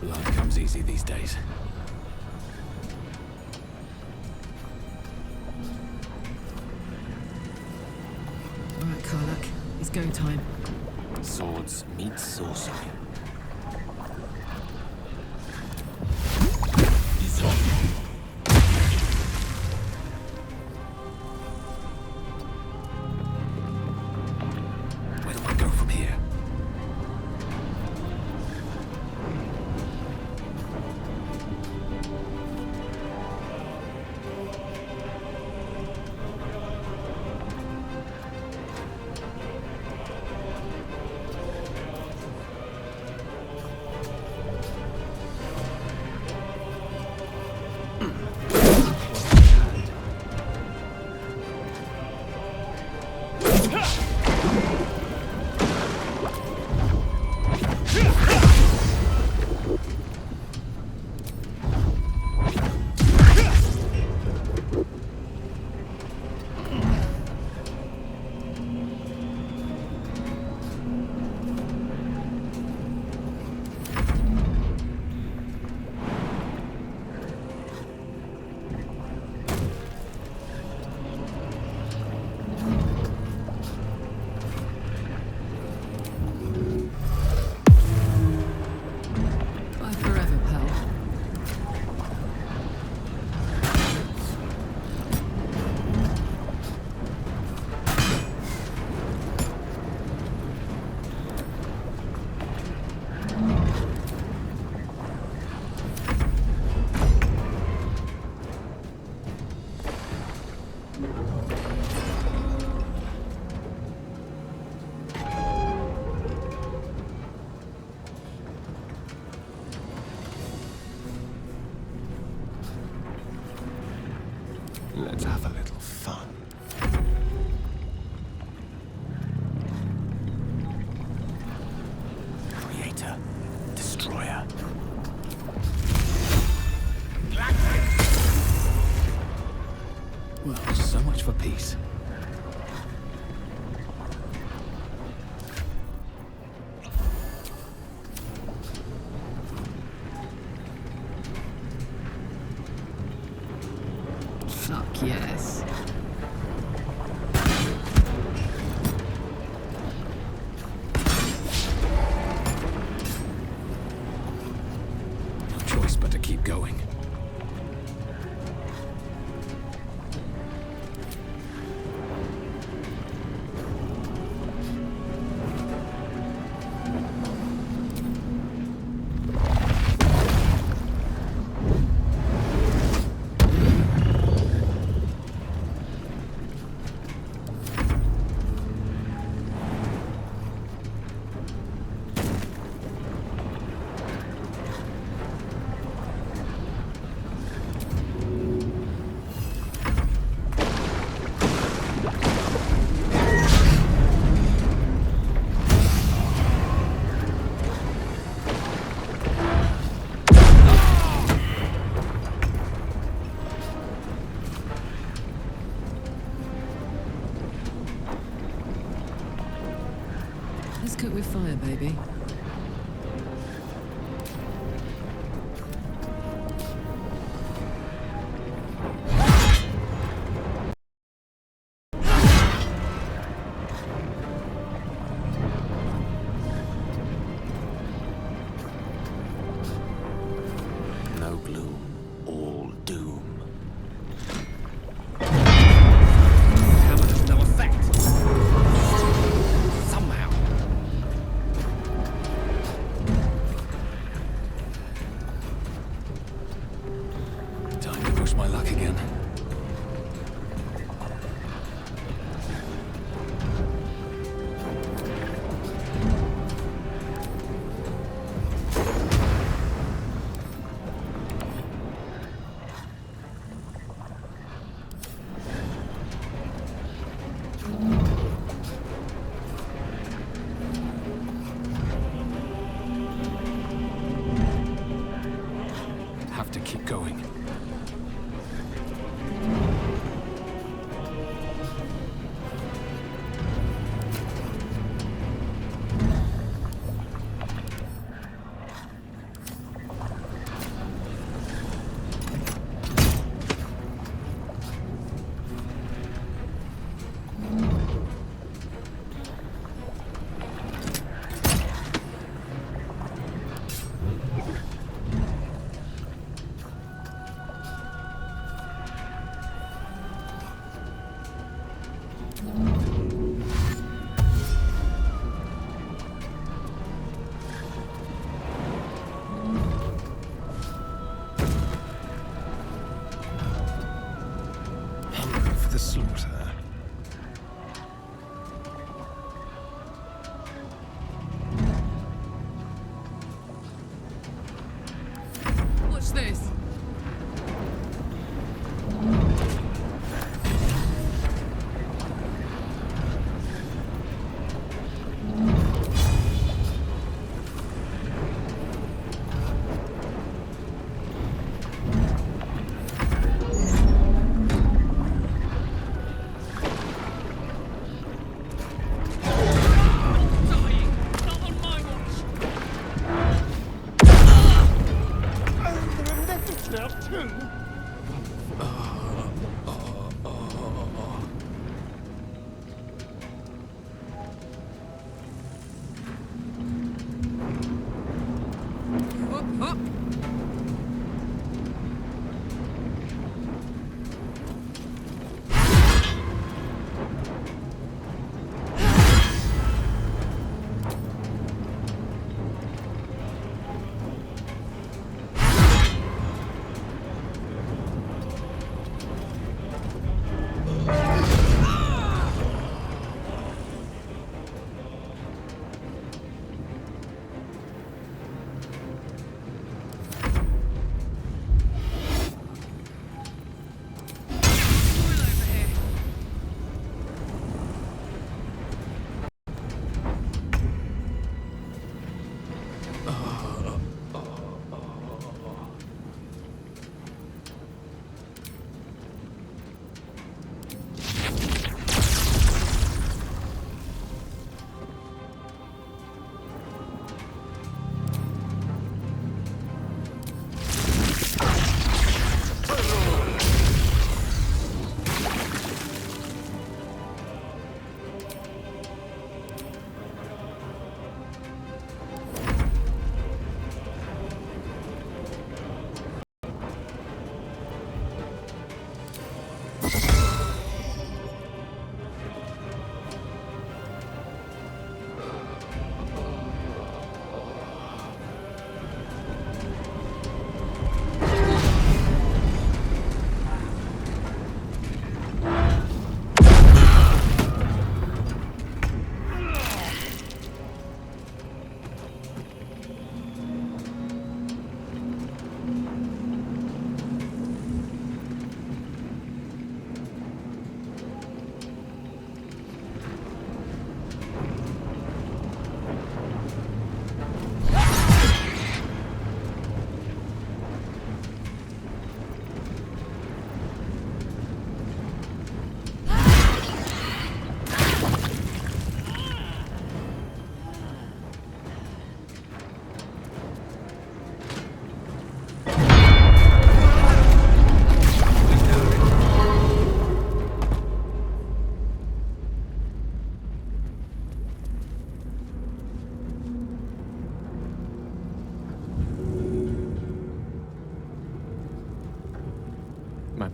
Blood comes easy these days. All right, Karlak. It's go time. Swords meet sorcery. Where do I go from here? Let's have a little fun. Creator, destroyer. Well, so much for peace. Fuck yes. No choice but to keep going. Let's cook with fire, baby. No gloom, all doom. Hammer has no effect. Somehow. Time to push my luck again. Have to keep going. Hungry for the slaughter. Watch this.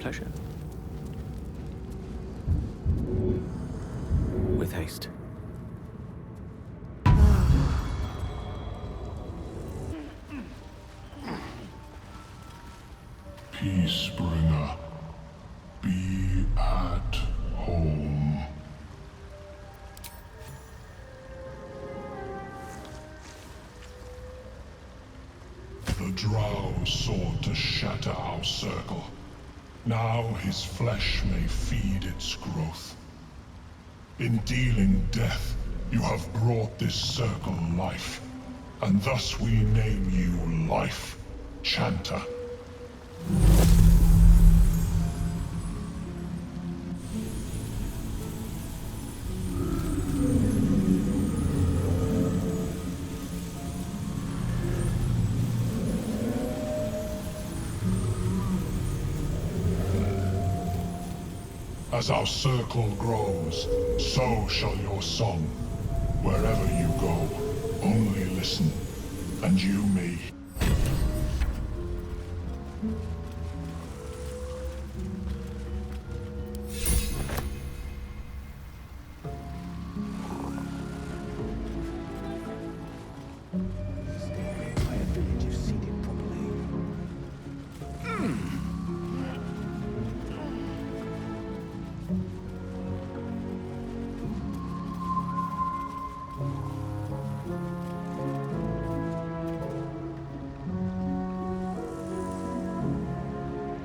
pleasure. With haste. Peacebringer, be at home. The Drow sought to shatter our circle. Now his flesh may feed its growth. In dealing death, you have brought this circle life, and thus we name you Life Chanter. As our circle grows, so shall your song. Wherever you go, only listen, and you may.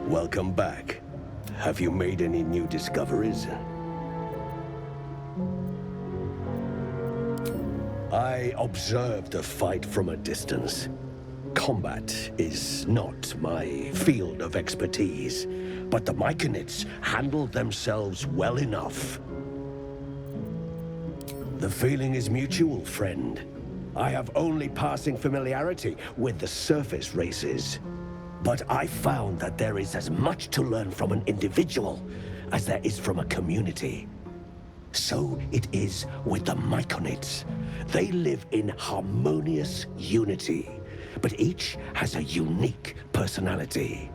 Welcome back. Have you made any new discoveries? I observed the fight from a distance. Combat is not my field of expertise, but the Myconids handled themselves well enough. The feeling is mutual, friend. I have only passing familiarity with the surface races. But I found that there is as much to learn from an individual as there is from a community. So it is with the Myconids. They live in harmonious unity, but each has a unique personality.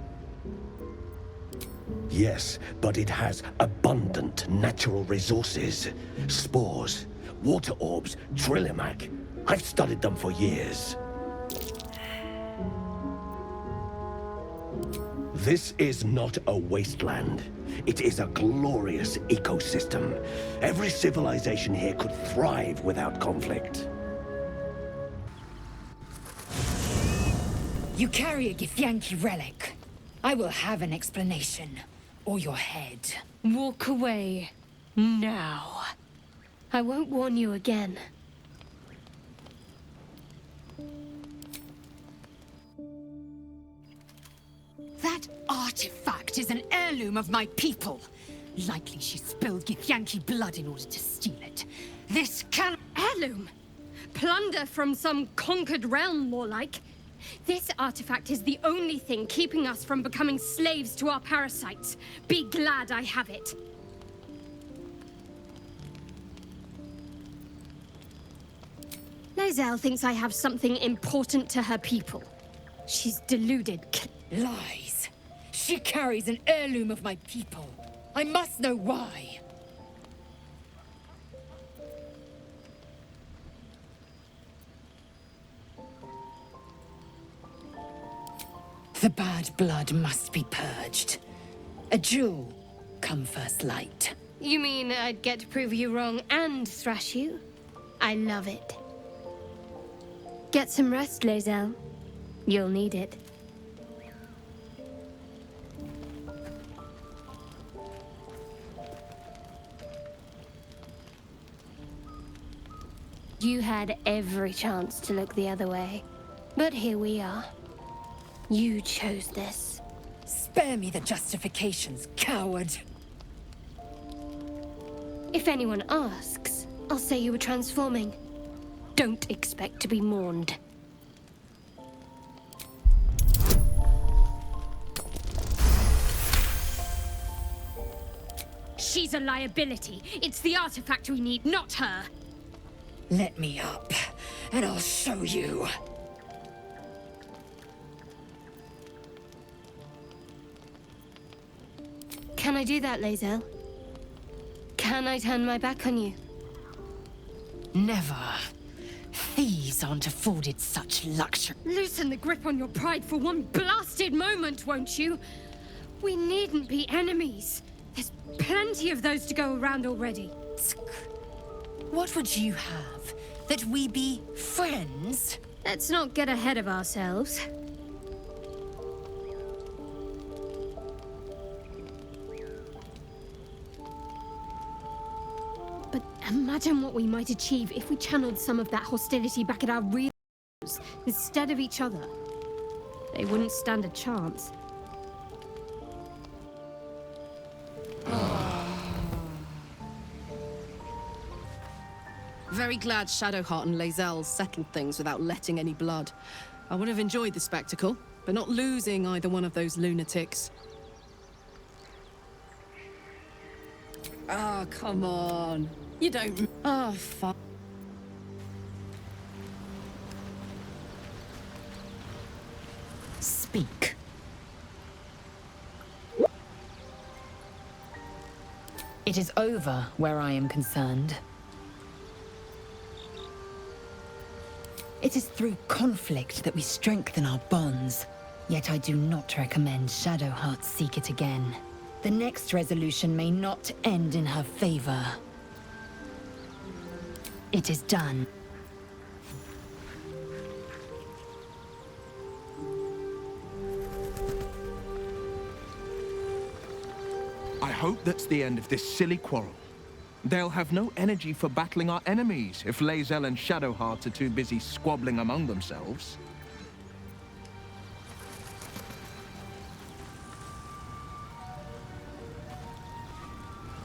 Yes, but it has abundant natural resources. Spores, water orbs, Trillimac. I've studied them for years. This is not a wasteland. It is a glorious ecosystem. Every civilization here could thrive without conflict. You carry a Githyanki relic. I will have an explanation. Or your head. Walk away. Now. I won't warn you again. That artifact is an heirloom of my people. Likely she spilled Githyanki blood in order to steal it. This can— Heirloom? Plunder from some conquered realm, more like. This artifact is the only thing keeping us from becoming slaves to our parasites. Be glad I have it. Lae'zel thinks I have something important to her people. She's deluded. Lies. She carries an heirloom of my people. I must know why. The bad blood must be purged. A jewel come first light. You mean I'd get to prove you wrong and thrash you? I love it. Get some rest, Lae'zel. You'll need it. You had every chance to look the other way. But here we are. You chose this. Spare me the justifications, coward. If anyone asks, I'll say you were transforming. Don't expect to be mourned. She's a liability. It's the artifact we need, not her. Let me up, and I'll show you. I do that, Lae'zel? Can I turn my back on you? Never. Thieves aren't afforded such luxury. Loosen the grip on your pride for one blasted moment, won't you? We needn't be enemies. There's plenty of those to go around already. What would you have? That we be friends? Let's not get ahead of ourselves. But imagine what we might achieve if we channeled some of that hostility back at our real instead of each other. They wouldn't stand a chance. Very glad Shadowheart and Lae'zel settled things without letting any blood. I would have enjoyed the spectacle, but not losing either one of those lunatics. Oh, come on. You don't... Oh, fuck. Speak. It is over where I am concerned. It is through conflict that we strengthen our bonds. Yet I do not recommend Shadowheart seek it again. The next resolution may not end in her favor. It is done. I hope that's the end of this silly quarrel. They'll have no energy for battling our enemies if Lae'zel and Shadowheart are too busy squabbling among themselves.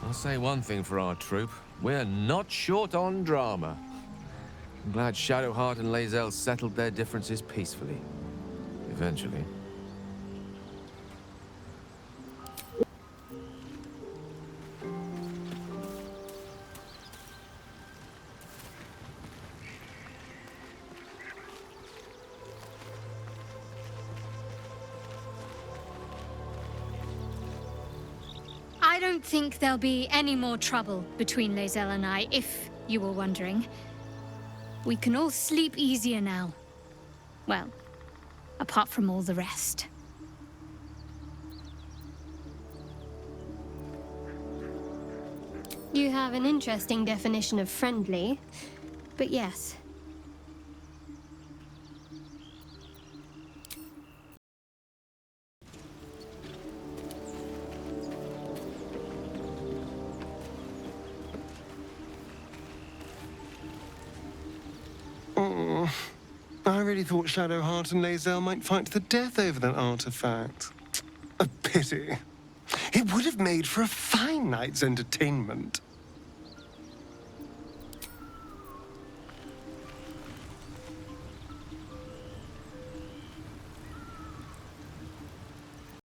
I'll say one thing for our troop. We're not short on drama. I'm glad Shadowheart and Lae'zel settled their differences peacefully. Eventually. I don't think there'll be any more trouble between Lae'zel and I, if you were wondering. We can all sleep easier now. Well, apart from all the rest. You have an interesting definition of friendly, but yes. Oh, I really thought Shadowheart and Lae'zel might fight to the death over that artifact. A pity. It would have made for a fine night's entertainment.